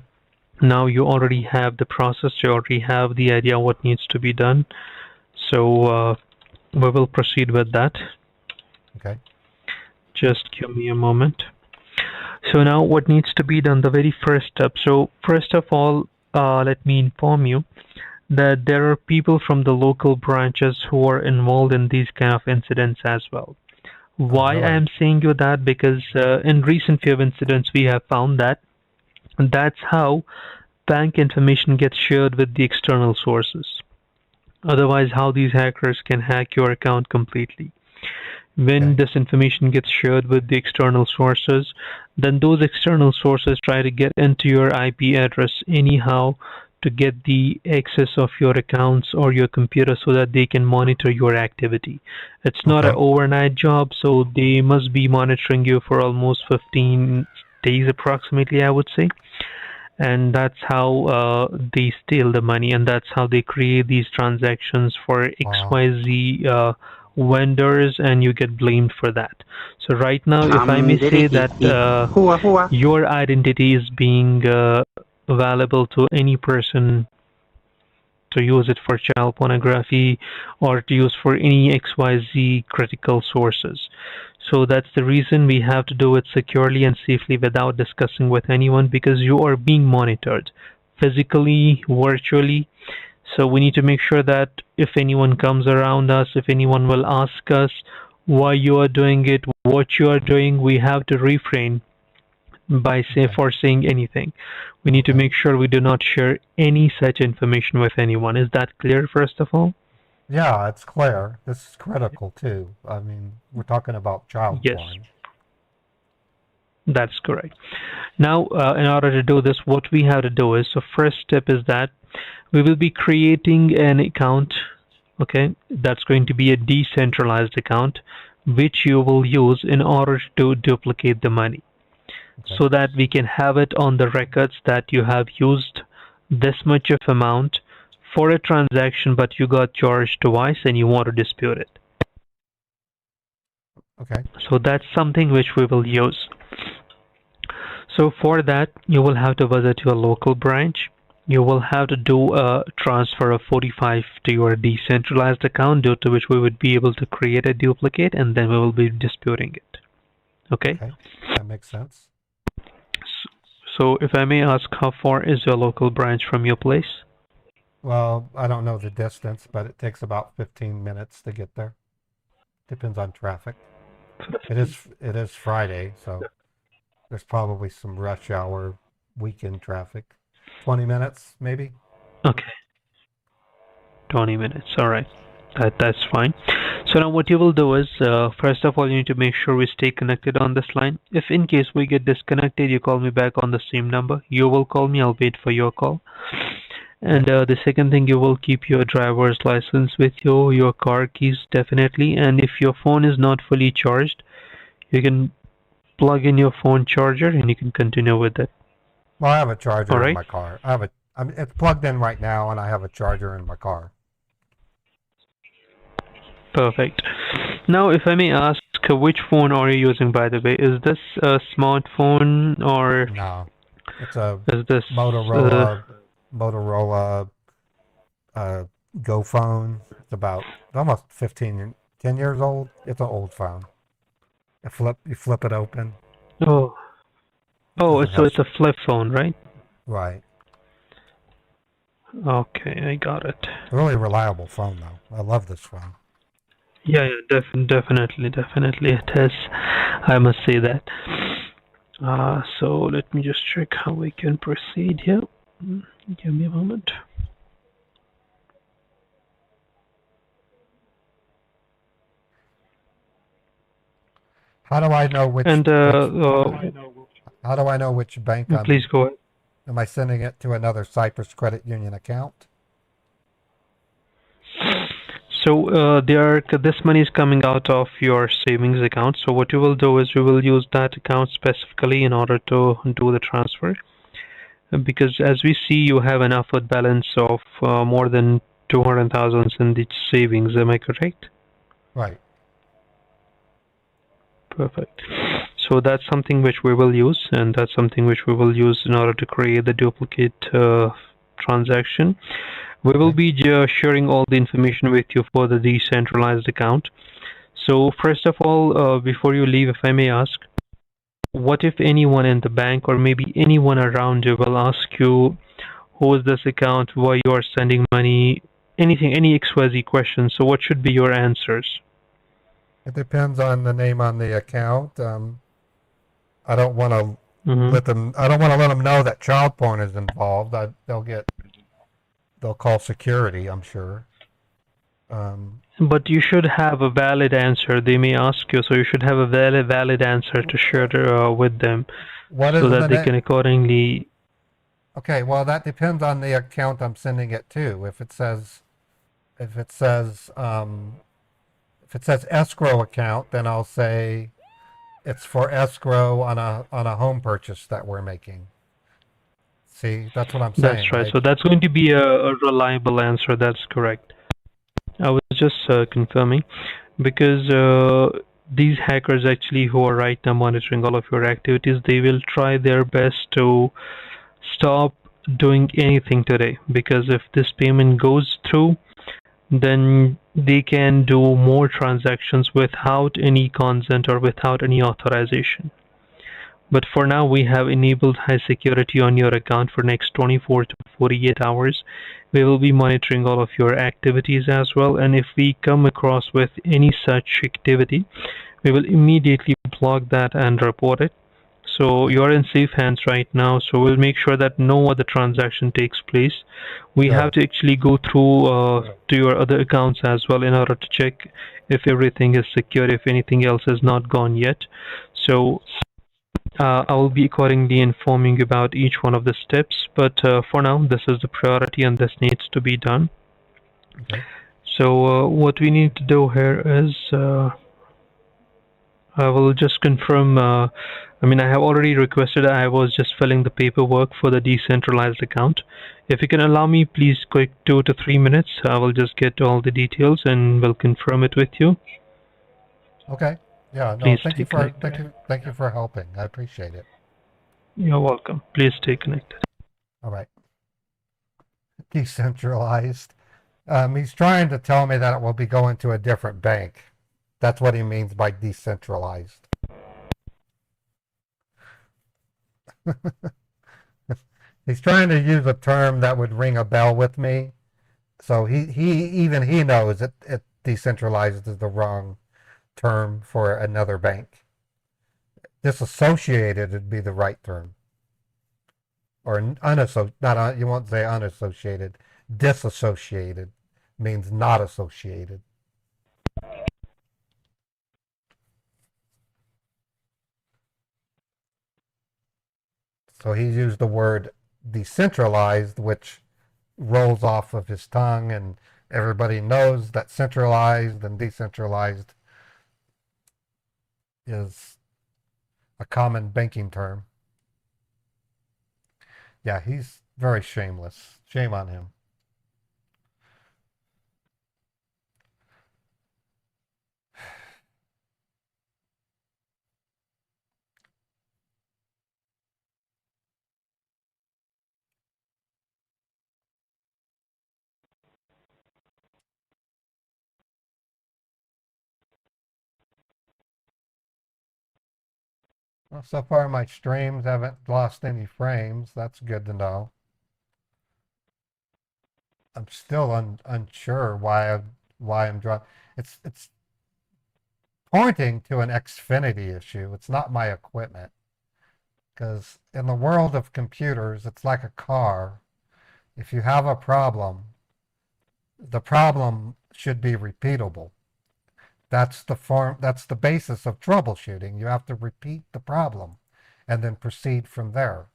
now you already have the process, you already have the idea what needs to be done. So we will proceed with that. Okay. Just give me a moment. So now what needs to be done, the very first step. So first of all, let me inform you that there are people from the local branches who are involved in these kind of incidents as well. Why I Really? am saying you that? Because in recent few incidents we have found that that's how bank information gets shared with the external sources. Otherwise, how these hackers can hack your account completely. When Okay. this information gets shared with the external sources, then those external sources try to get into your IP address anyhow to get the access of your accounts or your computer so that they can monitor your activity. It's not an Okay. overnight job, so they must be monitoring you for almost 15 days approximately, I would say. And that's how they steal the money, and that's how they create these transactions for Wow. XYZ vendors, and you get blamed for that. So right now, if I may say that your identity is being available to any person to use it for child pornography or to use for any XYZ critical sources. So that's the reason we have to do it securely and safely without discussing with anyone, because you are being monitored physically, virtually. So we need to make sure that if anyone comes around us, if anyone will ask us why you are doing it, what you are doing, we have to refrain by Okay. for saying anything. We need to Okay. make sure we do not share any such information with anyone. Is that clear, first of all? Yeah, it's clear. This is critical too. I mean, we're talking about child Yes, porn. that's correct. Now, in order to do this, what we have to do is, so first step is that we will be creating an account, okay, that's going to be a decentralized account, which you will use in order to duplicate the money, Okay. so that we can have it on the records that you have used this much of amount for a transaction, but you got charged twice and you want to dispute it. Okay. So that's something which we will use. So for that, you will have to visit your local branch. You will have to do a transfer of 45 to your decentralized account, due to which we would be able to create a duplicate, and then we will be disputing it. Okay? Okay. That makes sense. So if I may ask, how far is your local branch from your place? Well, I don't know the distance, but it takes about 15 minutes to get there. Depends on traffic. It is Friday, so there's probably some rush hour weekend traffic. 20 minutes, maybe? Okay, 20 minutes. All right. That's fine. So now what you will do is, first of all, you need to make sure we stay connected on this line. If in case we get disconnected, you call me back on the same number. You will call me. I'll wait for your call. And the second thing, you will keep your driver's license with you, your car keys definitely. And if your phone is not fully charged, you can plug in your phone charger and you can continue with it. Well, I have a charger All in right. my car. I mean, it's plugged in right now, and I have a charger in my car. Perfect. Now, if I may ask, which phone are you using, by the way? Is this a smartphone or No, it's a is this Motorola Go phone. It's about almost 10 years old. It's an old phone. You flip it open. oh, Does oh, it so have it's a flip phone, right? right? Okay, I got it. Really reliable phone though. I love this phone. Yeah, yeah, definitely it is. I must say that. So let me just check how we can proceed here. Give me a moment. How do I know which And how do I know which bank please go ahead. am I sending it to another Cyprus Credit Union account? So this money is coming out of your savings account. So what you will do is you will use that account specifically in order to do the transfer. Because as we see, you have an upward balance of more than 200,000 in the savings. Am I correct? Right. Perfect. So that's something which we will use, and that's something which we will use in order to create the duplicate transaction. We will be sharing all the information with you for the decentralized account. So first of all, before you leave, if I may ask, what if anyone in the bank or maybe anyone around you will ask you, who is this account, why you are sending money, anything, any XYZ questions? So what should be your answers? It depends on the name on the account. I don't want to Mm-hmm. I don't want to let them know that child porn is involved. They'll call security, I'm sure. But you should have a valid answer. They may ask you, so you should have a valid answer to share with them, What so is the that they name? can accordingly. Okay, well that depends on the account I'm sending it to. If it says escrow account, then I'll say it's for escrow on a home purchase that we're making. See, that's what I'm saying, That's right. right? So that's going to be a reliable answer. That's correct. I was just confirming because these hackers actually who are right now monitoring all of your activities, they will try their best to stop doing anything today, because if this payment goes through, then they can do more transactions without any consent or without any authorization. But for now, we have enabled high security on your account for next 24 to 48 hours. We will be monitoring all of your activities as well, and if we come across with any such activity, we will immediately block that and report it. So you're in safe hands right now. So we'll make sure that no other transaction takes place. We have to actually go through to your other accounts as well in order to check if everything is secure, if anything else has not gone yet. So I will be accordingly informing you about each one of the steps. But for now, this is the priority and this needs to be done. Okay. So what we need to do here is I will just confirm. I mean, I have already requested. I was just filling the paperwork for the decentralized account. If you can allow me, please, quick 2 to 3 minutes. I will just get all the details and will confirm it with you. Okay. Yeah. No. Please Thank you stay for connected. thank you for helping. I appreciate it. You're welcome. Please stay connected. All right. Decentralized. He's trying to tell me that it will be going to a different bank. That's what he means by decentralized. He's trying to use a term that would ring a bell with me. So he knows it decentralized is the wrong term for another bank. Disassociated would be the right term. Or unassociated, you won't say unassociated. Disassociated means not associated. So he used the word decentralized, which rolls off of his tongue, and everybody knows that centralized and decentralized is a common banking term. Yeah, he's very shameless. Shame on him. Well, so far my streams haven't lost any frames. That's good to know. I'm still unsure why I'm drawing. It's pointing to an Xfinity issue. It's not my equipment. Because in the world of computers, it's like a car. If you have a problem, the problem should be repeatable. That's the basis of troubleshooting. You have to repeat the problem and then proceed from there.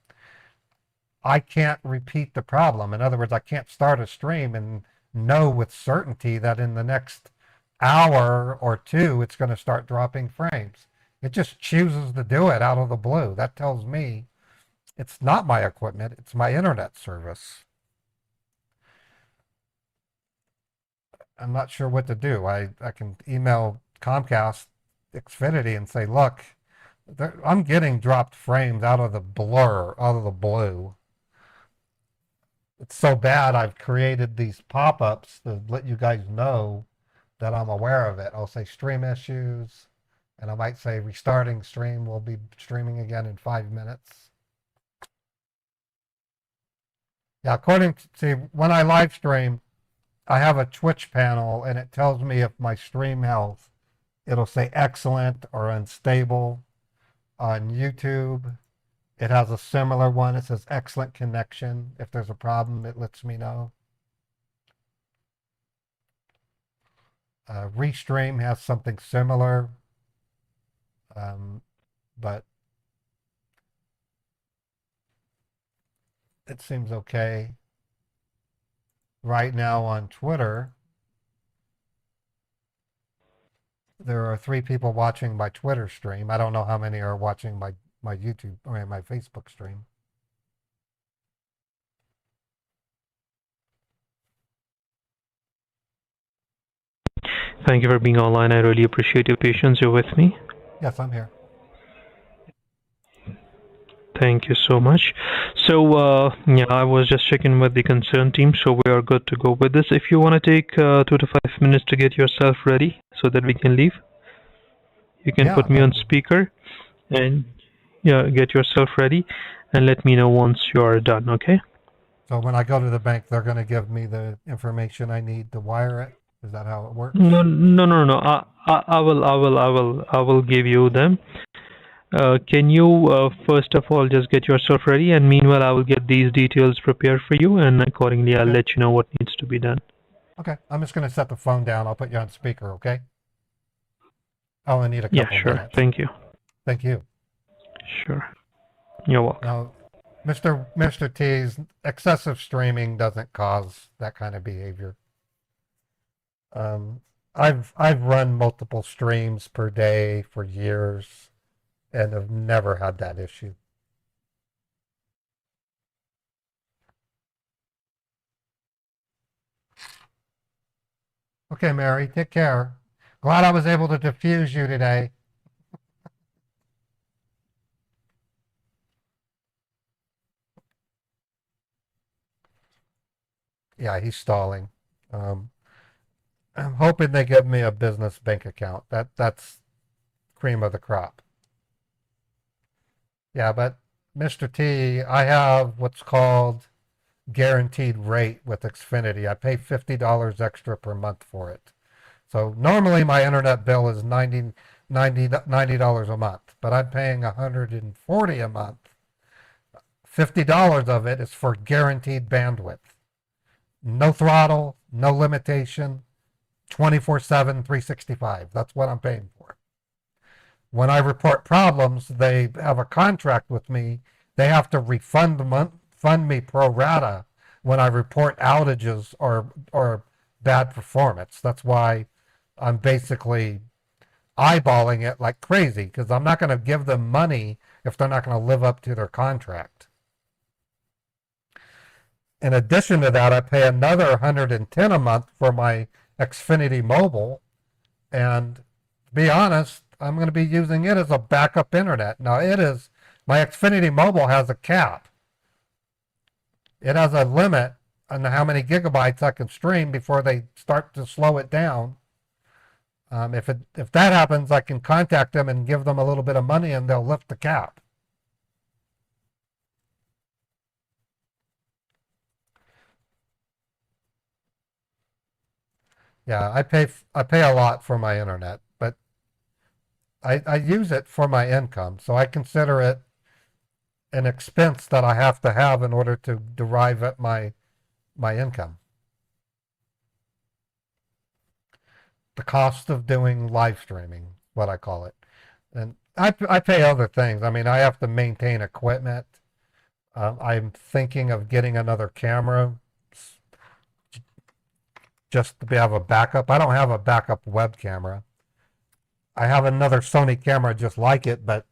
I can't repeat the problem. In other words, I can't start a stream and know with certainty that in the next hour or two it's going to start dropping frames. It just chooses to do it out of the blue. That tells me it's not my equipment, it's my internet service. I'm not sure what to do. I can email Comcast Xfinity and say, look, I'm getting dropped frames out of the blue. It's so bad I've created these pop-ups to let you guys know that I'm aware of it. I'll say stream issues, and I might say restarting stream. We'll be streaming again in 5 minutes. Yeah, according to, see, when I live stream, I have a Twitch panel and it tells me if my stream health, it'll say excellent or unstable. On YouTube, it has a similar one. It says excellent connection. If there's a problem, it lets me know. Restream has something similar, but it seems okay. Right now on Twitter, there are 3 people watching my Twitter stream. I don't know how many are watching my YouTube or my Facebook stream. Thank you for being online. I really appreciate your patience. You're with me. Yes, I'm here. Thank you so much. So, yeah, I was just checking with the concerned team, so we are good to go with this. If you want to take 2 to 5 minutes to get yourself ready so that we can leave, you can put me on speaker and get yourself ready and let me know once you are done, okay? So when I go to the bank, they're going to give me the information I need to wire it? Is that how it works? No. I will give you them. Can you first of all just get yourself ready, and meanwhile I will get these details prepared for you, and accordingly I'll let you know what needs to be done. Okay, I'm just going to set the phone down. I'll put you on speaker, okay? I only need a couple minutes. Thank you. Thank you. Sure. You're welcome. Now, Mr. T's excessive streaming doesn't cause that kind of behavior. I've run multiple streams per day for years and have never had that issue. Okay, Mary, take care. Glad I was able to diffuse you today. Yeah, he's stalling. I'm hoping they give me a business bank account. That's cream of the crop. Yeah, but Mr. T, I have what's called guaranteed rate with Xfinity. I pay $50 extra per month for it. So normally my internet bill is $90 a month, but I'm paying $140 a month. $50 of it is for guaranteed bandwidth. No throttle, no limitation, 24/7, 365. That's what I'm paying for. When I report problems, they have a contract with me. They have to fund me pro rata when I report outages or bad performance. That's why I'm basically eyeballing it like crazy, because I'm not going to give them money if they're not going to live up to their contract. In addition to that, I pay another $110 a month for my Xfinity Mobile, and to be honest, I'm going to be using it as a backup internet. Now my Xfinity Mobile has a cap. It has a limit on how many gigabytes I can stream before they start to slow it down. If that happens, I can contact them and give them a little bit of money, and they'll lift the cap. Yeah, I pay a lot for my internet, but I use it for my income, so I consider it an expense that I have to have in order to derive at my income. The cost of doing live streaming, what I call it. And I pay other things. I mean, I have to maintain equipment. I'm thinking of getting another camera just to have a backup. I don't have a backup web camera. I have another Sony camera just like it, but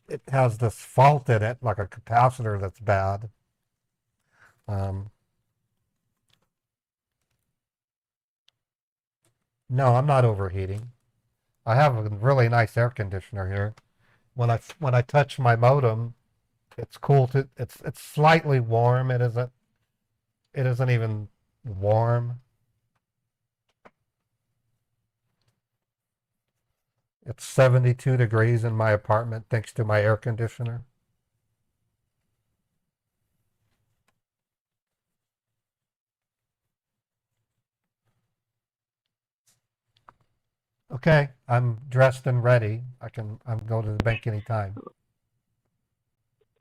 it has this fault in it, like a capacitor that's bad. Um, no, I'm not overheating. I have a really nice air conditioner here. When I touch my modem, it's cool to it's slightly warm. It isn't even warm. It's 72 degrees in my apartment thanks to my air conditioner. Okay, I'm dressed and ready. I'm going to the bank anytime.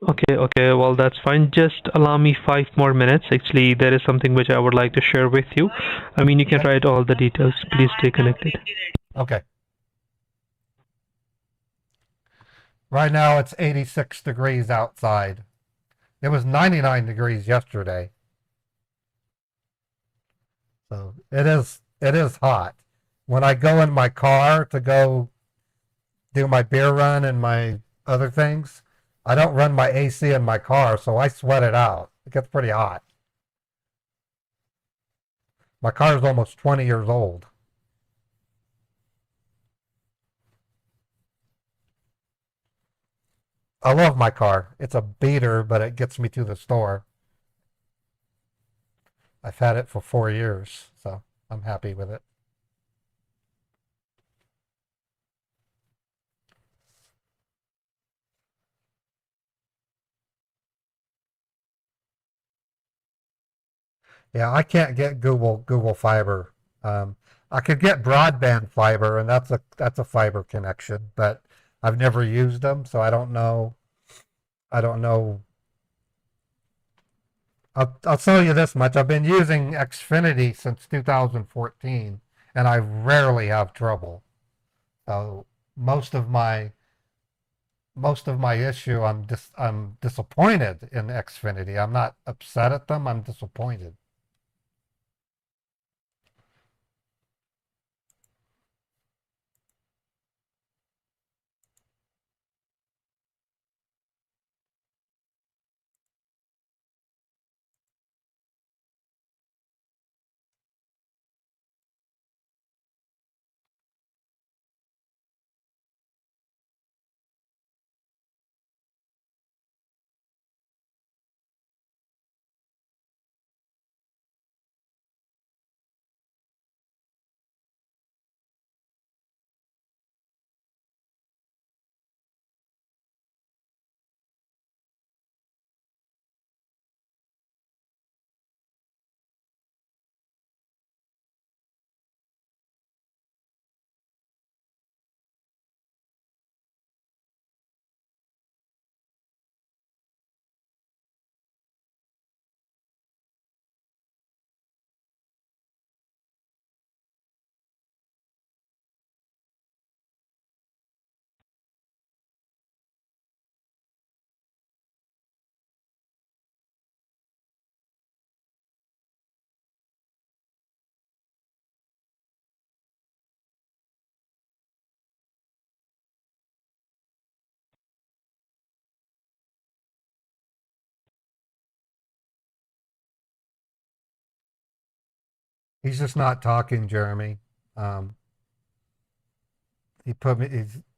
Okay, well, that's fine. Just allow me 5 more minutes. Actually, there is something which I would like to share with you. I mean, you can Okay. write all the details. Please stay connected. Okay. Right now it's 86 degrees outside. It was 99 degrees yesterday. So it is hot. When I go in my car to go do my beer run and my other things, I don't run my AC in my car, so I sweat it out. It gets pretty hot. My car is almost 20 years old. I love my car. It's a beater, but it gets me to the store. I've had it for 4 years, so I'm happy with it. Yeah, I can't get Google Fiber. Um, I could get broadband fiber, and that's a fiber connection, but I've never used them, so I don't know. I don't know. I'll tell you this much: I've been using Xfinity since 2014, and I rarely have trouble. So most of my most of my issue, I'm disappointed in Xfinity. I'm not upset at them. I'm disappointed. He's just not talking, Jeremy. Um, he's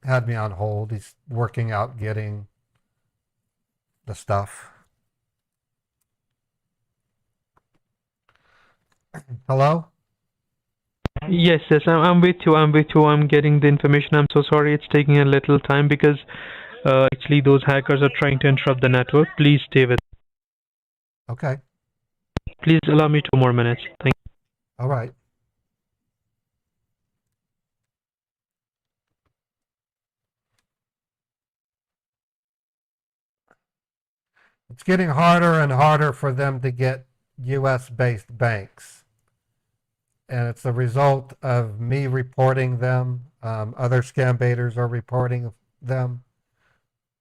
had me on hold. He's working out getting the stuff. Hello? Yes, yes, I'm with you. I'm with you. I'm getting the information. I'm so sorry it's taking a little time because actually those hackers are trying to interrupt the network. Please stay with. Okay. Please allow me 2 more minutes. Thank you. All right. It's getting harder and harder for them to get US-based banks. And it's a result of me reporting them. Other scam baiters are reporting them.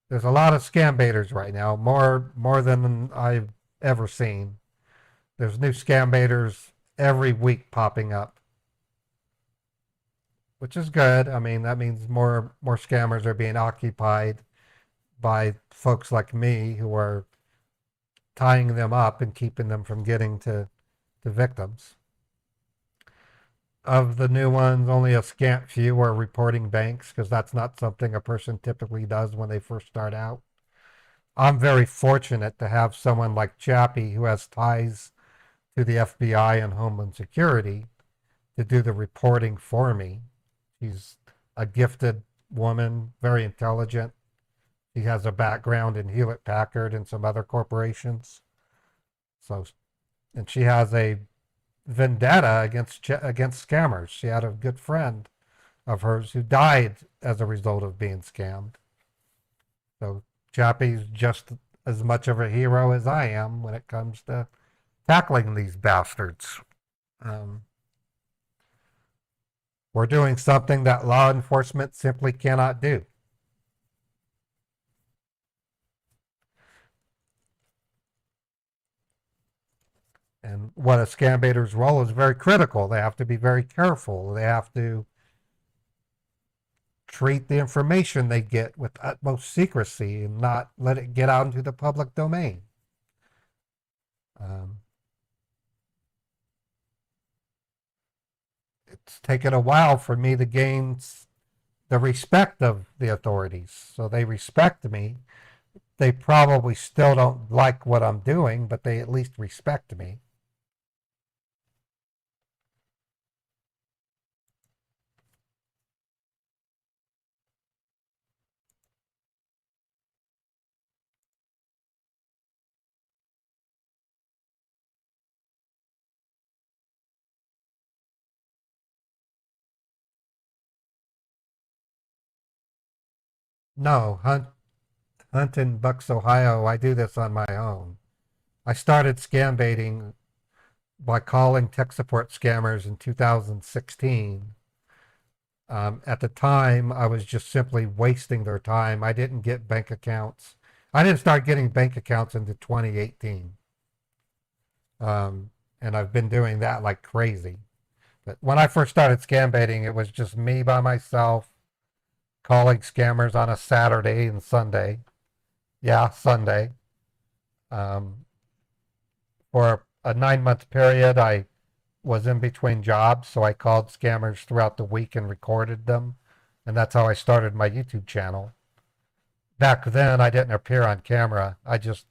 There's a lot of scam baiters right now, more than I've ever seen. There's new scam baiters every week popping up, which is good. I mean, that means more scammers are being occupied by folks like me who are tying them up and keeping them from getting to victims. Of the new ones, only a scant few are reporting banks because that's not something a person typically does when they first start out. I'm very fortunate to have someone like Chappie who has ties to the FBI and Homeland Security to do the reporting for me. She's a gifted woman, very intelligent. She has a background in Hewlett Packard and some other corporations. So, and she has a vendetta against scammers. She had a good friend of hers who died as a result of being scammed. So Chappie's just as much of a hero as I am when it comes to tackling these bastards. We're doing something that law enforcement simply cannot do. And what a scam baiter's role is very critical. They have to be very careful. They have to treat the information they get with utmost secrecy and not let it get out into the public domain. It's taken a while for me to gain the respect of the authorities. So they respect me. They probably still don't like what I'm doing, but they at least respect me. No, Hunt in Bucks, Ohio, I do this on my own. I started scam baiting by calling tech support scammers in 2016. At the time, I was just simply wasting their time. I didn't get bank accounts. I didn't start getting bank accounts into 2018. And I've been doing that like crazy. But when I first started scam baiting, it was just me by myself calling scammers on a Saturday and Sunday. Yeah, Sunday. For a 9-month period, I was in between jobs, so I called scammers throughout the week and recorded them. And that's how I started my YouTube channel. Back then, I didn't appear on camera. I just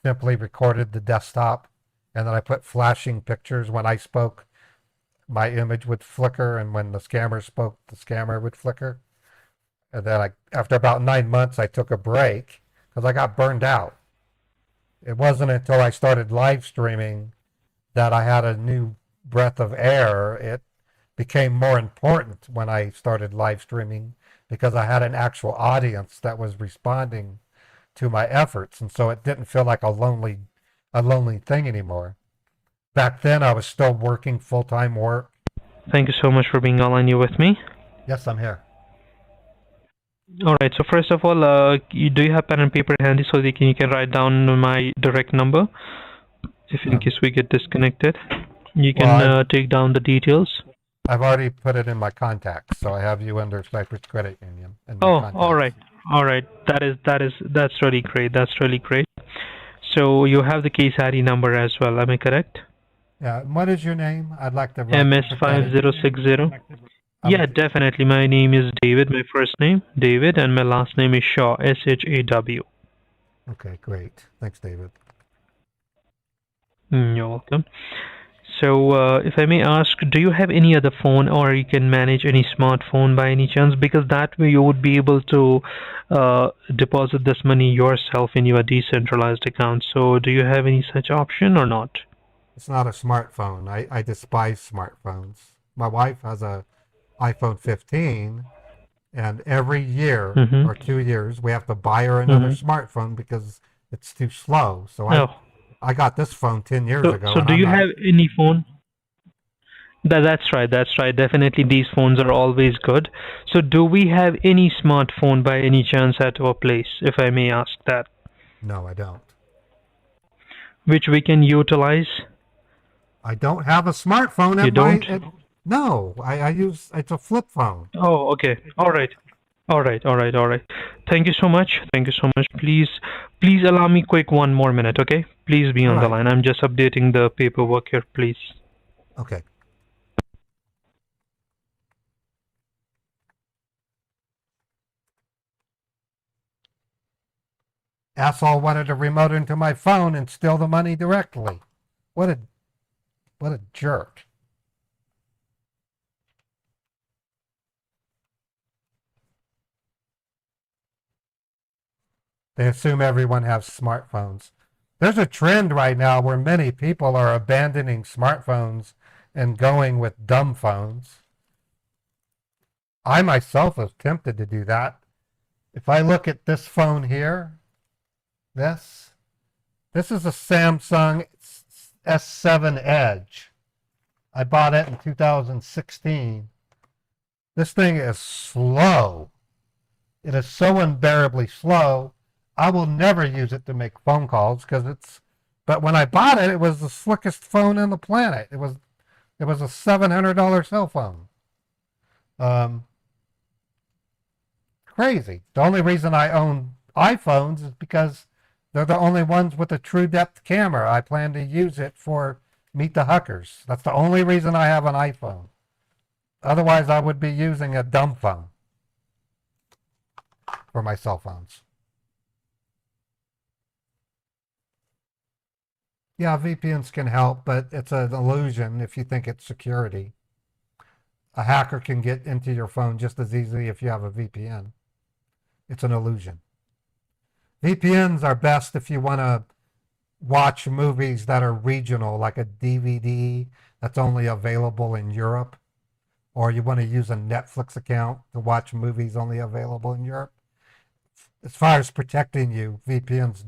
simply recorded the desktop, and then I put flashing pictures. When I spoke, my image would flicker, and when the scammer spoke, the scammer would flicker. And then after about 9 months, I took a break because I got burned out. It wasn't until I started live streaming that I had a new breath of air. It became more important when I started live streaming because I had an actual audience that was responding to my efforts. And so it didn't feel like a lonely thing anymore. Back then, I was still working full-time work. Thank you so much for being online. You with me? Yes, I'm here. All right. So first of all, do you have pen and paper handy so that you can write down my direct number? If in case we get disconnected, you can take down the details. I've already put it in my contacts, so I have you under Cypress Credit Union. Oh, all right, all right. That's really great. That's really great. So you have the case ID number as well. Am I correct? Yeah. What is your name? I'd like to. MS5060. Yeah, definitely. My name is David. My first name David, and my last name is Shaw. SHAW. Okay, great. Thanks, David. You're welcome. So, if I may ask, do you have any other phone or you can manage any smartphone by any chance? Because that way you would be able to deposit this money yourself in your decentralized account. So, do you have any such option or not? It's not a smartphone. I despise smartphones. My wife has a iPhone 15, and every year Mm-hmm. or 2 years we have to buy her another Mm-hmm. smartphone because it's too slow. So I Oh, I got this phone 10 years so ago, so and do I'm you not. have any phone? That's right. That's right. Definitely, these phones are always good. So, do we have any smartphone by any chance at our place, if I may ask that, No, I don't. which we can utilize? I don't have a smartphone You at my. don't? No, I use it's a flip phone. Oh, okay. All right. All right. All right. All right. Thank you so much. Thank you so much. Please allow me quick 1 more minute, okay? Please be All on the right. line. I'm just updating the paperwork here, please. Okay. Asshole wanted to remote into my phone and steal the money directly. What a what a jerk. They assume everyone has smartphones. There's a trend right now where many people are abandoning smartphones and going with dumb phones. I myself was tempted to do that. If I look at this phone here, this is a Samsung S7 Edge. I bought it in 2016. This thing is slow. It is so unbearably slow. I will never use it to make phone calls because it's. But when I bought it, it was the slickest phone on the planet. It was a $700 cell phone. Um, Crazy. The only reason I own iPhones is because they're the only ones with a true depth camera. I plan to use it for Meet the Huckers. That's the only reason I have an iPhone. Otherwise, I would be using a dumb phone for my cell phones. Yeah, VPNs can help, but it's an illusion if you think it's security. A hacker can get into your phone just as easily if you have a VPN. It's an illusion. VPNs are best if you want to watch movies that are regional, like a DVD that's only available in Europe, or you want to use a Netflix account to watch movies only available in Europe. As far as protecting you, VPNs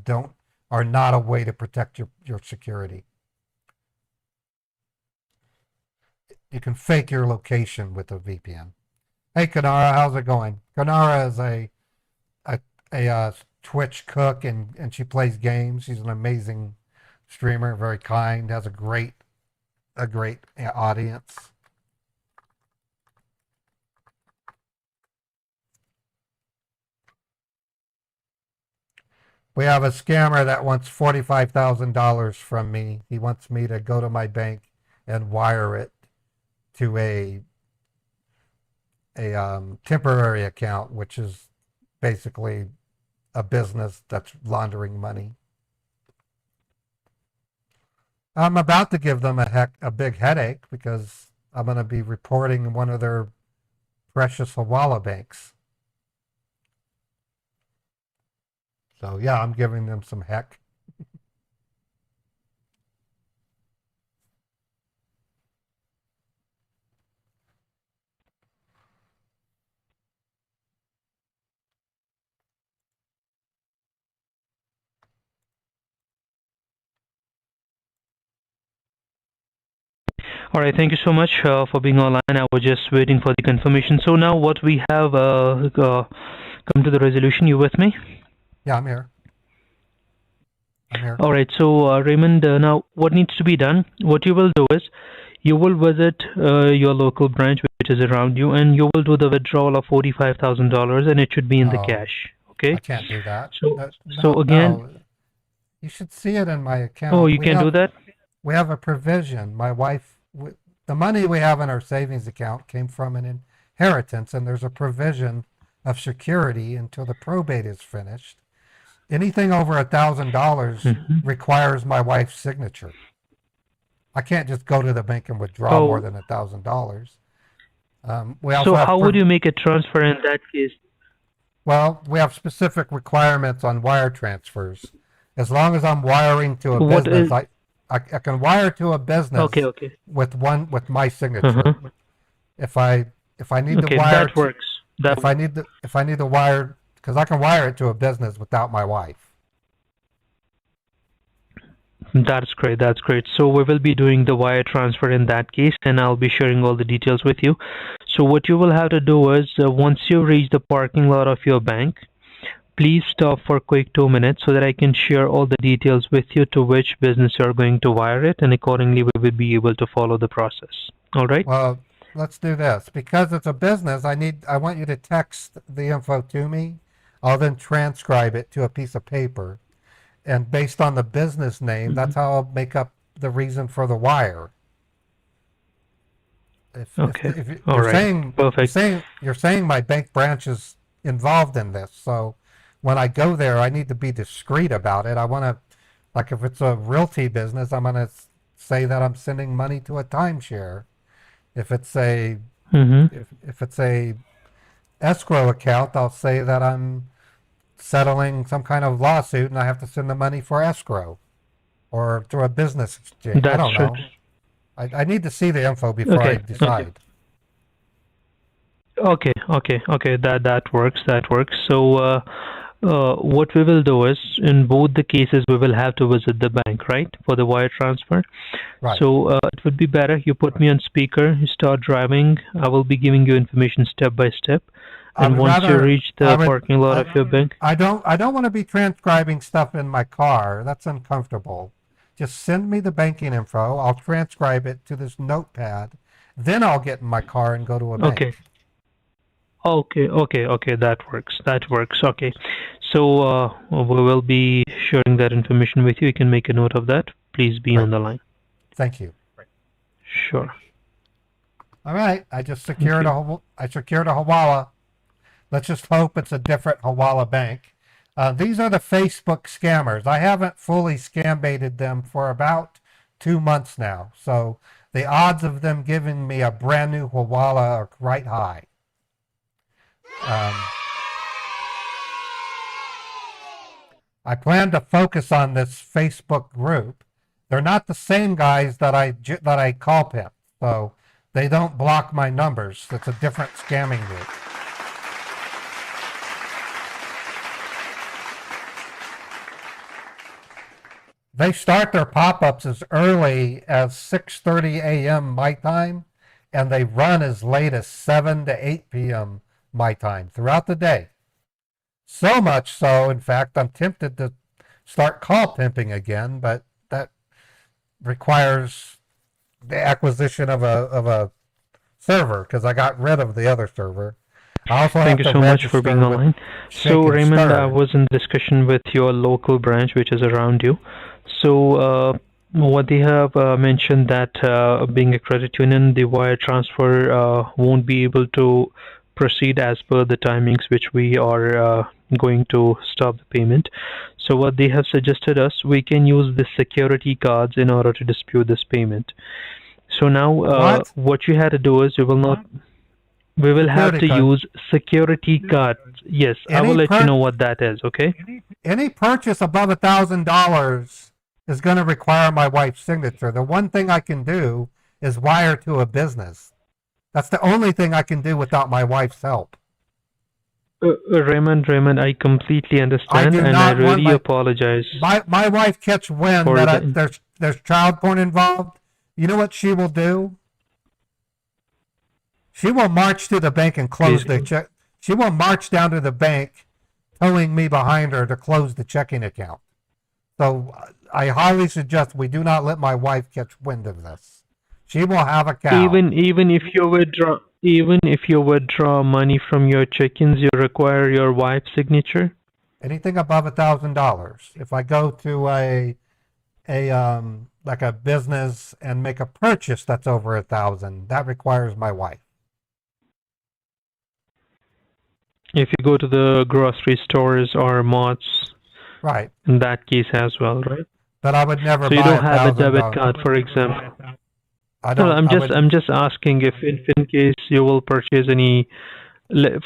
are not a way to protect your security. You can fake your location with a VPN. Hey, Kanara, how's it going? Kanara is a Twitch cook, and she plays games. She's an amazing streamer, very kind, has a great audience. We have a scammer that wants $45,000 from me. He wants me to go to my bank and wire it to a temporary account, which is basically a business that's laundering money. I'm about to give them a big headache because I'm going to be reporting one of their precious Hawala banks. So yeah, I'm giving them some heck. All right. Thank you so much for being online. I was just waiting for the confirmation. So now what we have come to the resolution. You with me? Yeah, I'm here. All right. So Raymond, now what needs to be done? What you will do is you will visit your local branch, which is around you, and you will do the withdrawal of $45,000, and it should be in the Oh, cash. Okay. I can't do that. So No, again, no. You should see it in my account. oh, you can do that. We have a provision. My wife, the money we have in our savings account came from an inheritance, and there's a provision of security until the probate is finished. Anything over $1,000 Mhm. requires my wife's signature. I can't just go to the bank and withdraw more than $1,000. We also So have how would you make a transfer in that case? well, we have specific requirements on wire transfers. As long as I'm wiring to a What business, is I can wire to a business okay, okay. with my signature. Uh-huh. If I need to Okay, wire that works. if I need to wire because I can wire it to a business without my wife. That's great. That's great. So we will be doing the wire transfer in that case, and I'll be sharing all the details with you. So what you will have to do is, once you reach the parking lot of your bank, please stop for a quick 2 minutes so that I can share all the details with you to which business you're going to wire it, and accordingly we will be able to follow the process. All right? Well, let's do this because it's a business. I want you to text the info to me. I'll then transcribe it to a piece of paper. And based on the business name, that's how I'll make up the reason for the wire. Okay. If All you're right. saying Perfect. you're saying my bank branch is involved in this, so when I go there, I need to be discreet about it. I want to, like, if it's a realty business, I'm gonna say that I'm sending money to a timeshare. If it's a if it's a escrow account, I'll say that I'm settling some kind of lawsuit and I have to send the money for escrow or through a business exchange. I don't know. I need to see the info before I decide. Okay. That works. That works. So what we will do is, in both the cases, we will have to visit the bank, right, for the wire transfer. Right. So it would be better you put me on speaker, you start driving. I will be giving you information step by step. And once you reach the parking lot of your bank, I don't want to be transcribing stuff in my car. That's uncomfortable. Just send me the banking info. I'll transcribe it to this notepad. Then I'll get in my car and go to a bank. Okay. That works. That works. Okay. So we will be sharing that information with you. You can make a note of that. Please be on the line. Thank you. Sure. All right. I just secured a Hawala. Let's just hope it's a different Hawala bank. These are the Facebook scammers. I haven't fully scambaited them for about 2 months now. So the odds of them giving me a brand new Hawala are quite high. I plan to focus on this Facebook group. They're not the same guys that I call pimp, so they don't block my numbers. It's a different scamming group. They start their pop-ups as early as 6:30 a.m. my time, and they run as late as 7 to 8 p.m. my time throughout the day. So much so, in fact, I'm tempted to start call pimping again, but that requires the acquisition of a server because I got rid of the other server. I also Thank you so much for being online. So Raymond, I was in discussion with your local branch, which is around you. So what they have mentioned that being a credit union, the wire transfer won't be able to proceed as per the timings which we are going to stop the payment. So what they have suggested us, we can use the security cards in order to dispute this payment. So now what you had to do is we will have to use security cards. Yes, I will let you know what that is, okay? Any purchase above $1,000 is going to require my wife's signature. The one thing I can do is wire to a business. That's the only thing I can do without my wife's help. Raymond, I completely understand, and I really apologize. My wife catch wind that there's child porn involved. You know what she will do? She will march to the bank and close the check. She will march down to the bank, towing me behind her to close the checking account. So I highly suggest we do not let my wife catch wind of this. She will have a cow. Even if you withdraw money from your check-ins, you require your wife's signature. Anything above $1,000. If I go to like a business and make a purchase that's over $1,000, that requires my wife. If you go to the grocery stores or malls, right, in that case as well, right? But I would never. So you don't have a debit card, for example. I No, don't. I would. I'm just asking if in case you will purchase any,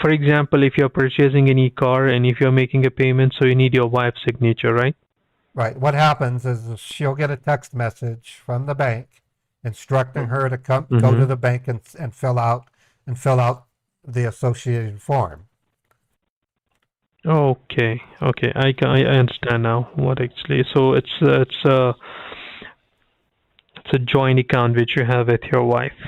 for example, if you're purchasing any car and if you're making a payment, so you need your wife's signature, right? Right. What happens is she'll get a text message from the bank instructing her to go Mm-hmm. to the bank and fill out the associated form. Okay, okay, I understand now what actually. So it's a joint account which you have with your wife.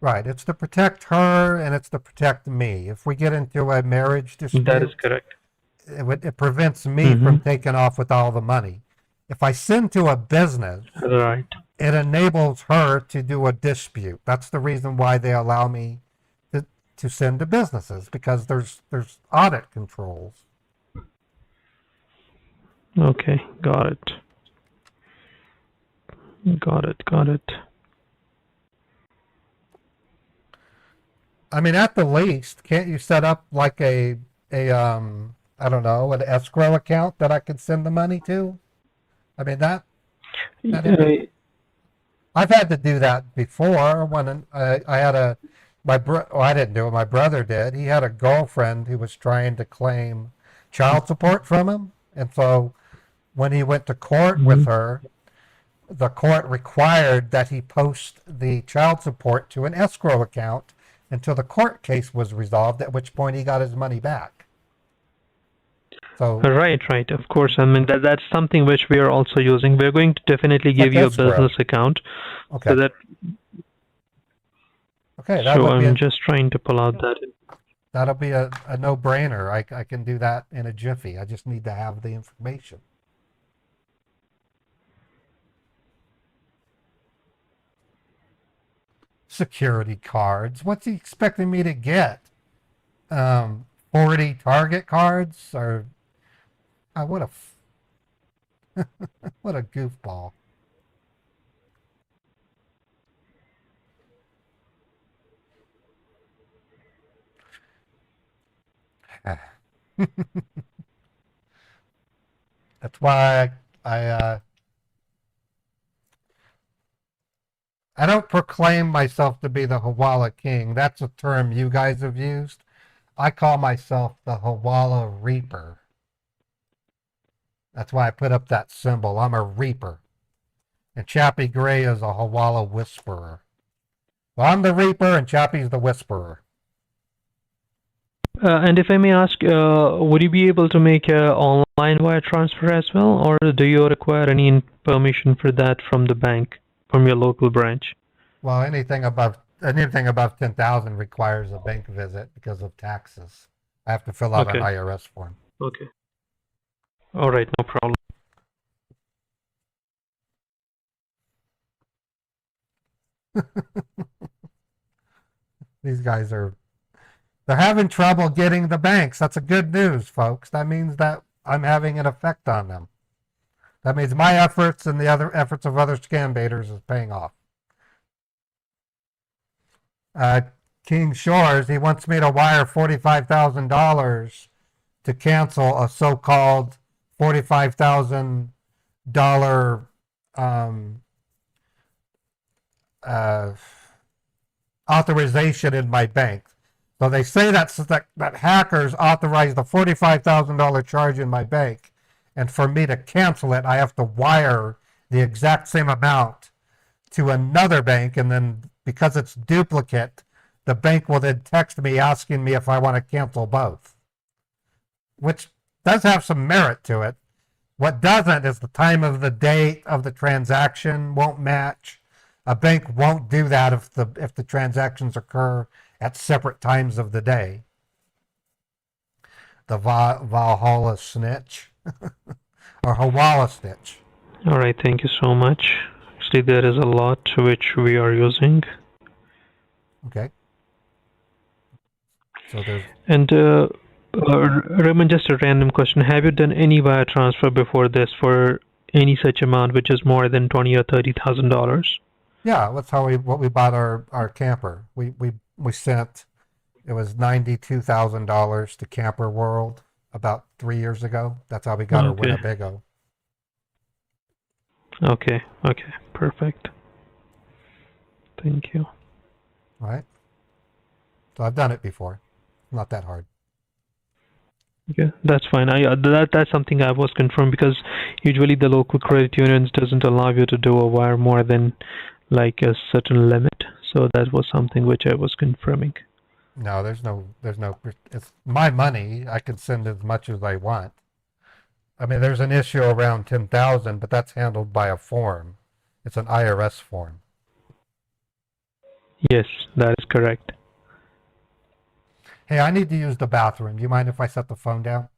Right. It's to protect her and it's to protect me. If we get into a marriage That is dispute, correct. it prevents me Mm-hmm. from taking off with all the money. If I send to a business, Right. it enables her to do a dispute. That's the reason why they allow me to send to businesses, because there's audit controls. Okay, got it. Got it. Got it. I mean, at the least, can't you set up like a I don't know, an escrow account that I can send the money to? I mean that I've had to do that before when I had well, I didn't do it. My brother did. He had a girlfriend who was trying to claim child support from him, and so when he went to court with Mhm. her, the court required that he post the child support to an escrow account until the court case was resolved, at which point he got his money back. So, Right, right. Of course. I mean that's something which we are also using. We're going to definitely it's give like you a escrow. business account so Okay. that. Okay, that So would be I'm just trying to pull out that. that'll be a no-brainer. I can do that in a jiffy. I just need to have the information. Security cards. What's he expecting me to get? 40 Target cards? Or what a what a goofball. That's why I don't proclaim myself to be the Hawala King. That's a term you guys have used. I call myself the Hawala Reaper. That's why I put up that symbol. I'm a Reaper. And Chappie Gray is a Hawala Whisperer. Well, I'm the Reaper and Chappie's the Whisperer. And if I may ask, would you be able to make a online wire transfer as well, or do you require any permission for that from the bank, from your local branch? Well, anything above 10,000 requires a bank visit because of taxes. I have to fill out an Okay. IRS form. Okay. All right, no problem. These guys they're having trouble getting the banks. That's a good news, folks. That means that I'm having an effect on them. That means my efforts and the other efforts of other scam baiters is paying off. King Shores, he wants me to wire $45,000 to cancel a so-called $45,000 uh, authorization in my bank. So they say that hackers authorized the $45,000 charge in my bank, and for me to cancel it, I have to wire the exact same amount to another bank, and then because it's duplicate, the bank will then text me asking me if I want to cancel both, which does have some merit to it. What doesn't is the time of the date of the transaction won't match. A bank won't do that if the transactions occur at separate times of the day. The Valhalla snitch or Hawala snitch. All right, thank you so much. Actually, there is a lot which we are using. Okay. So there's. And Raymond, just a random question: have you done any wire transfer before this for any such amount which is more than $20,000 or $30,000? Yeah, that's how we bought our camper. We sent, it was $92,000 to Camper World about 3 years ago. That's how we got our Okay. Winnebago. Okay, okay, perfect. Thank you. right? So I've done it before. Not that hard. Okay, that's fine. That's something I was confirmed because usually the local credit unions doesn't allow you to do a wire more than like a certain limit. So that was something which I was confirming. No, it's my money. I can send as much as I want. I mean, there's an issue around 10,000, but that's handled by a form. It's an IRS form. Yes, that is correct. Hey, I need to use the bathroom. Do you mind if I set the phone down?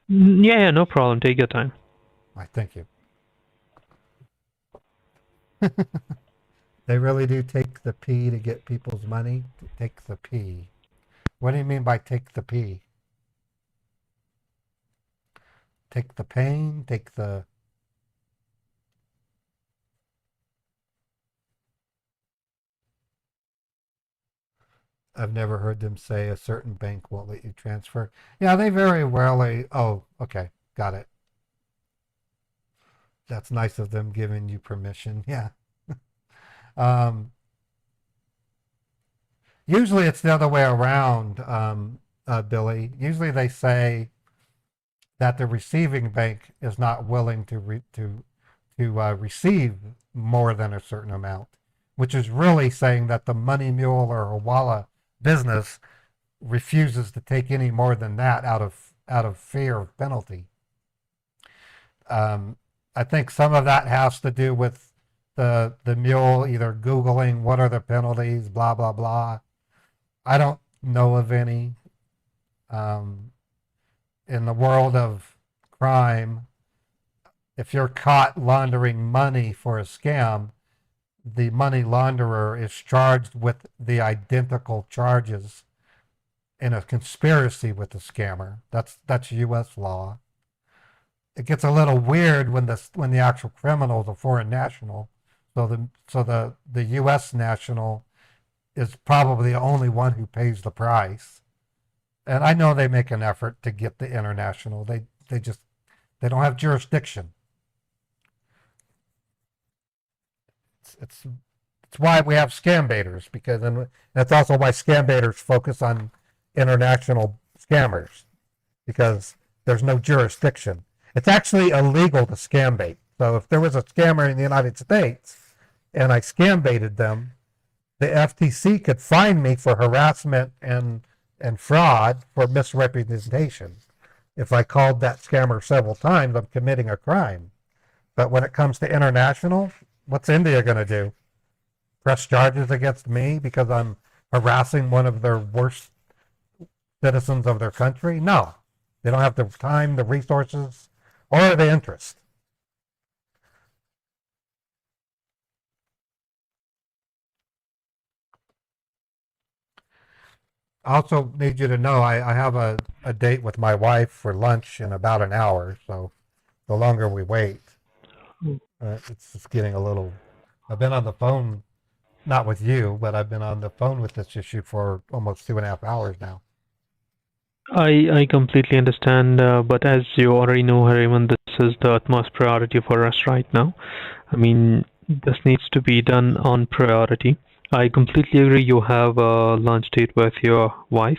Yeah, no problem. Take your time. All right, thank you. They really do take the P to get people's money. Take the P. What do you mean by take the P? Take the pain, take the... I've never heard them say a certain bank won't let you transfer. Yeah, they very rarely... Oh, okay, got it. That's nice of them giving you permission. Yeah. Usually it's the other way around, Billy. Usually they say that the receiving bank is not willing to receive more than a certain amount, which is really saying that the Money Mule or Hawala business refuses to take any more than that out of fear of penalty. I think some of that has to do with the mule either Googling what are the penalties, blah blah blah. I don't know of any. In the world of crime, if you're caught laundering money for a scam, the money launderer is charged with the identical charges in a conspiracy with the scammer. That's U.S. law. It gets a little weird when the actual criminal is a foreign national. So the U.S. national is probably the only one who pays the price. And I know they make an effort to get the international. They don't have jurisdiction. It's why we have scambaiters, because and that's also why scambaiters focus on international scammers, because there's no jurisdiction. It's actually illegal to scambait. So if there was a scammer in the United States and I scambaited them, the FTC could fine me for harassment and fraud for misrepresentation. If I called that scammer several times, I'm committing a crime. But when it comes to international, what's India going to do? Press charges against me because I'm harassing one of their worst citizens of their country? No. They don't have the time, the resources, or the interest. I also need you to know I have a date with my wife for lunch in about an hour, so the longer we wait, it's just getting a little... I've been on the phone, not with you, but I've been on the phone with this issue for almost 2.5 hours now. I completely understand, but as you already know, Hariman, this is the utmost priority for us right now. I mean, this needs to be done on priority. I completely agree you have a lunch date with your wife.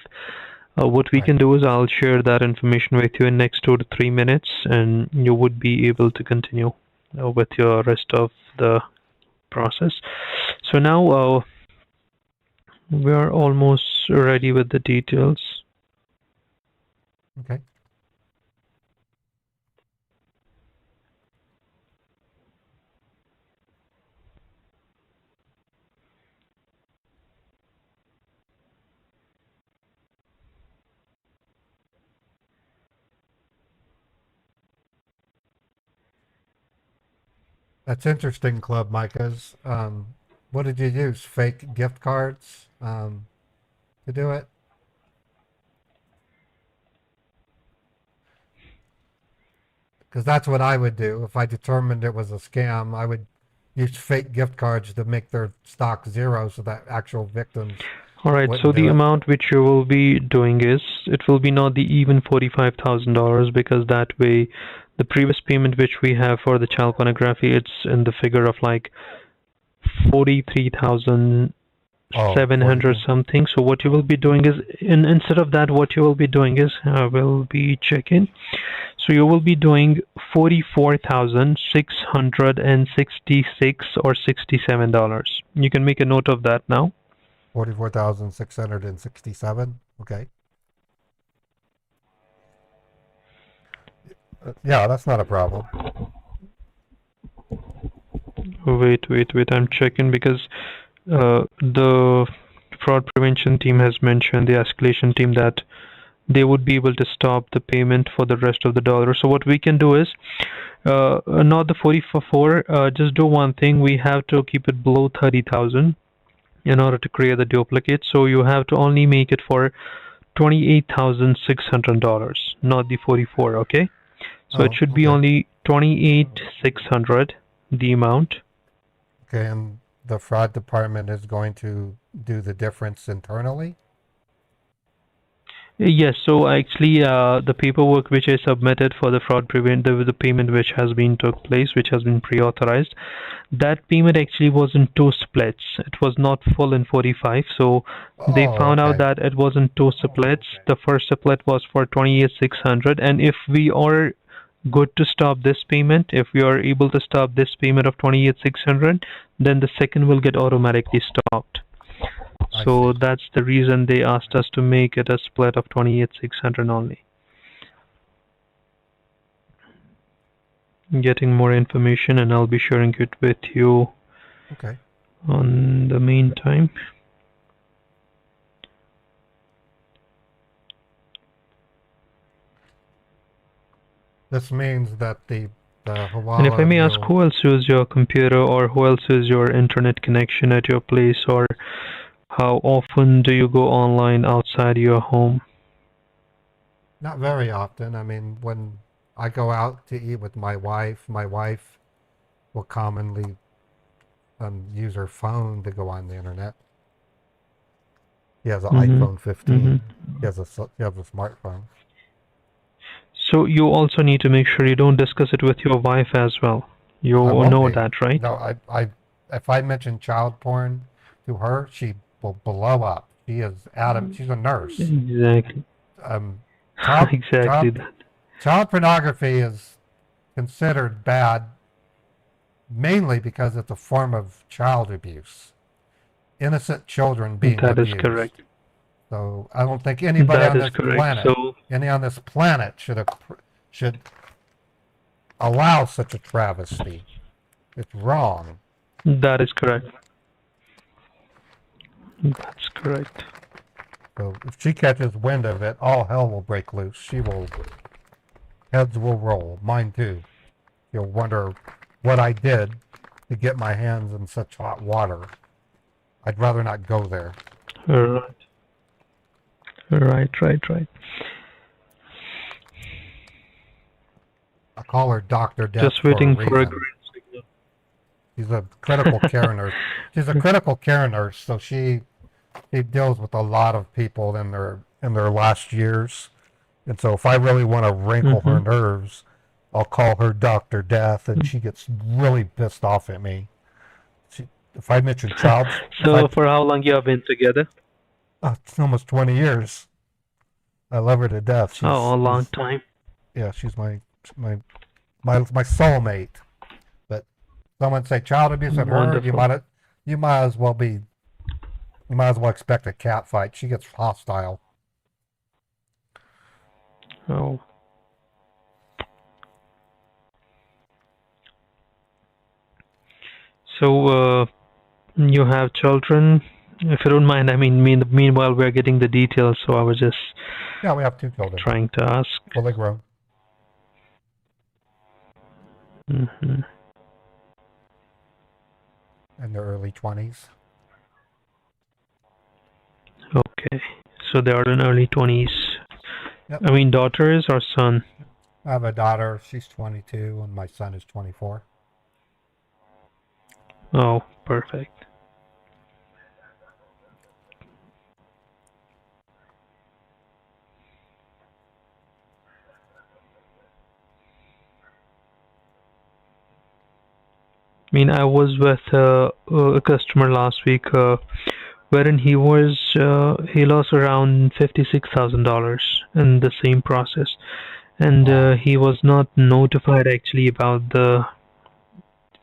What we can do is I'll share that information with you in next 2 to 3 minutes, and you would be able to continue with your rest of the process. So now we are almost ready with the details. Okay. That's interesting, Club Micahs. What did you use? Fake gift cards to do it? Because that's what I would do if I determined it was a scam. I would use fake gift cards to make their stock zero so that actual victims... All right, so the amount which you will be doing is, it will be not the even $45,000, because that way the previous payment which we have for the child pornography, it's in the figure of like 43,700 42. something. So what you will be doing is, instead of that, what you will be doing is, I will be checking. So you will be doing 44,666 or $67. You can make a note of that now. 44,667. Okay. Yeah, that's not a problem. Wait. I'm checking because the fraud prevention team has mentioned, the escalation team, that they would be able to stop the payment for the rest of the dollar. So what we can do is, not the 44, just do one thing. We have to keep it below 30,000 in order to create the duplicate. So you have to only make it for $28,600, not the 44, okay? So it Oh, should be okay. only 28,600, the amount. Okay, and the fraud department is going to do the difference internally? Yes, so actually, the paperwork which I submitted for the fraud prevent, the payment which has been took place, which has been pre-authorized, that payment actually was in two splits. It was not full in 45, so they Oh, found out okay. that it was in two splits. The first split was for 28,600, and if we are good to stop this payment, if we are able to stop this payment of 28,600, then the second will get automatically stopped. I So see. that's the reason they asked us to make it a split of 28,600 only. Getting more information, and I'll be sharing it with you Okay. on the meantime. This means that the And if I Hawala may ask, will who else uses your computer, or who else is your internet connection at your place, or how often do you go online outside your home? not very often. I mean, when I go out to eat with my wife will commonly use her phone to go on the internet. He has an Mm-hmm. iPhone Mm-hmm. 15. He has a smartphone. So you also need to make sure you don't discuss it with your wife as well. I You won't know be. that, right? No, if I mention child porn to her, she will blow up. She is adamant. She's a nurse. Exactly. Um, child, Exactly child, that. child pornography is considered bad mainly because it's a form of child abuse. Innocent children being That is abused. correct. So I don't think anybody That on is this correct. planet, So should allow such a travesty. It's wrong. that is correct. That's correct. So if she catches wind of it, all hell will break loose. Heads will roll. Mine too. You'll wonder what I did to get my hands in such hot water. I'd rather not go there. Right. Right. I call her Dr. Death Just for a waiting for a reason. green signal. She's a critical care nurse. She's a critical care nurse, so she deals with a lot of people in their last years. And so if I really want to wrinkle her Mm-hmm. nerves, I'll call her Dr. Death, and she gets really pissed off at me. If I mention if I, So for how long you have been together? it's almost 20 years. I love her to death. Oh, a long time. Yeah, she's my my soulmate. But someone say child abuse at her, Wonderful. you might as well expect a cat fight. She gets hostile. Oh. So you have children? If you don't mind, I mean, meanwhile we're getting the details, so I was just Yeah, we have two children, trying to ask. fully grown. Mm-hmm. In their early 20s. Okay. So they are in early 20s. Yep. I mean, daughters or son? I have a daughter. She's 22, and my son is 24. Oh, perfect. mean, I was with a customer last week, wherein he lost around $56,000 in the same process, and Wow. he was not notified actually about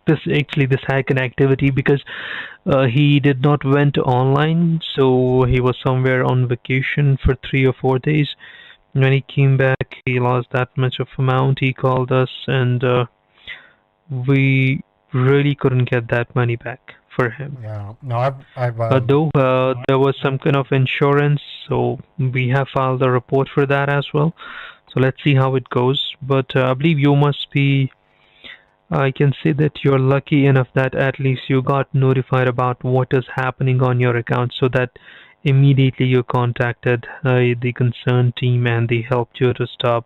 this hacking activity because he did not went online, so he was somewhere on vacation for 3 or 4 days. When he came back, he lost that much of amount. He called us, and we really couldn't get that money back for him. Yeah. No, I've Though there was some kind of insurance, so we have filed a report for that as well. So let's see how it goes. But I believe you must be. I can say that you're lucky enough that at least you got notified about what is happening on your account, so that immediately you contacted the concerned team and they helped you to stop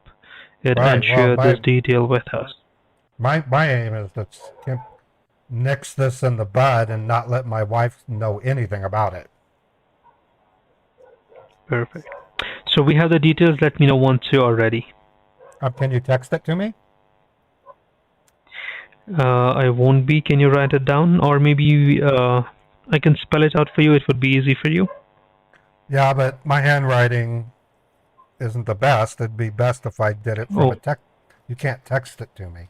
it and right. Well, share this detail with us. my aim is to nix this in the bud and not let my wife know anything about it. Perfect. So we have the details. Let me know once you are ready. Can you text it to me? I won't be. Can you write it down? Or maybe I can spell it out for you. It would be easy for you. Yeah, but my handwriting isn't the best. It'd be best if I did it from a Oh, text. You can't text it to me.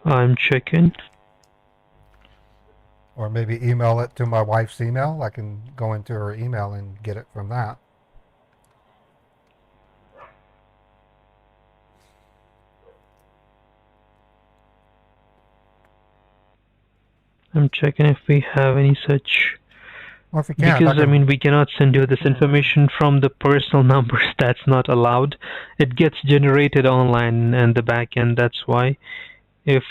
I'm checking. Or maybe email it to my wife's email. I can go into her email and get it from that. I'm checking if we have any such. Well, if you can't, I Because I can. mean, we cannot send you this information from the personal numbers. That's not allowed. It gets generated online and the back end. That's why. If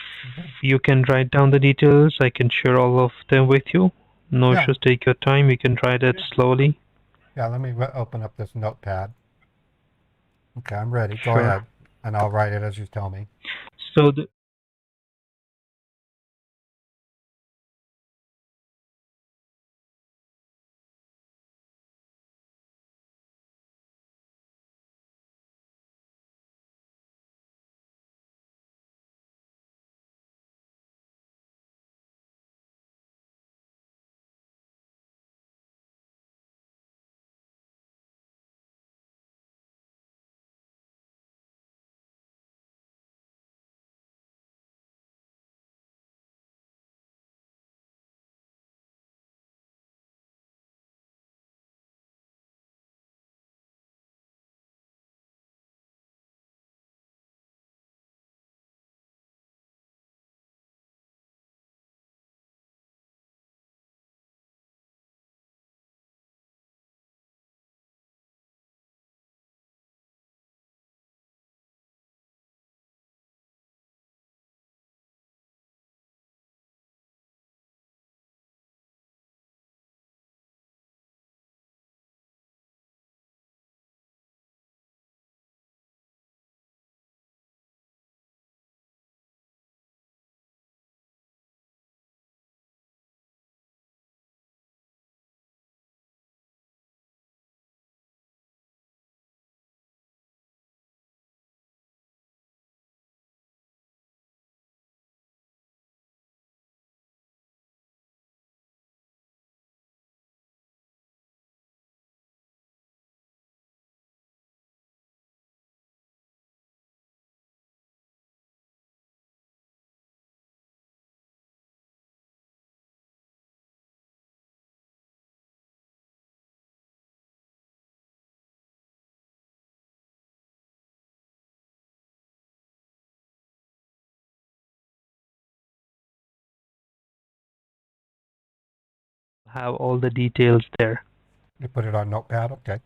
you can write down the details, I can share all of them with you. No Yeah, issues. Take your time. You can write it slowly. yeah. Let me open up this notepad. Okay, I'm ready. Go Sure. ahead, and I'll write it as you tell me. So the have all the details there. You put it on notepad. Okay.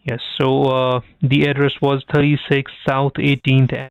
Yes. So the address was 36 South 18th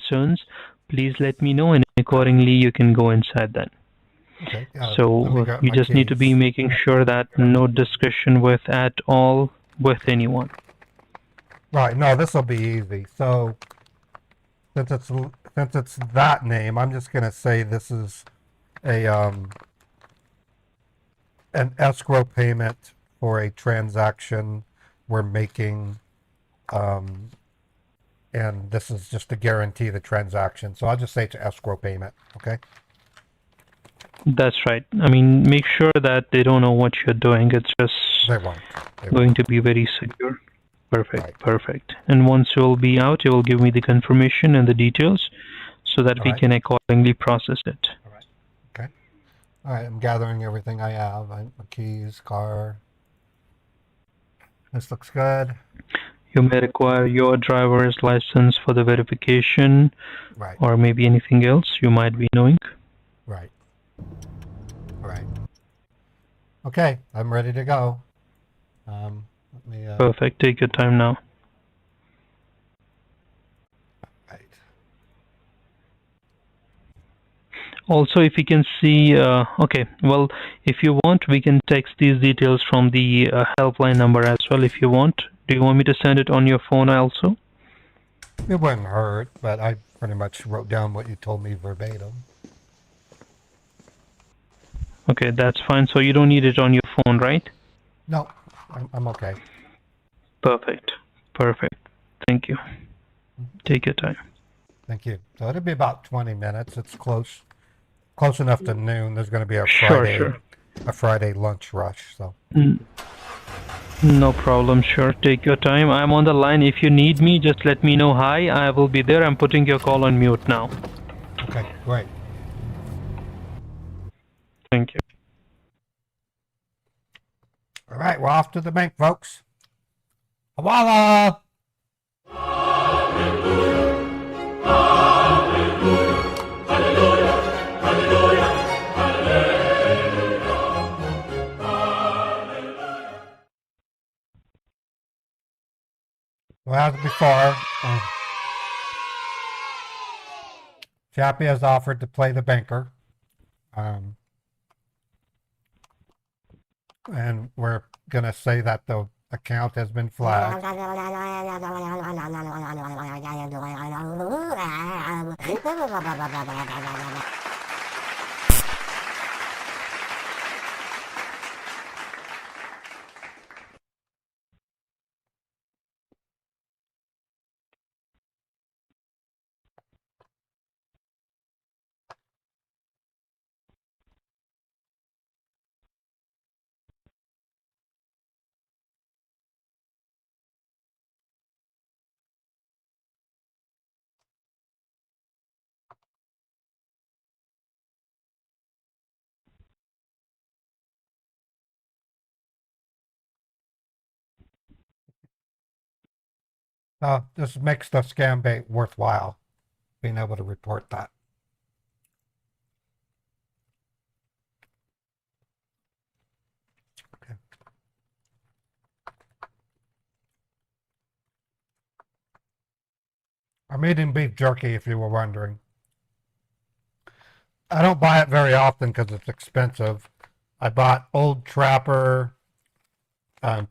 concerns, please let me know, and accordingly you can go inside then. Okay. Let me So grab you my just need to be keys. making sure that no discussion with at all with anyone. Right. No, this will be easy. So since it's that name, I'm just gonna say this is a an escrow payment for a transaction we're making, and this is just to guarantee the transaction. So I'll just say it's an escrow payment. Okay. That's right. I mean, make sure that they don't know what you're doing. It's just They won't. They going won't. to be very secure. Perfect, Right. perfect. And once you'll be out, you will give me the confirmation and the details so that All we right. can accordingly process it. All right. Okay. All right. I'm gathering everything I have. My keys, car. This looks good. You may require your driver's license for the verification, Right. or maybe anything else you might be knowing. Right. Right. Okay. I'm ready to go. Let me. Perfect. Take your time now. Right. Also, if you can see, okay, well, if you want, we can text these details from the helpline number as well if you want. Do you want me to send it on your phone also? It wouldn't hurt, but I pretty much wrote down what you told me verbatim. Okay, that's fine. So you don't need it on your phone, right? No, I'm okay. Perfect. Perfect. Thank you. Take your time. Thank you. So it'll be about 20 minutes. It's close enough to noon. There's going to be Sure. a Friday lunch rush. So No problem. Sure. Take your time. I'm on the line. If you need me, just let me know. Hi, I will be there. I'm putting your call on mute now. okay, great. Thank you. All right, we're off to the bank, folks. Voila! Well, as before, Chappie has offered to play the banker. And we're going to say that the account has been flagged. This makes the scam bait worthwhile, being able to report that. Okay. I'm eating beef jerky, if you were wondering. I don't buy it very often because it's expensive. I bought Old Trapper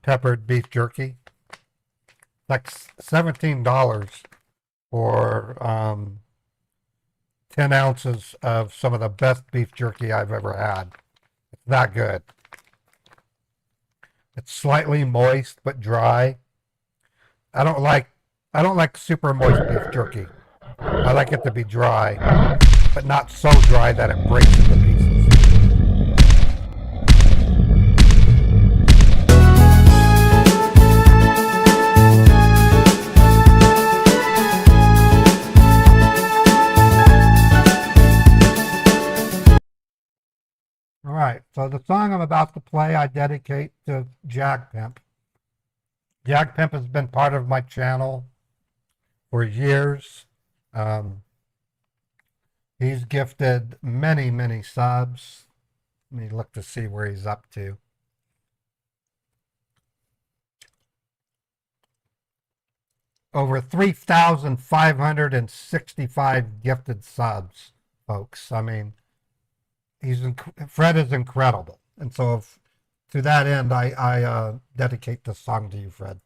peppered beef jerky. Like $17 for 10 ounces of some of the best beef jerky I've ever had. It's that good. It's slightly moist but dry. I don't like super moist beef jerky. I like it to be dry, but not so dry that it breaks into pieces. All right, so the song I'm about to play I dedicate to Jag Pimp. Jag Pimp has been part of my channel for years. He's gifted many, many subs. Let me look to see where he's up to. over 3,565 gifted subs, folks. I mean, Fred is incredible. And so to that end, I dedicate this song to you, Fred.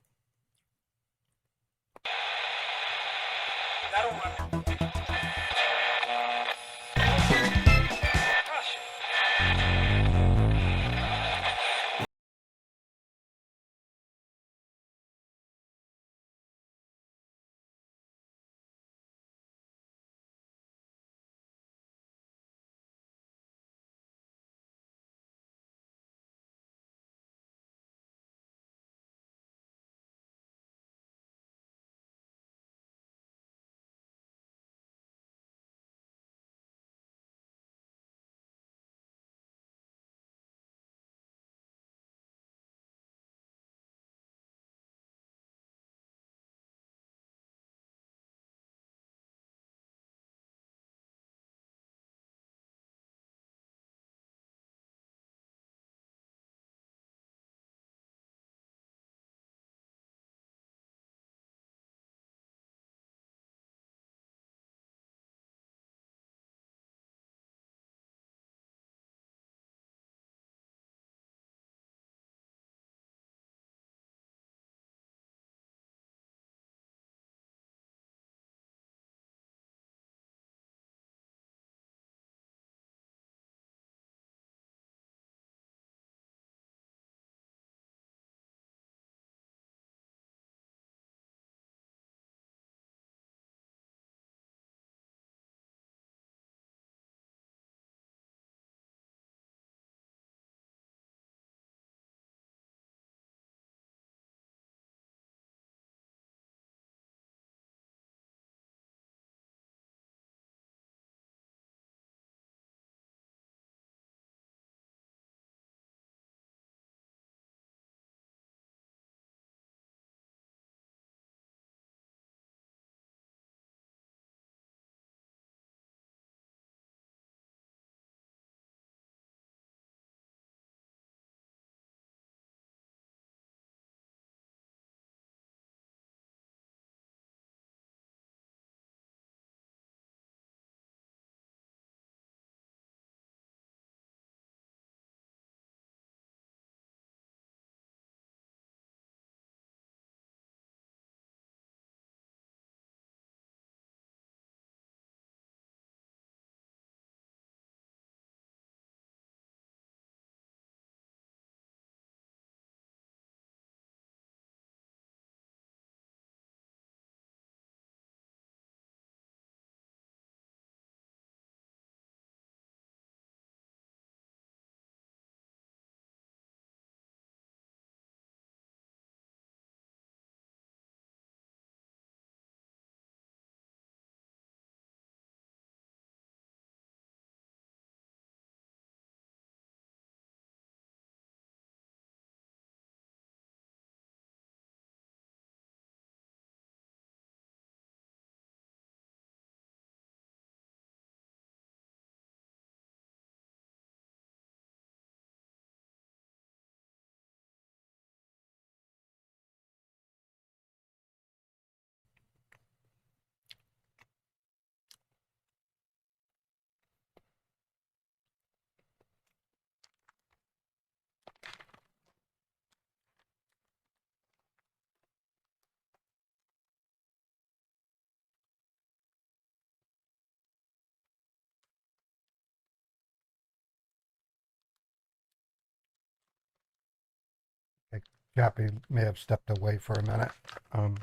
Chappie may have stepped away for a minute. Um,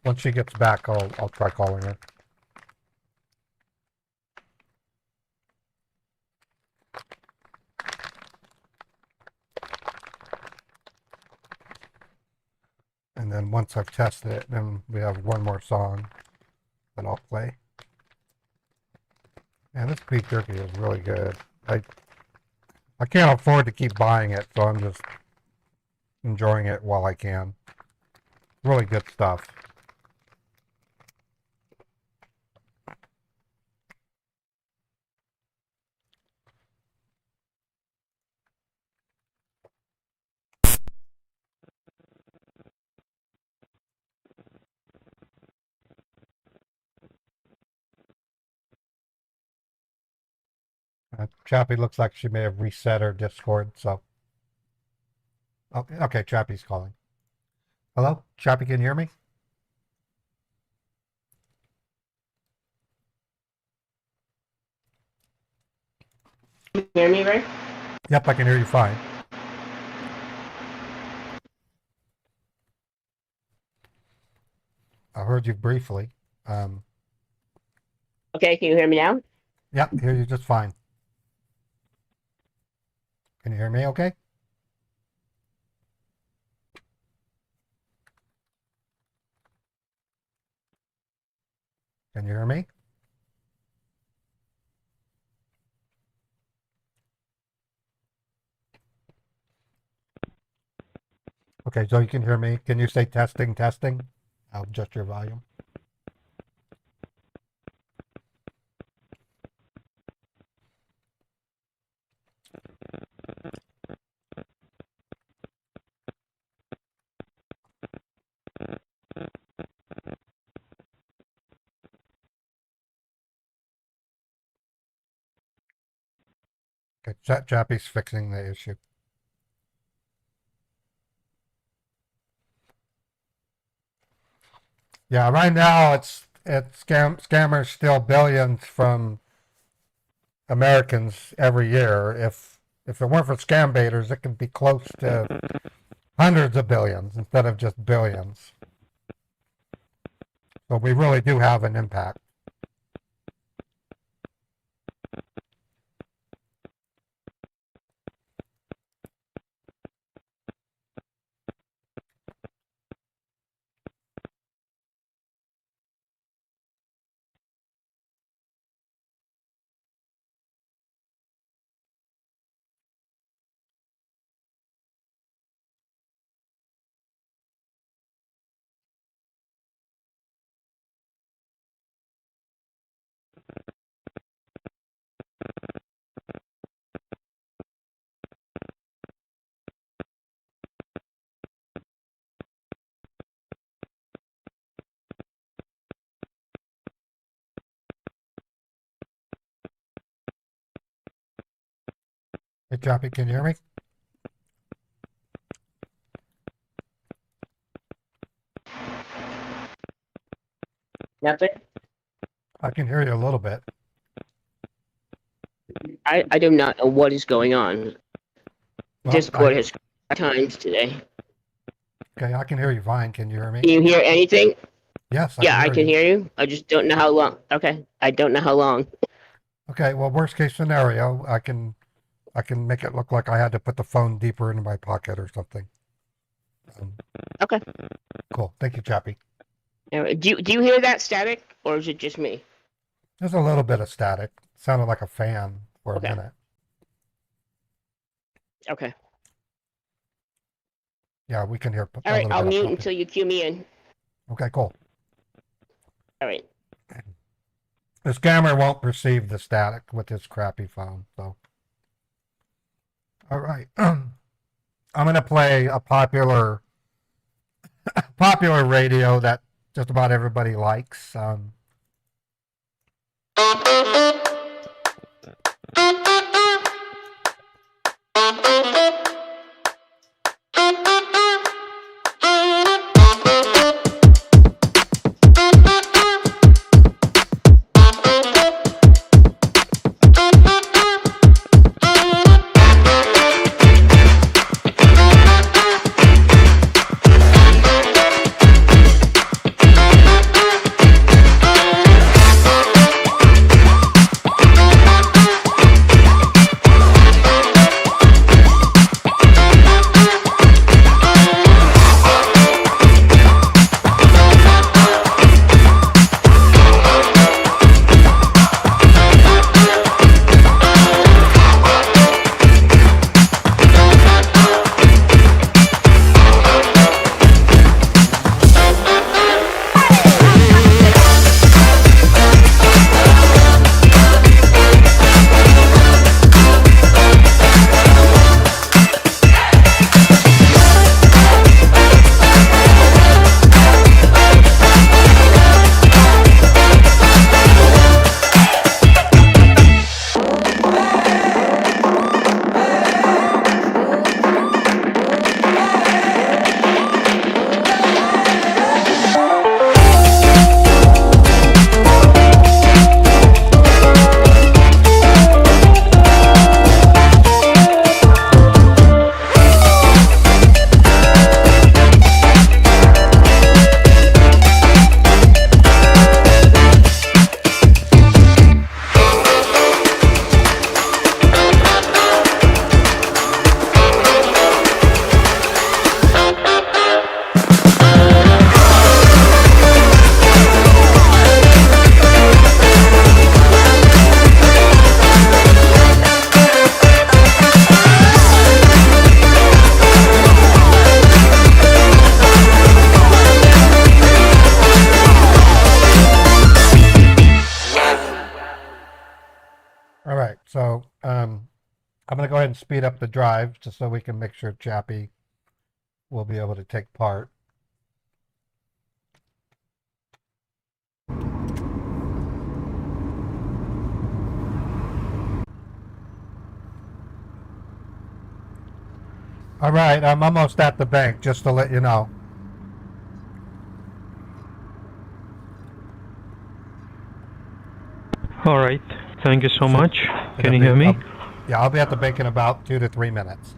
Once she gets back, I'll try calling her. And then once I've tested it, then we have one more song that I'll play. And this beef jerky is really good. I can't afford to keep buying it, so I'm just enjoying it while I can. Really good stuff. Chappie looks like she may have reset her Discord, so. Oh, okay, Chappie's calling. Hello? Chappie, can you hear me? Can you hear me, Ray? Yep, I can hear you fine. I heard you briefly. Okay, can you hear me now? Yep, hear you just fine. Can you hear me okay? Can you hear me? Okay, so you can hear me. Can you say testing, testing? I'll adjust your volume. Okay, Chappie's fixing the issue. Yeah, right now it's scammers steal billions from Americans every year. If it weren't for scambaiters, it could be close to hundreds of billions instead of just billions. So we really do have an impact. Hey, Chappie, can you hear me? Nothing? I can hear you a little bit. I do not know what is going on. Well, Discord has times today. Okay, I can hear you fine. Can you hear me? Can you hear anything? Yes, Yeah, I can you. hear you. I just don't know how long. Okay, I don't know how long. Okay, well, worst case scenario, I can make it look like I had to put the phone deeper into my pocket or something. Okay. Cool. Thank you, Chappie. Do you hear that static, or is it just me? There's a little bit of static. Sounded like a fan for a Okay. minute. Okay. Yeah, we can hear All right, I'll bit mute of until you cue me in. Okay, cool. All right. The scammer won't perceive the static with his crappy phone, so. All right. I'm going to play a popular radio that just about everybody likes. to go ahead and speed up the drive just so we can make sure Chappie will be able to take part. All right, I'm almost at the bank, just to let you know. All right. Thank you so much. Can you It'll hear be- me? Yeah, I'll be at the bank in about 2 to 3 minutes.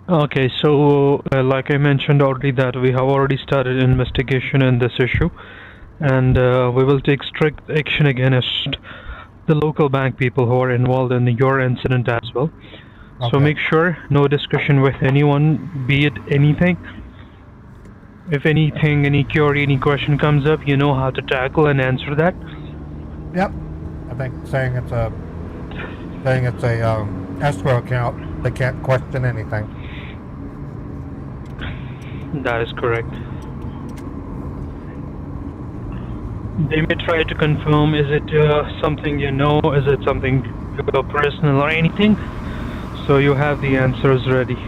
Okay, so like I mentioned already that we have already started investigation in this issue, and we will take strict action against the local bank people who are involved in your incident as well. So Okay. make sure no discussion with anyone, be it anything. If anything, any query, any question comes up, you know how to tackle and answer that. Yep. I think saying it's a escrow account, they can't question anything. That is correct. They may try to confirm, is it something you know, is it something personal or anything? So you have the answers ready.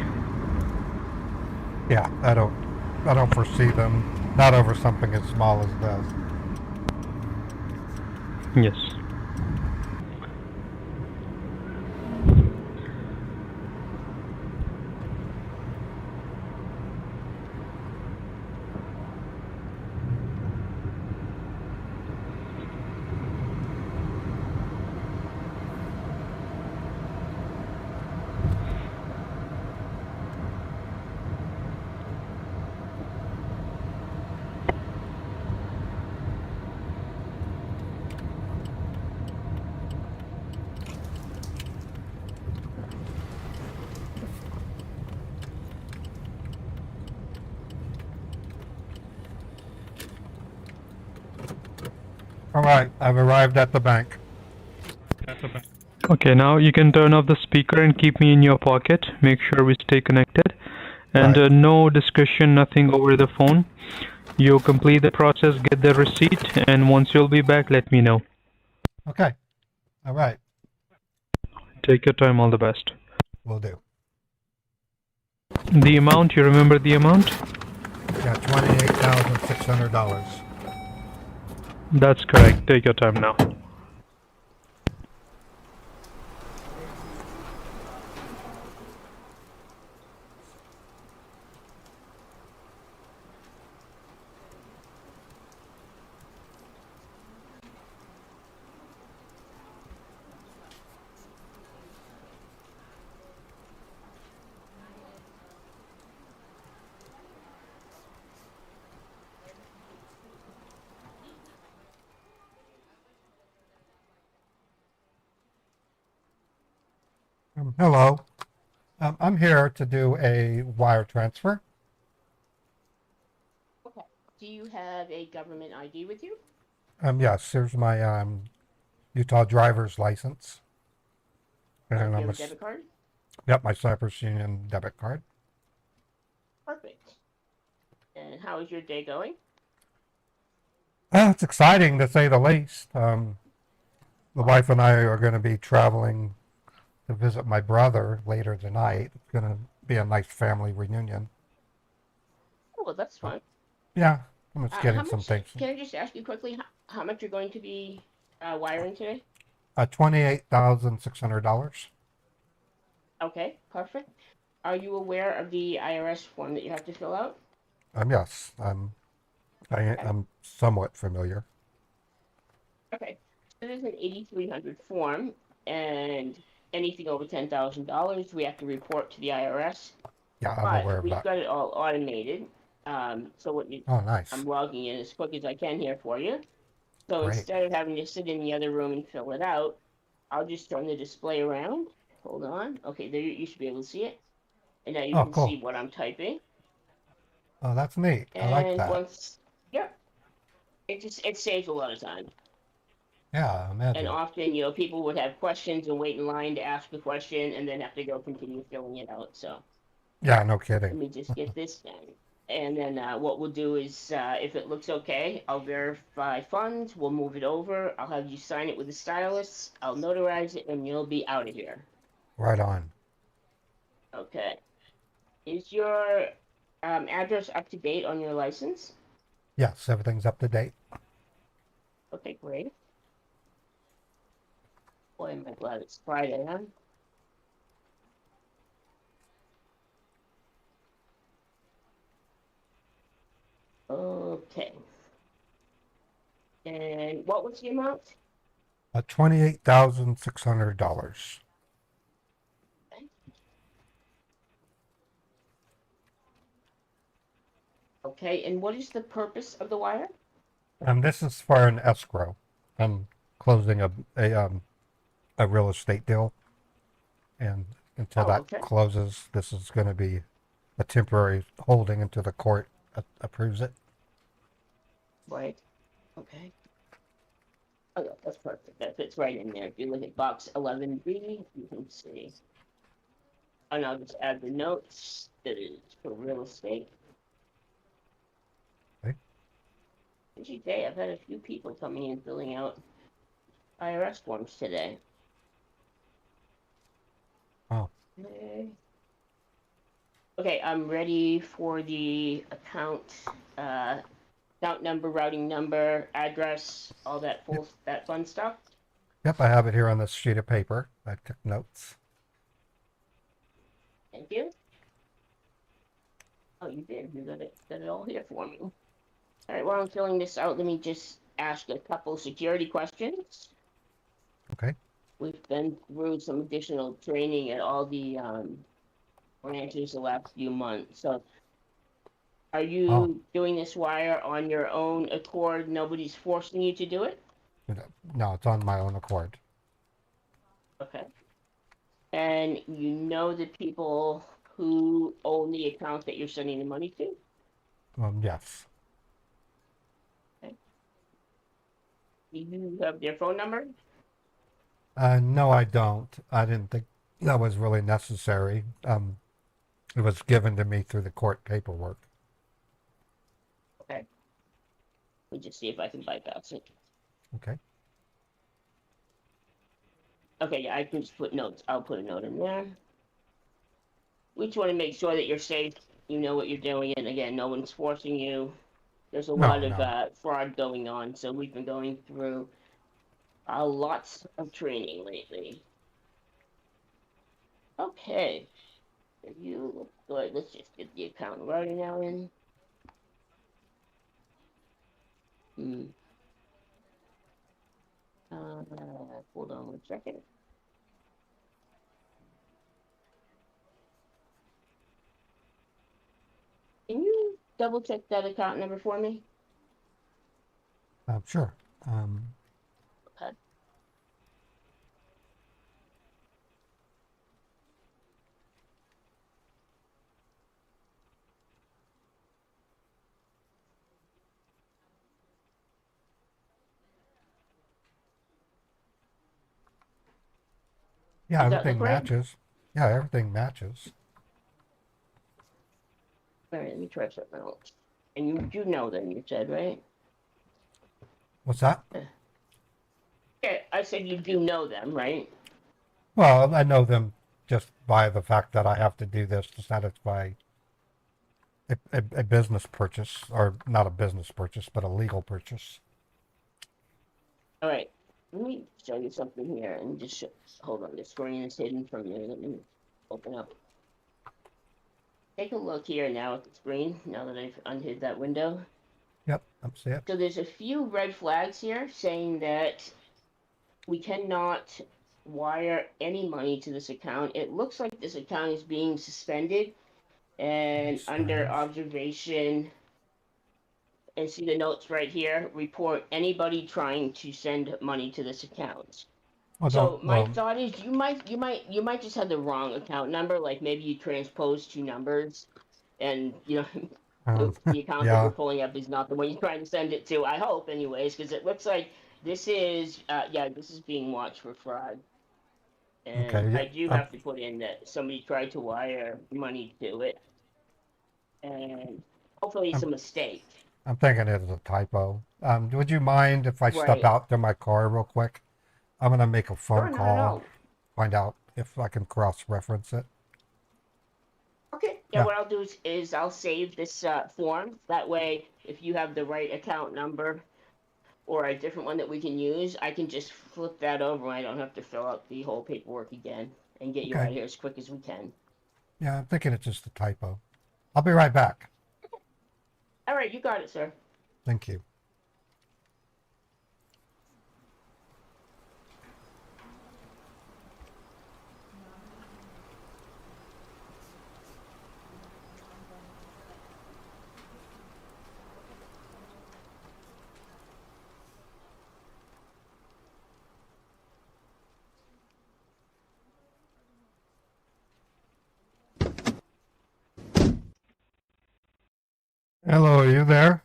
Yeah, I don't foresee them not over something as small as this. Yes. All right, I've arrived at the bank. Okay, now you can turn off the speaker and keep me in your pocket. Make sure we stay connected. And Right. no discussion, nothing over the phone. You complete the process, get the receipt, and once you'll be back, let me know. Okay. All right. Take your time, all the best. Will do. The amount, you remember the amount? Yeah, $28,600. That's correct. Take your time now. Hello. I'm here to do a wire transfer. Okay. Do you have a government ID with you? Yes, here's my Utah driver's license. And Do you I'm have a debit card? Yep, my Cypress Union debit card. Perfect. And how is your day going? It's exciting to say the least. The wife and I are going to be traveling to visit my brother later tonight. It's going to be a nice family reunion. Oh, well, that's fun. Yeah, I'm just getting How some much? things. Can I just ask you quickly how much you're going to be wiring today? $28,600. Okay, perfect. Are you aware of the IRS form that you have to fill out? Yes, I'm somewhat familiar. Okay, so there's an 8300 form, and anything over $10,000 we have to report to the IRS. Yeah, I'm But aware of we've that. got it all automated. So Oh, nice. I'm logging in as quick as I can here for you. So Great. instead of having to sit in the other room and fill it out, I'll just turn the display around. Hold on. Okay, there you should be able to see it. And now you Oh, can cool. see what I'm typing. Oh, that's neat. I like And that. once, yeah, it saves a lot of time. Yeah, I imagine. And often, people would have questions and wait in line to ask a question and then have to go continue filling it out. So Yeah, no let kidding. me just get this done. And then what we'll do is, if it looks okay, I'll verify funds. We'll move it over. I'll have you sign it with the stylus. I'll notarize it, and you'll be out of here. Right on. Okay. Is your address up to date on your license? Yes, everything's up to date. Okay, great. Boy, am I glad it's Friday, huh? Okay. And what was the amount? $28,600. Okay, and what is the purpose of the wire? And this is for an escrow. I'm closing a real estate deal, and until Oh, that okay. closes, this is going to be a temporary holding until the court approves it. Right. Okay. Oh, yeah, that's perfect. That fits right in there. If you look at box 11B, you can see. And I'll just add the notes that it's for real estate. Okay. Busy day. I've had a few people coming in filling out IRS forms today. Oh, Okay. Okay, I'm ready for the account number, routing number, address, all that that fun stuff. yep, I have it here on this sheet of paper. I took notes. Thank you. Oh, you did. You got it all here for me. All right, while I'm filling this out, let me just ask a couple security questions. Okay. We've been through some additional training at all the branches the last few months. So, are Oh, you doing this wire on your own accord? Nobody's forcing you to do it? no, it's on my own accord. Okay. And you know the people who own the account that you're sending the money to? Yes. Okay. Do you have their phone number? No, I don't. I didn't think that was really necessary. It was given to me through the court paperwork. Okay. Let me just see if I can bypass it. Okay. Okay, yeah, I can just put notes. I'll put a note in there. We just want to make sure that you're safe, you know what you're doing, and again, no one's forcing you. There's a lot No, of no. fraud going on, so we've been going through lots of training lately. Okay, you look good. Let's just get the account routing now in. Hold on 1 second. Can you double check that account number for me? Sure. Okay. Yeah, Does that look everything right? matches. Yeah, everything matches. All right, let me try something else. And you do know them, you said, right? What's that? Yeah, I said you do know them, right? Well, I know them just by the fact that I have to do this to satisfy a business purchase, or not a business purchase, but a legal purchase. All right, let me show you something here and just hold on. The screen is hidden from you. Let me open up. Take a look here now at the screen, now that I've unhid that window. Yep, I'm see it. So there's a few red flags here saying that we cannot wire any money to this account. It looks like this account is being suspended and That's under strange. observation. And see the notes right here. Report anybody trying to send money to this account. Well, So don't. my Well, thought is you might just have the wrong account number. Like maybe you transposed two numbers, and the account that we're yeah. pulling up is not the one you're trying to send it to. I hope, anyways, because it looks like this is this is being watched for fraud. And Okay. Yeah. I do have to put in that somebody tried to wire money to it, and hopefully it's a I'm, mistake. I'm thinking it is a typo. Would you mind if I step Right. out to my car real quick? I'm gonna make a Sure, phone no, no, call, no. find out if I can cross-reference it. Okay. Yeah. Yeah. What I'll do is I'll save this form. That way, if you have the right account number or a different one that we can use, I can just flip that over and I don't have to fill out the whole paperwork again and get you out Okay. of here as quick as we can. Yeah, I'm thinking it's just a typo. I'll be right back. All right, you got it, sir. Thank you. Hello, are you there?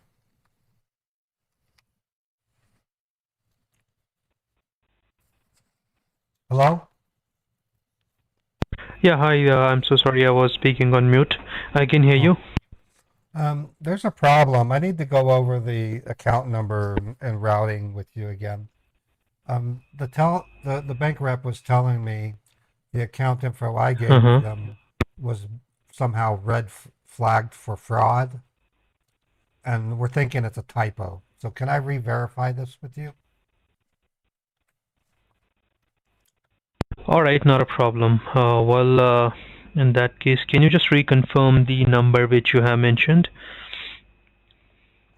Hello? Yeah, hi. I'm so sorry. I was speaking on mute. I can hear you. There's a problem. I need to go over the account number and routing with you again. The bank rep was telling me the account info I gave Uh-huh. them was somehow flagged for fraud, and we're thinking it's a typo. So can I re-verify this with you? All right, not a problem. In that case, can you just reconfirm the number which you have mentioned?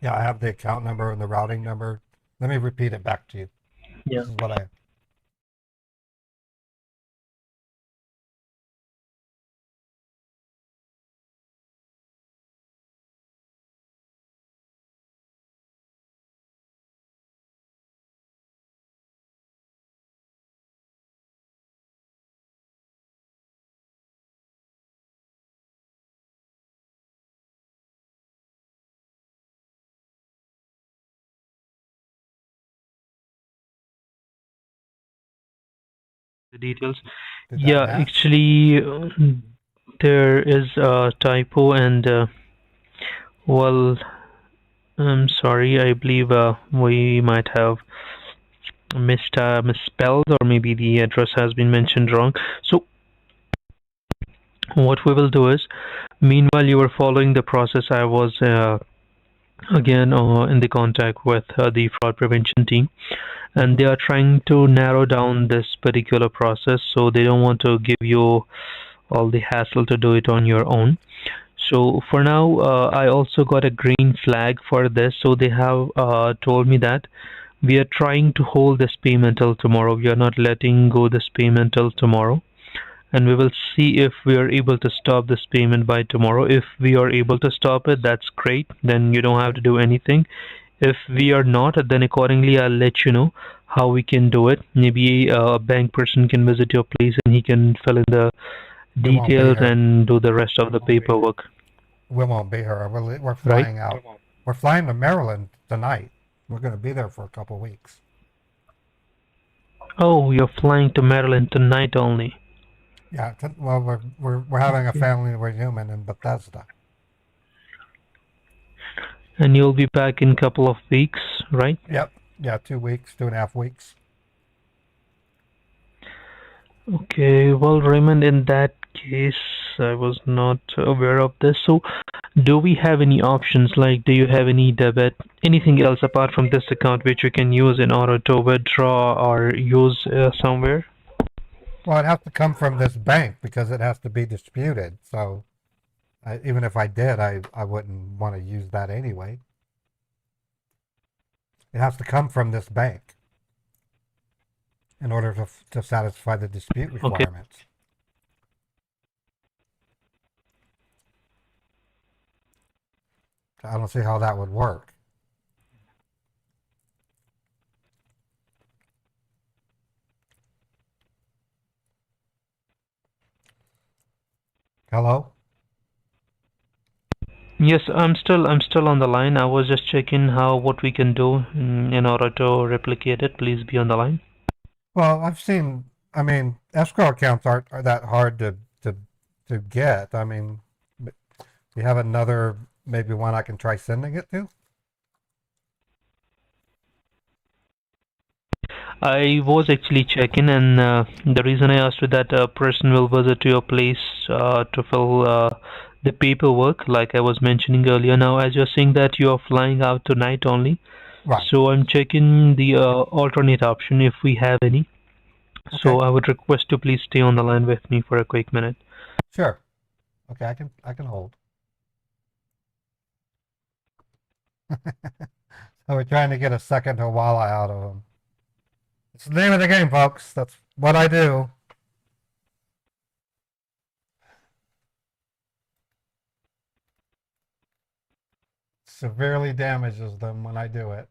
Yeah, I have the account number and the routing number. Let me repeat it back to you. Yeah. This is what I. The details. Did that Yeah, match? actually, there is a typo, and well, I'm sorry. I believe we might have misspelled, or maybe the address has been mentioned wrong. So what we will do is, meanwhile you were following the process, I was again in the contact with the fraud prevention team, and they are trying to narrow down this particular process, so they don't want to give you all the hassle to do it on your own. So for now, I also got a green flag for this. So they have told me that we are trying to hold this payment till tomorrow. We are not letting go this payment till tomorrow, and we will see if we are able to stop this payment by tomorrow. If we are able to stop it, that's great. Then you don't have to do anything. If we are not, then accordingly I'll let you know how we can do it. Maybe a bank person can visit your place and he can fill in the We won't be details here. and do the rest of the paperwork. We won't be here. We're Right? flying out. We're flying to Maryland tonight. We're going to be there for a couple weeks. Oh, you're flying to Maryland tonight only. Yeah. Well, we're having a family reunion in Bethesda. And you'll be back in a couple of weeks, right? Yep. Yeah, 2 weeks, 2.5 weeks. Okay, well, Raymond, in that case, I was not aware of this. So, do we have any options? Like, do you have any debit, anything else apart from this account which you can use in order to withdraw or use somewhere? Well, it has to come from this bank because it has to be disputed. So even if I did, I wouldn't want to use that anyway. It has to come from this bank in order to satisfy the dispute requirements. So I don't see how that would work. Hello? Yes, I'm still on the line. I was just checking what we can do in order to replicate it. Please be on the line. Well, I mean, escrow accounts are that hard to get. I mean, you have another, maybe one I can try sending it to? I was actually checking, and the reason I asked you that a person will visit to your place to fill the paperwork, like I was mentioning earlier. Now, as you're saying that you are flying out tonight only, Right. so I'm checking the alternate option if we have any. Okay. So I would request to please stay on the line with me for a quick minute. Sure. Okay, I can hold. So we're trying to get a second Hawala out of him. It's the name of the game, folks. That's what I do. Severely damages them when I do it.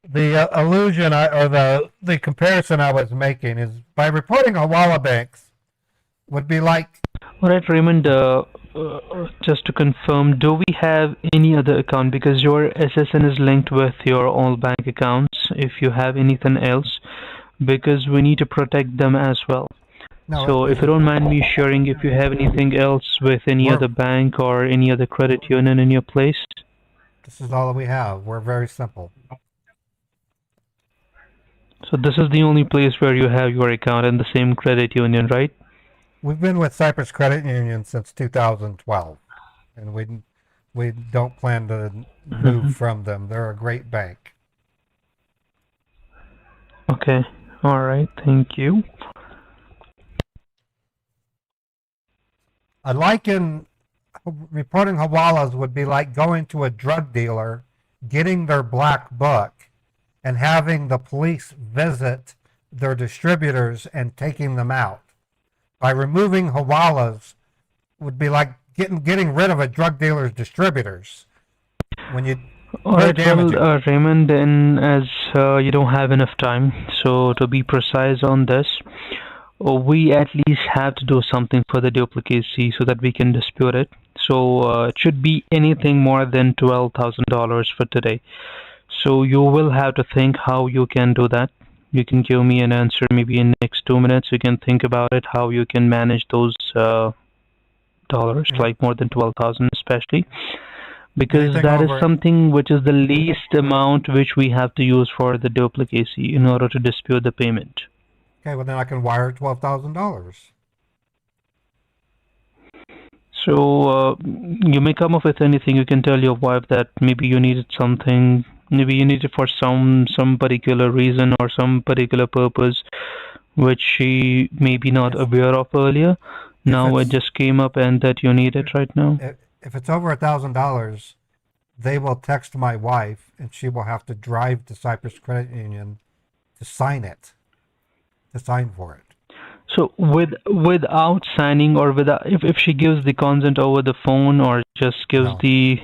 The illusion or the comparison I was making is by reporting Hawala banks would be like. All right, Raymond. Just to confirm, do we have any other account? Because your SSN is linked with your all bank accounts. If you have anything else, because we need to protect them as well. No, So if you don't mind me sharing, if you have anything else with any other bank or any other credit union in your place. This is all we have. We're very simple. So this is the only place where you have your account in the same credit union, right? We've been with Cyprus Credit Union since 2012, and we don't plan to move from them. They're a great bank. Okay. All right. Thank you. I liken reporting Hawalas would be like going to a drug dealer, getting their black book, and having the police visit their distributors and taking them out. By removing Hawalas would be like getting rid of a drug dealer's distributors. When you All right, well, Raymond, then as you don't have enough time, so to be precise on this, we at least have to do something for the duplicacy so that we can dispute it. So it should be anything more than $12,000 for today. So you will have to think how you can do that. You can give me an answer maybe in next 2 minutes. You can think about it, how you can manage those dollars, like more than 12,000 especially. Because that is something which is the least amount which we have to use for the duplicacy in order to dispute the payment. Okay, well then I can wire $12,000. So you may come up with anything. You can tell your wife that maybe you needed something, maybe you need it for some particular reason or some particular purpose which she may be not aware of earlier. Now it just came up and that you need it right now. If it's over $1,000, they will text my wife and she will have to drive to Cyprus Credit Union to sign it, to sign for it. So without signing or without, if she gives the consent over the phone or just gives the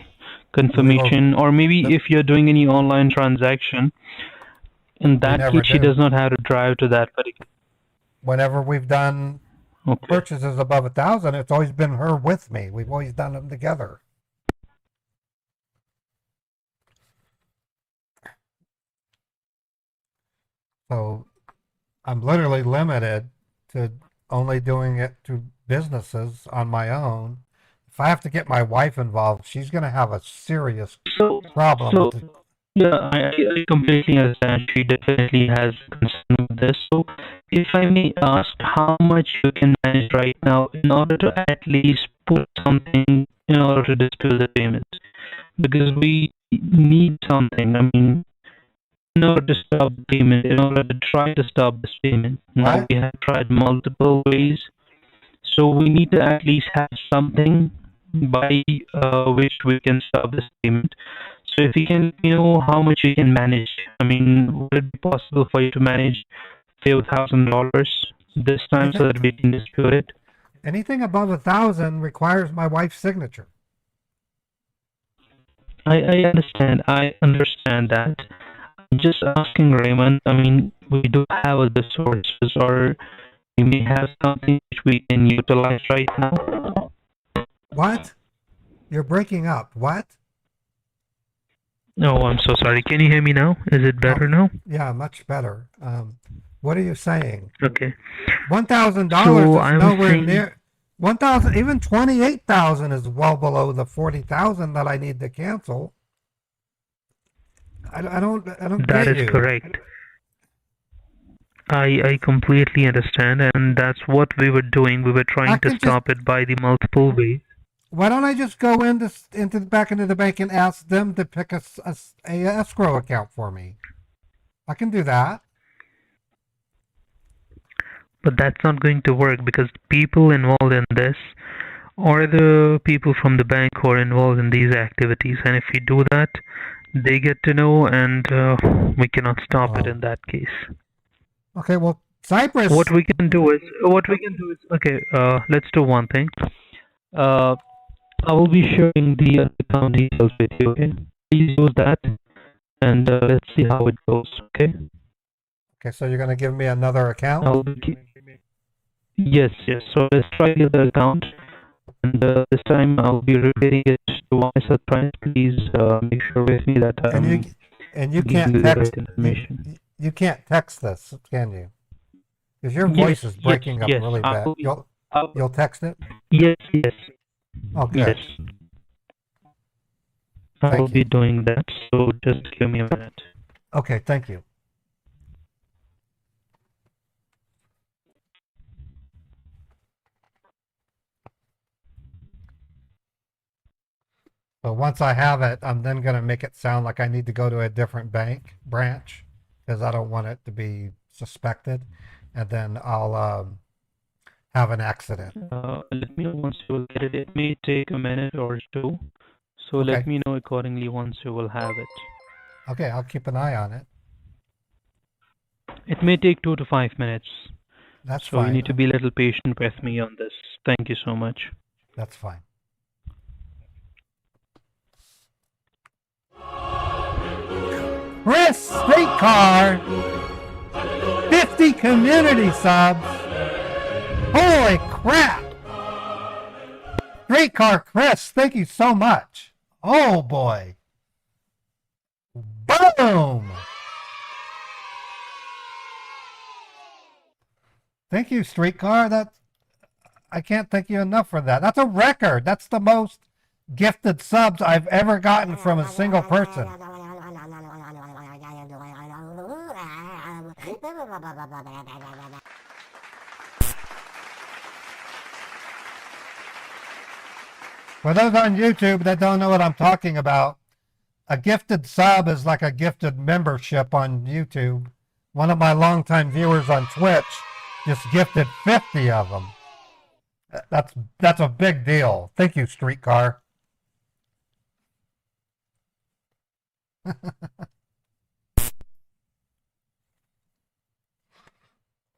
confirmation, or maybe if you're doing any online transaction, in that case she does not have to drive to that particular. Whenever we've done purchases above 1,000, it's always been her with me. We've always done them together. So I'm literally limited to only doing it to businesses on my own. If I have to get my wife involved, she's going to have a serious problem. Yeah, I completely understand. She definitely has concern with this. So, if I may ask, how much you can manage right now in order to at least put something in order to dispute the payments? Because we need something. I mean, in order to stop the payment, in order to try to stop this payment. Now we have tried multiple ways, so we need to at least have something by which we can stop this payment. So if you can, how much you can manage. I mean, would it be possible for you to manage $5,000 this time so that we can dispute it? Anything above 1,000 requires my wife's signature. I understand. I understand that. I'm just asking Raymond. I mean, we do have other sources, or we may have something which we can utilize right now. What? You're breaking up. What? No, I'm so sorry. Can you hear me now? Is it better now? Yeah, much better. What are you saying? Okay. $1,000 is nowhere near 1,000, even 28,000 is well below the 40,000 that I need to cancel. I don't That get is you. correct. I completely understand, and that's what we were doing. We were I trying to can just, stop it by the multiple ways. why don't I just go back into the bank and ask them to pick a escrow account for me? I can do that. But that's not going to work because people involved in this are the people from the bank who are involved in these activities. And if we do that, they get to know, and we cannot stop it Oh. in that case. Okay, well, Cyprus. What we can do is, okay, let's do one thing. I will be sharing the account details with you, okay? Please use that, and let's see how it goes, okay? Okay, so you're going to give me another account? I'll be yes, yes. So let's try the other account, and this time I'll be repeating it to my surprise. Please make sure with me that And you giving can't you the text right information. you can't text this, can you? Because your Yes, voice is yes, breaking up yes. really bad. You'll text it? Yes, yes, Oh, good. yes. I will Thank be you. doing that. So just give me a minute. Okay, thank you. But once I have it, I'm then going to make it sound like I need to go to a different branch because I don't want it to be suspected. And then I'll have an accident. Let me know once you will get it. It may take a minute or two. So Okay. let me know accordingly once you will have it. Okay, I'll keep an eye on it. It may take 2 to 5 minutes. That's So fine. you need to be a little patient with me on this. Thank you so much. That's fine. Chris Streetcar, 50 community subs. Holy crap! Streetcar Chris, thank you so much. Oh boy. Boom! Thank you, Streetcar. I can't thank you enough for that. That's a record. That's the most gifted subs I've ever gotten from a single person. For those on YouTube that don't know what I'm talking about, a gifted sub is like a gifted membership on YouTube. One of my longtime viewers on Twitch just gifted 50 of them. That's a big deal. Thank you, Streetcar.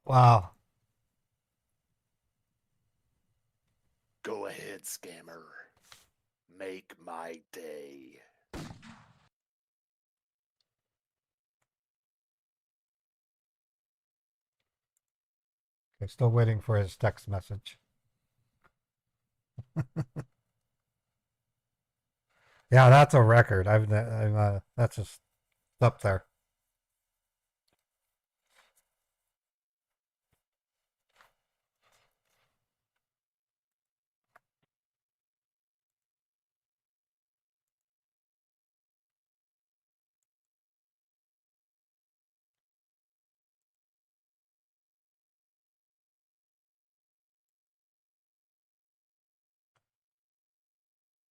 Wow. Go ahead, scammer. Make my day. Okay, still waiting for his text message. Yeah, that's a record. That's just up there.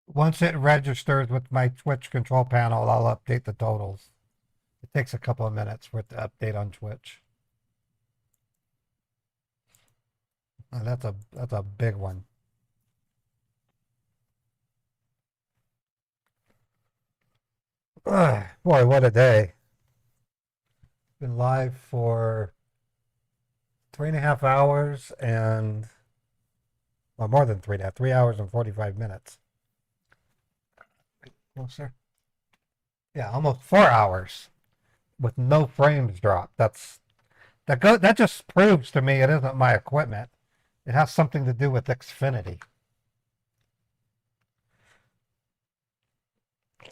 Once it registers with my Twitch control panel, I'll update the totals. It takes a couple of minutes for it to update on Twitch. And that's a big one. Ugh, boy, what a day. Been live for 3.5 hours and, well, more than 3 hours and 45 minutes. Closer. Yeah, almost 4 hours with no frames dropped. That just proves to me it isn't my equipment. It has something to do with Xfinity.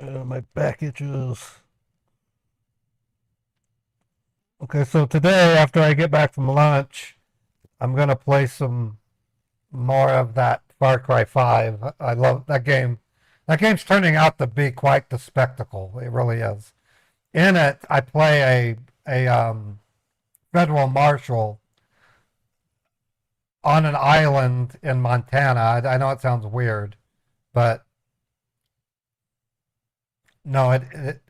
My back itches. Okay, so today after I get back from lunch, I'm gonna play some more of that Far Cry 5. I love that game. That game's turning out to be quite the spectacle. It really is. In it, I play a federal marshal on an island in Montana. I know it sounds weird, but no,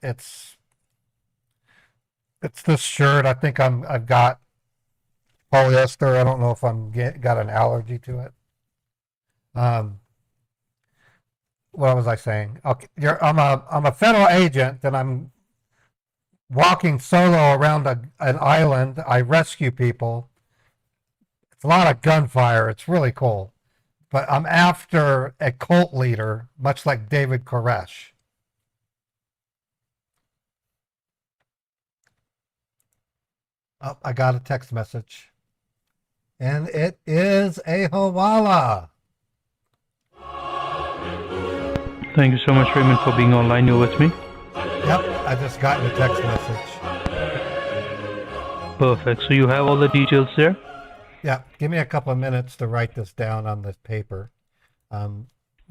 it's this shirt. I think I've got polyester. I don't know if got an allergy to it. What was I saying? Okay, I'm a federal agent, and I'm walking solo around an island. I rescue people. It's a lot of gunfire. It's really cool. But I'm after a cult leader, much like David Koresh. Oh, I got a text message. And it is a Hawala. Thank you so much, Raymond, for being online here with me. Yep, I just got your text message. Perfect. So you have all the details there? Yeah, give me a couple of minutes to write this down on this paper.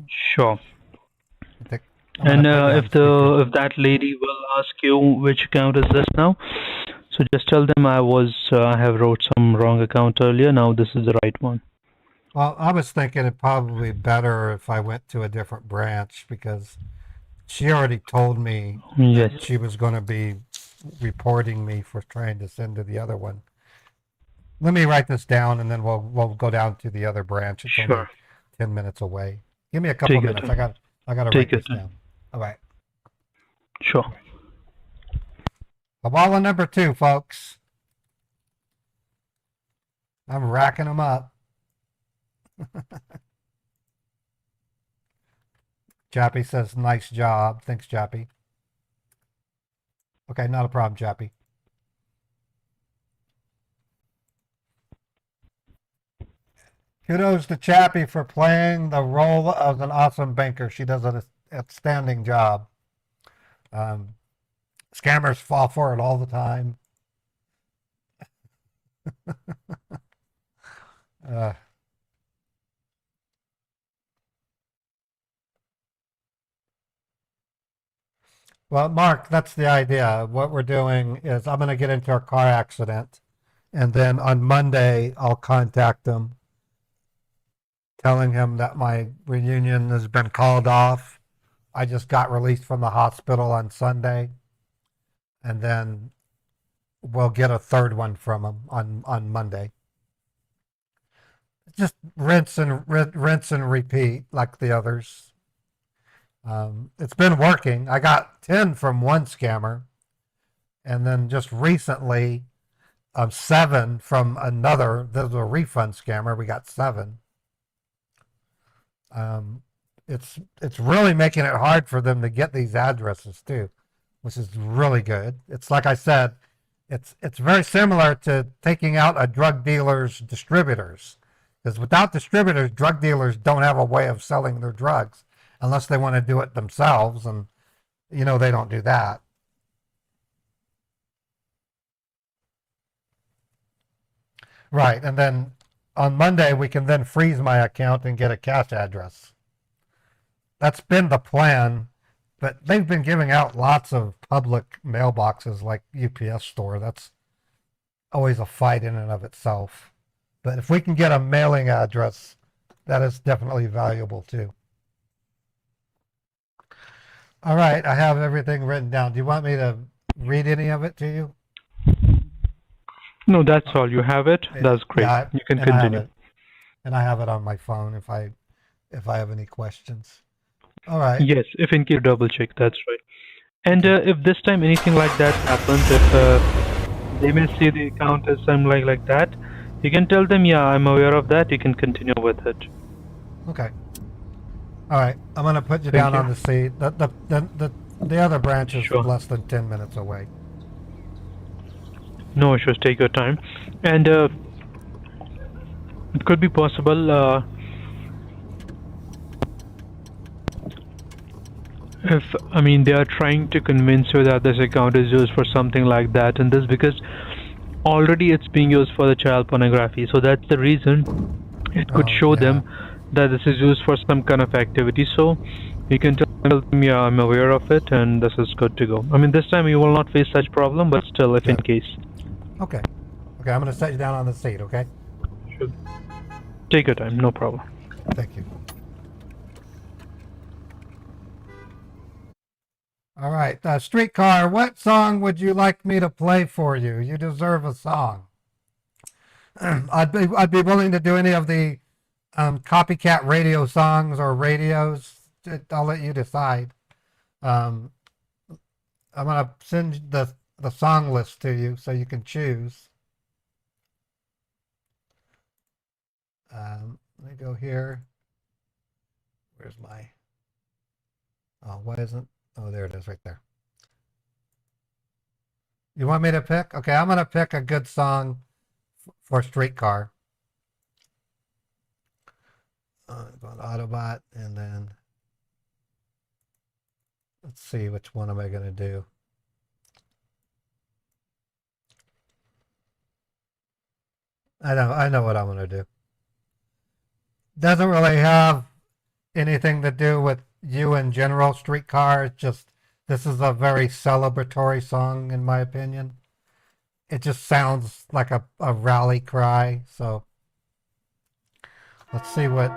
Sure. And if that lady will ask you which account is this now, so just tell them I have wrote some wrong account earlier. Now this is the right one. Well, I was thinking it'd probably be better if I went to a different branch, because she already told me Yes. that she was going to be reporting me for trying to send to the other one. Let me write this down, and then we'll go down to the other branch. It's only Sure. 10 minutes away. Give me a couple Take your minutes. time. I got to Take write your this time. down. All right. Sure. Hawala number 2, folks. I'm racking them up. Chappie says, nice job. Thanks, Chappie. Okay, not a problem, Chappie. Kudos to Chappie for playing the role of an awesome banker. She does an outstanding job. Scammers fall for it all the time. Well, Mark, that's the idea. What we're doing is I'm going to get into a car accident, and then on Monday I'll contact him, telling him that my reunion has been called off. I just got released from the hospital on Sunday, and then we'll get a third one from him on Monday. Just rinse and repeat like the others. It's been working. I got 10 from one scammer, and then just recently 7 from another. There's a refund scammer. We got 7. It's really making it hard for them to get these addresses too, which is really good. It's like I said, it's very similar to taking out a drug dealer's distributors, because without distributors, drug dealers don't have a way of selling their drugs unless they want to do it themselves, and they don't do that. Right, and then on Monday we can then freeze my account and get a cash address. That's been the plan, but they've been giving out lots of public mailboxes like UPS store. That's always a fight in and of itself. But if we can get a mailing address, that is definitely valuable too. All right, I have everything written down. Do you want me to read any of it to you? No, that's all. You have it. That's great. Yeah, you can and I have continue. it. And I have it on my phone if I have any questions. All right. Yes, if in case you double check, that's right. And if this time anything like that happens, if they may see the account as something like that, you can tell them, yeah, I'm aware of that. You can continue with it. Okay. All right. I'm going to put you down on the seat. The other branch is Sure. less than 10 minutes away. No issues. Take your time. And it could be possible if they are trying to convince you that this account is used for something like that, and this because already it's being used for the child pornography, so that's the reason it could Oh, show yeah. them that this is used for some kind of activity. So you can tell them, yeah, I'm aware of it, and this is good to go. I mean, this time you will not face such problem, but still, if in Good. case. Okay. Okay, I'm going to set you down on the seat, okay? Sure. Take your time, no problem. Thank you. All right, Streetcar, what song would you like me to play for you? You deserve a song. I'd be willing to do any of the copycat radio songs or radios. I'll let you decide. Um, I'm gonna send the song list to you so you can choose. Let me go here. Where's my? Oh, why isn't? Oh, there it is, right there. You want me to pick? Okay, I'm gonna pick a good song for Streetcar. Go to Autobot, and then let's see, which one am I gonna do? I know what I'm gonna do. Doesn't really have anything to do with you in general, Streetcar. It's just this is a very celebratory song, in my opinion. It just sounds like a rally cry. So let's see what.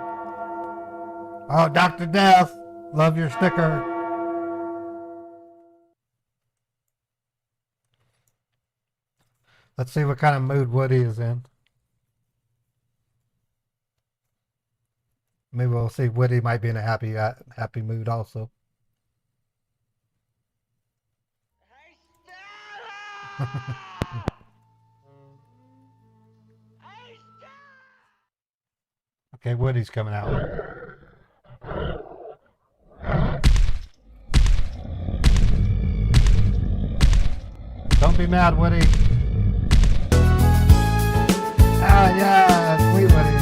Oh, Dr. Death, love your sticker. Let's see what kind of mood Woody is in. Maybe we'll see Woody might be in a happy mood also. Okay, Woody's coming out. Don't be mad, Woody. Ah, yeah, sweet Woody.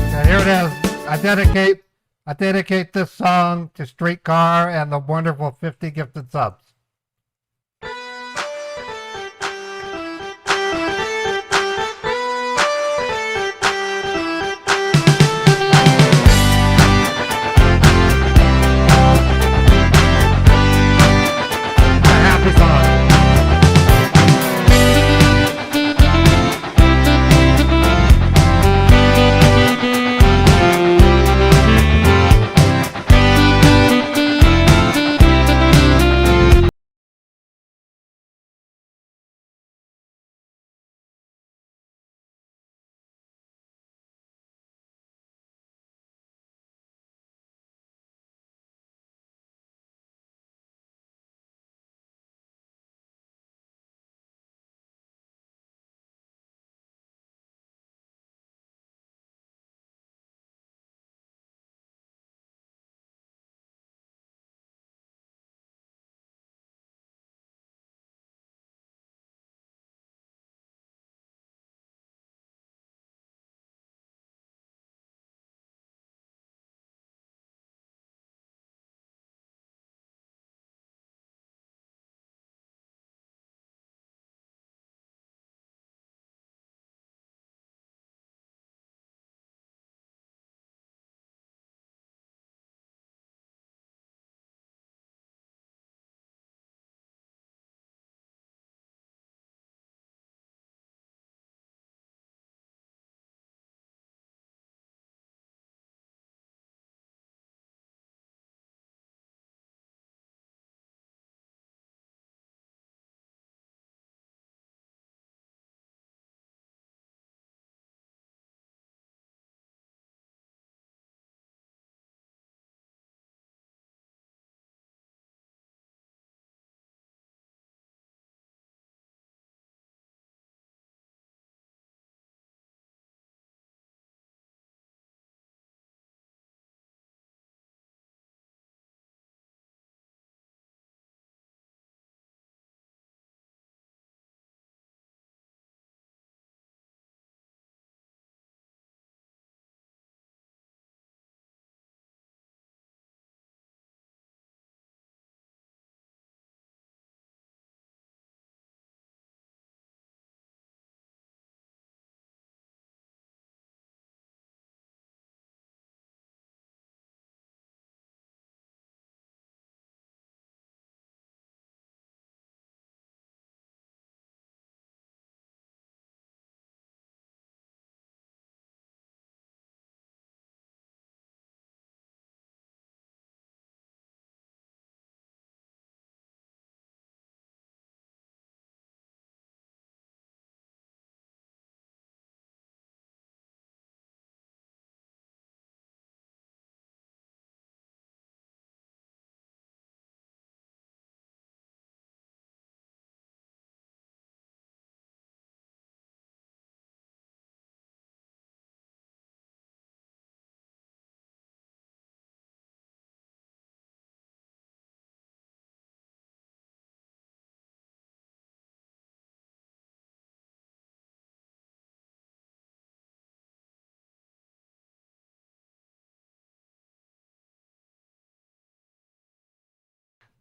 Okay, here it is. I dedicate this song to Streetcar and the wonderful 50 gifted subs.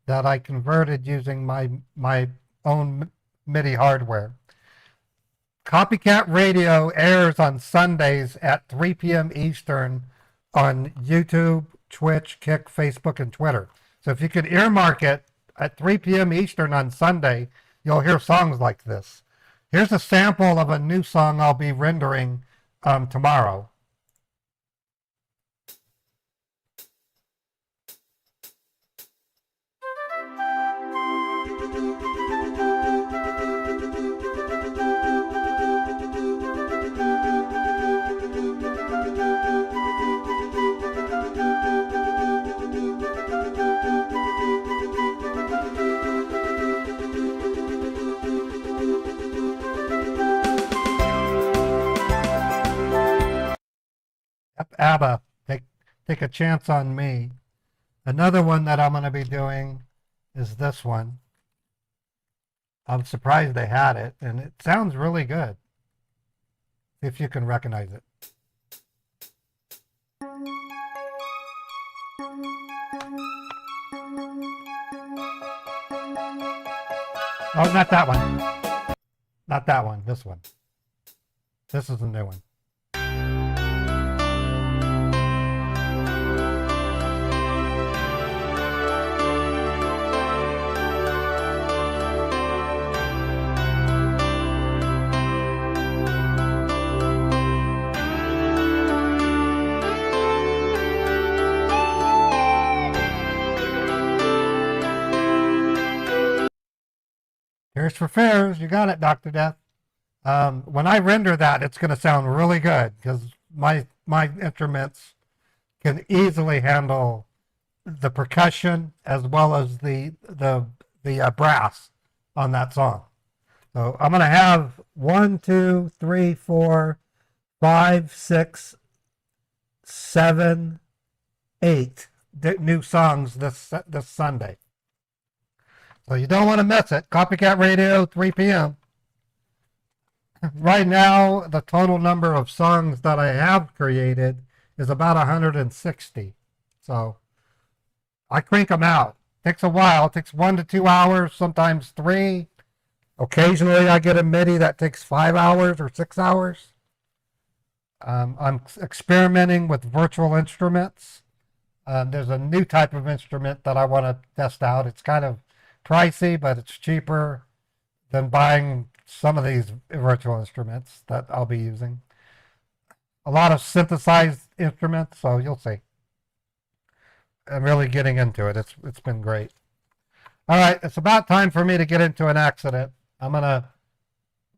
that I converted using my own MIDI hardware. Copycat Radio airs on Sundays at 3 p.m. Eastern on YouTube, Twitch, Kick, Facebook, and Twitter. So if you could earmark it at 3 p.m. Eastern on Sunday, you'll hear songs like this. Here's a sample of a new song I'll be rendering tomorrow. ABBA, take a chance on me. Another one that I'm going to be doing is this one. I'm surprised they had it, and it sounds really good. If you can recognize it. Oh, not that one. Not that one. This one. This is the new one. Here's for Fairs. You got it, Dr. Death. When I render that, it's going to sound really good because my instruments can easily handle the percussion as well as the brass on that song. So I'm going to have 1, 2, 3, 4, 5, 6, 7, 8 new songs this Sunday. So you don't want to miss it. Copycat Radio, 3 p.m. Right now, the total number of songs that I have created is about 160. So I crank them out. Takes a while. It takes 1 to 2 hours, sometimes 3. Occasionally, I get a MIDI that takes 5 hours or 6 hours. I'm experimenting with virtual instruments. There's a new type of instrument that I want to test out. It's kind of pricey, but it's cheaper than buying some of these virtual instruments that I'll be using. A lot of synthesized instruments, so you'll see. I'm really getting into it. It's been great. All right, it's about time for me to get into an accident. I'm going to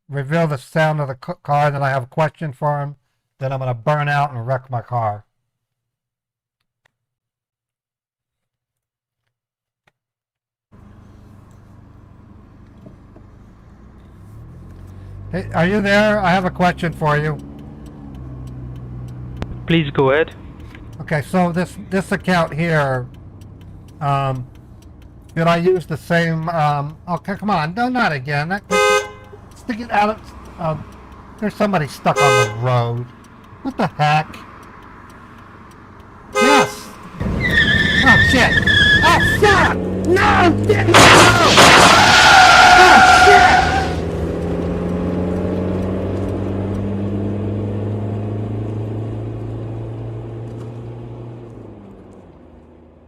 reveal the sound of the car, then I have a question for him. Then I'm going to burn out and wreck my car. Hey, are you there? I have a question for you. Please go ahead. Okay, so this account here, did I use the same? Okay, come on, no, not again. Stick it out of. There's somebody stuck on the road. What the heck? Yes. Oh shit! Oh shit! No! Didn't go! Oh shit!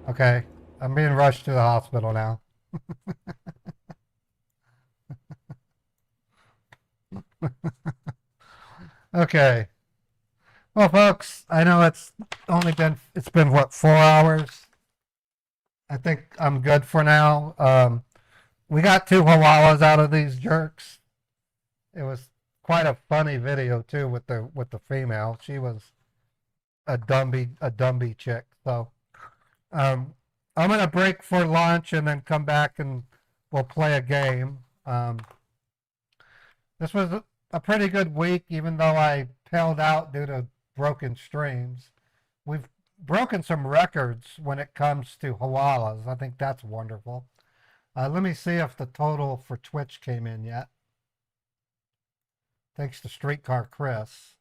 Okay, I'm being rushed to the hospital now. Okay. Well, folks, I know it's been what, 4 hours? I think I'm good for now. We got 2 Hawalas out of these jerks. It was quite a funny video too with the female. She was a Dumby chick. So I'm gonna break for lunch and then come back and we'll play a game. This was a pretty good week, even though I tailed out due to broken streams. We've broken some records when it comes to Hawalas. I think that's wonderful. Let me see if the total for Twitch came in yet. Thanks to Streetcar Chris.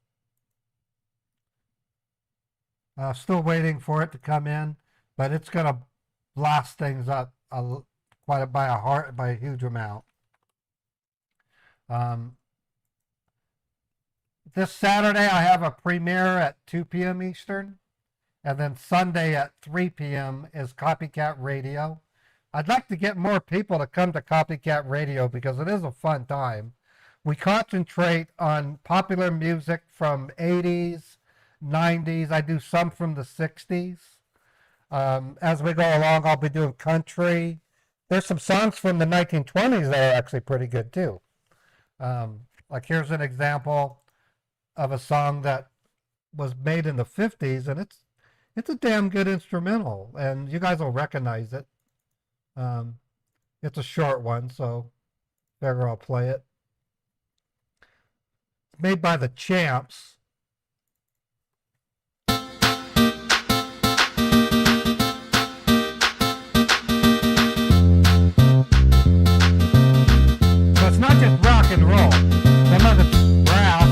Still waiting for it to come in, but it's going to blast things up by a huge amount. This Saturday I have a premiere at 2 p.m. Eastern, and then Sunday at 3 p.m. is Copycat Radio. I'd like to get more people to come to Copycat Radio because it is a fun time. We concentrate on popular music from 80s, 90s. I do some from the 60s. As we go along, I'll be doing country. There's some songs from the 1920s that are actually pretty good too. Like here's an example of a song that was made in the 50s, and it's a damn good instrumental, and you guys will recognize it. It's a short one, so figure I'll play it. It's made by the Champs. So it's not just rock and roll. Some of it's brass.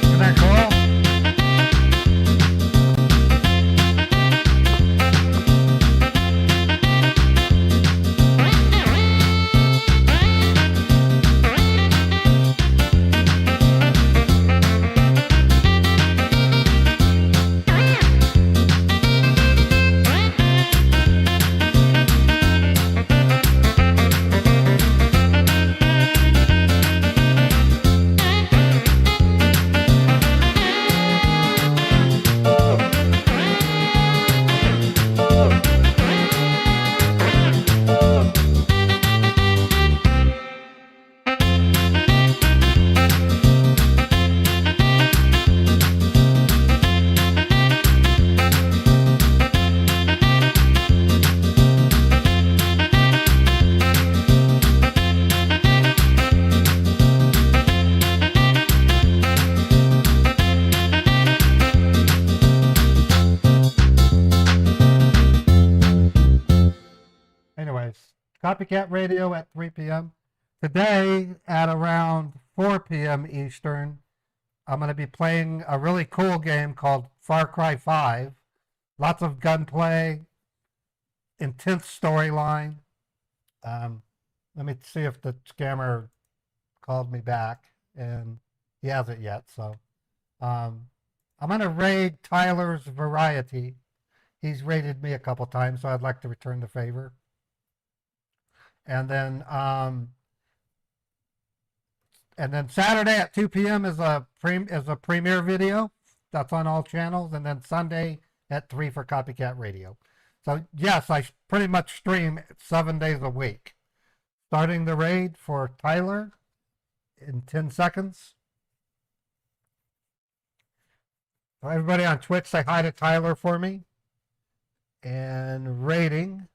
Isn't that cool? Anyways, Copycat Radio at 3 p.m. Today at around 4 p.m. Eastern, I'm going to be playing a really cool game called Far Cry 5. Lots of gunplay, intense storyline. Let me see if the scammer called me back, and he hasn't yet. So I'm going to raid Tyler's Variety. He's raided me a couple times, so I'd like to return the favor. And then Saturday at 2 p.m. is a premiere video. That's on all channels. And then Sunday at 3 for Copycat Radio. So yes, I pretty much stream 7 days a week. Starting the raid for Tyler in 10 seconds. So everybody on Twitch, say hi to Tyler for me. And rating.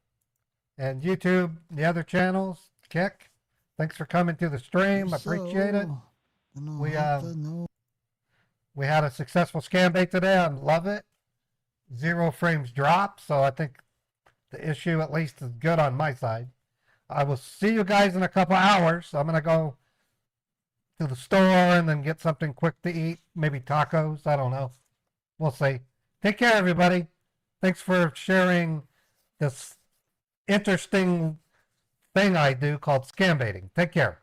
And YouTube, the other channels, Kick. Thanks for coming to the stream. Appreciate it. We had a successful Scambait today. I love it. 0 frames drop, so I think the issue at least is good on my side. I will see you guys in a couple hours. I'm gonna go to the store and then get something quick to eat. Maybe tacos. I don't know. We'll see. Take care, everybody. Thanks for sharing this interesting thing I do called scam baiting. Take care.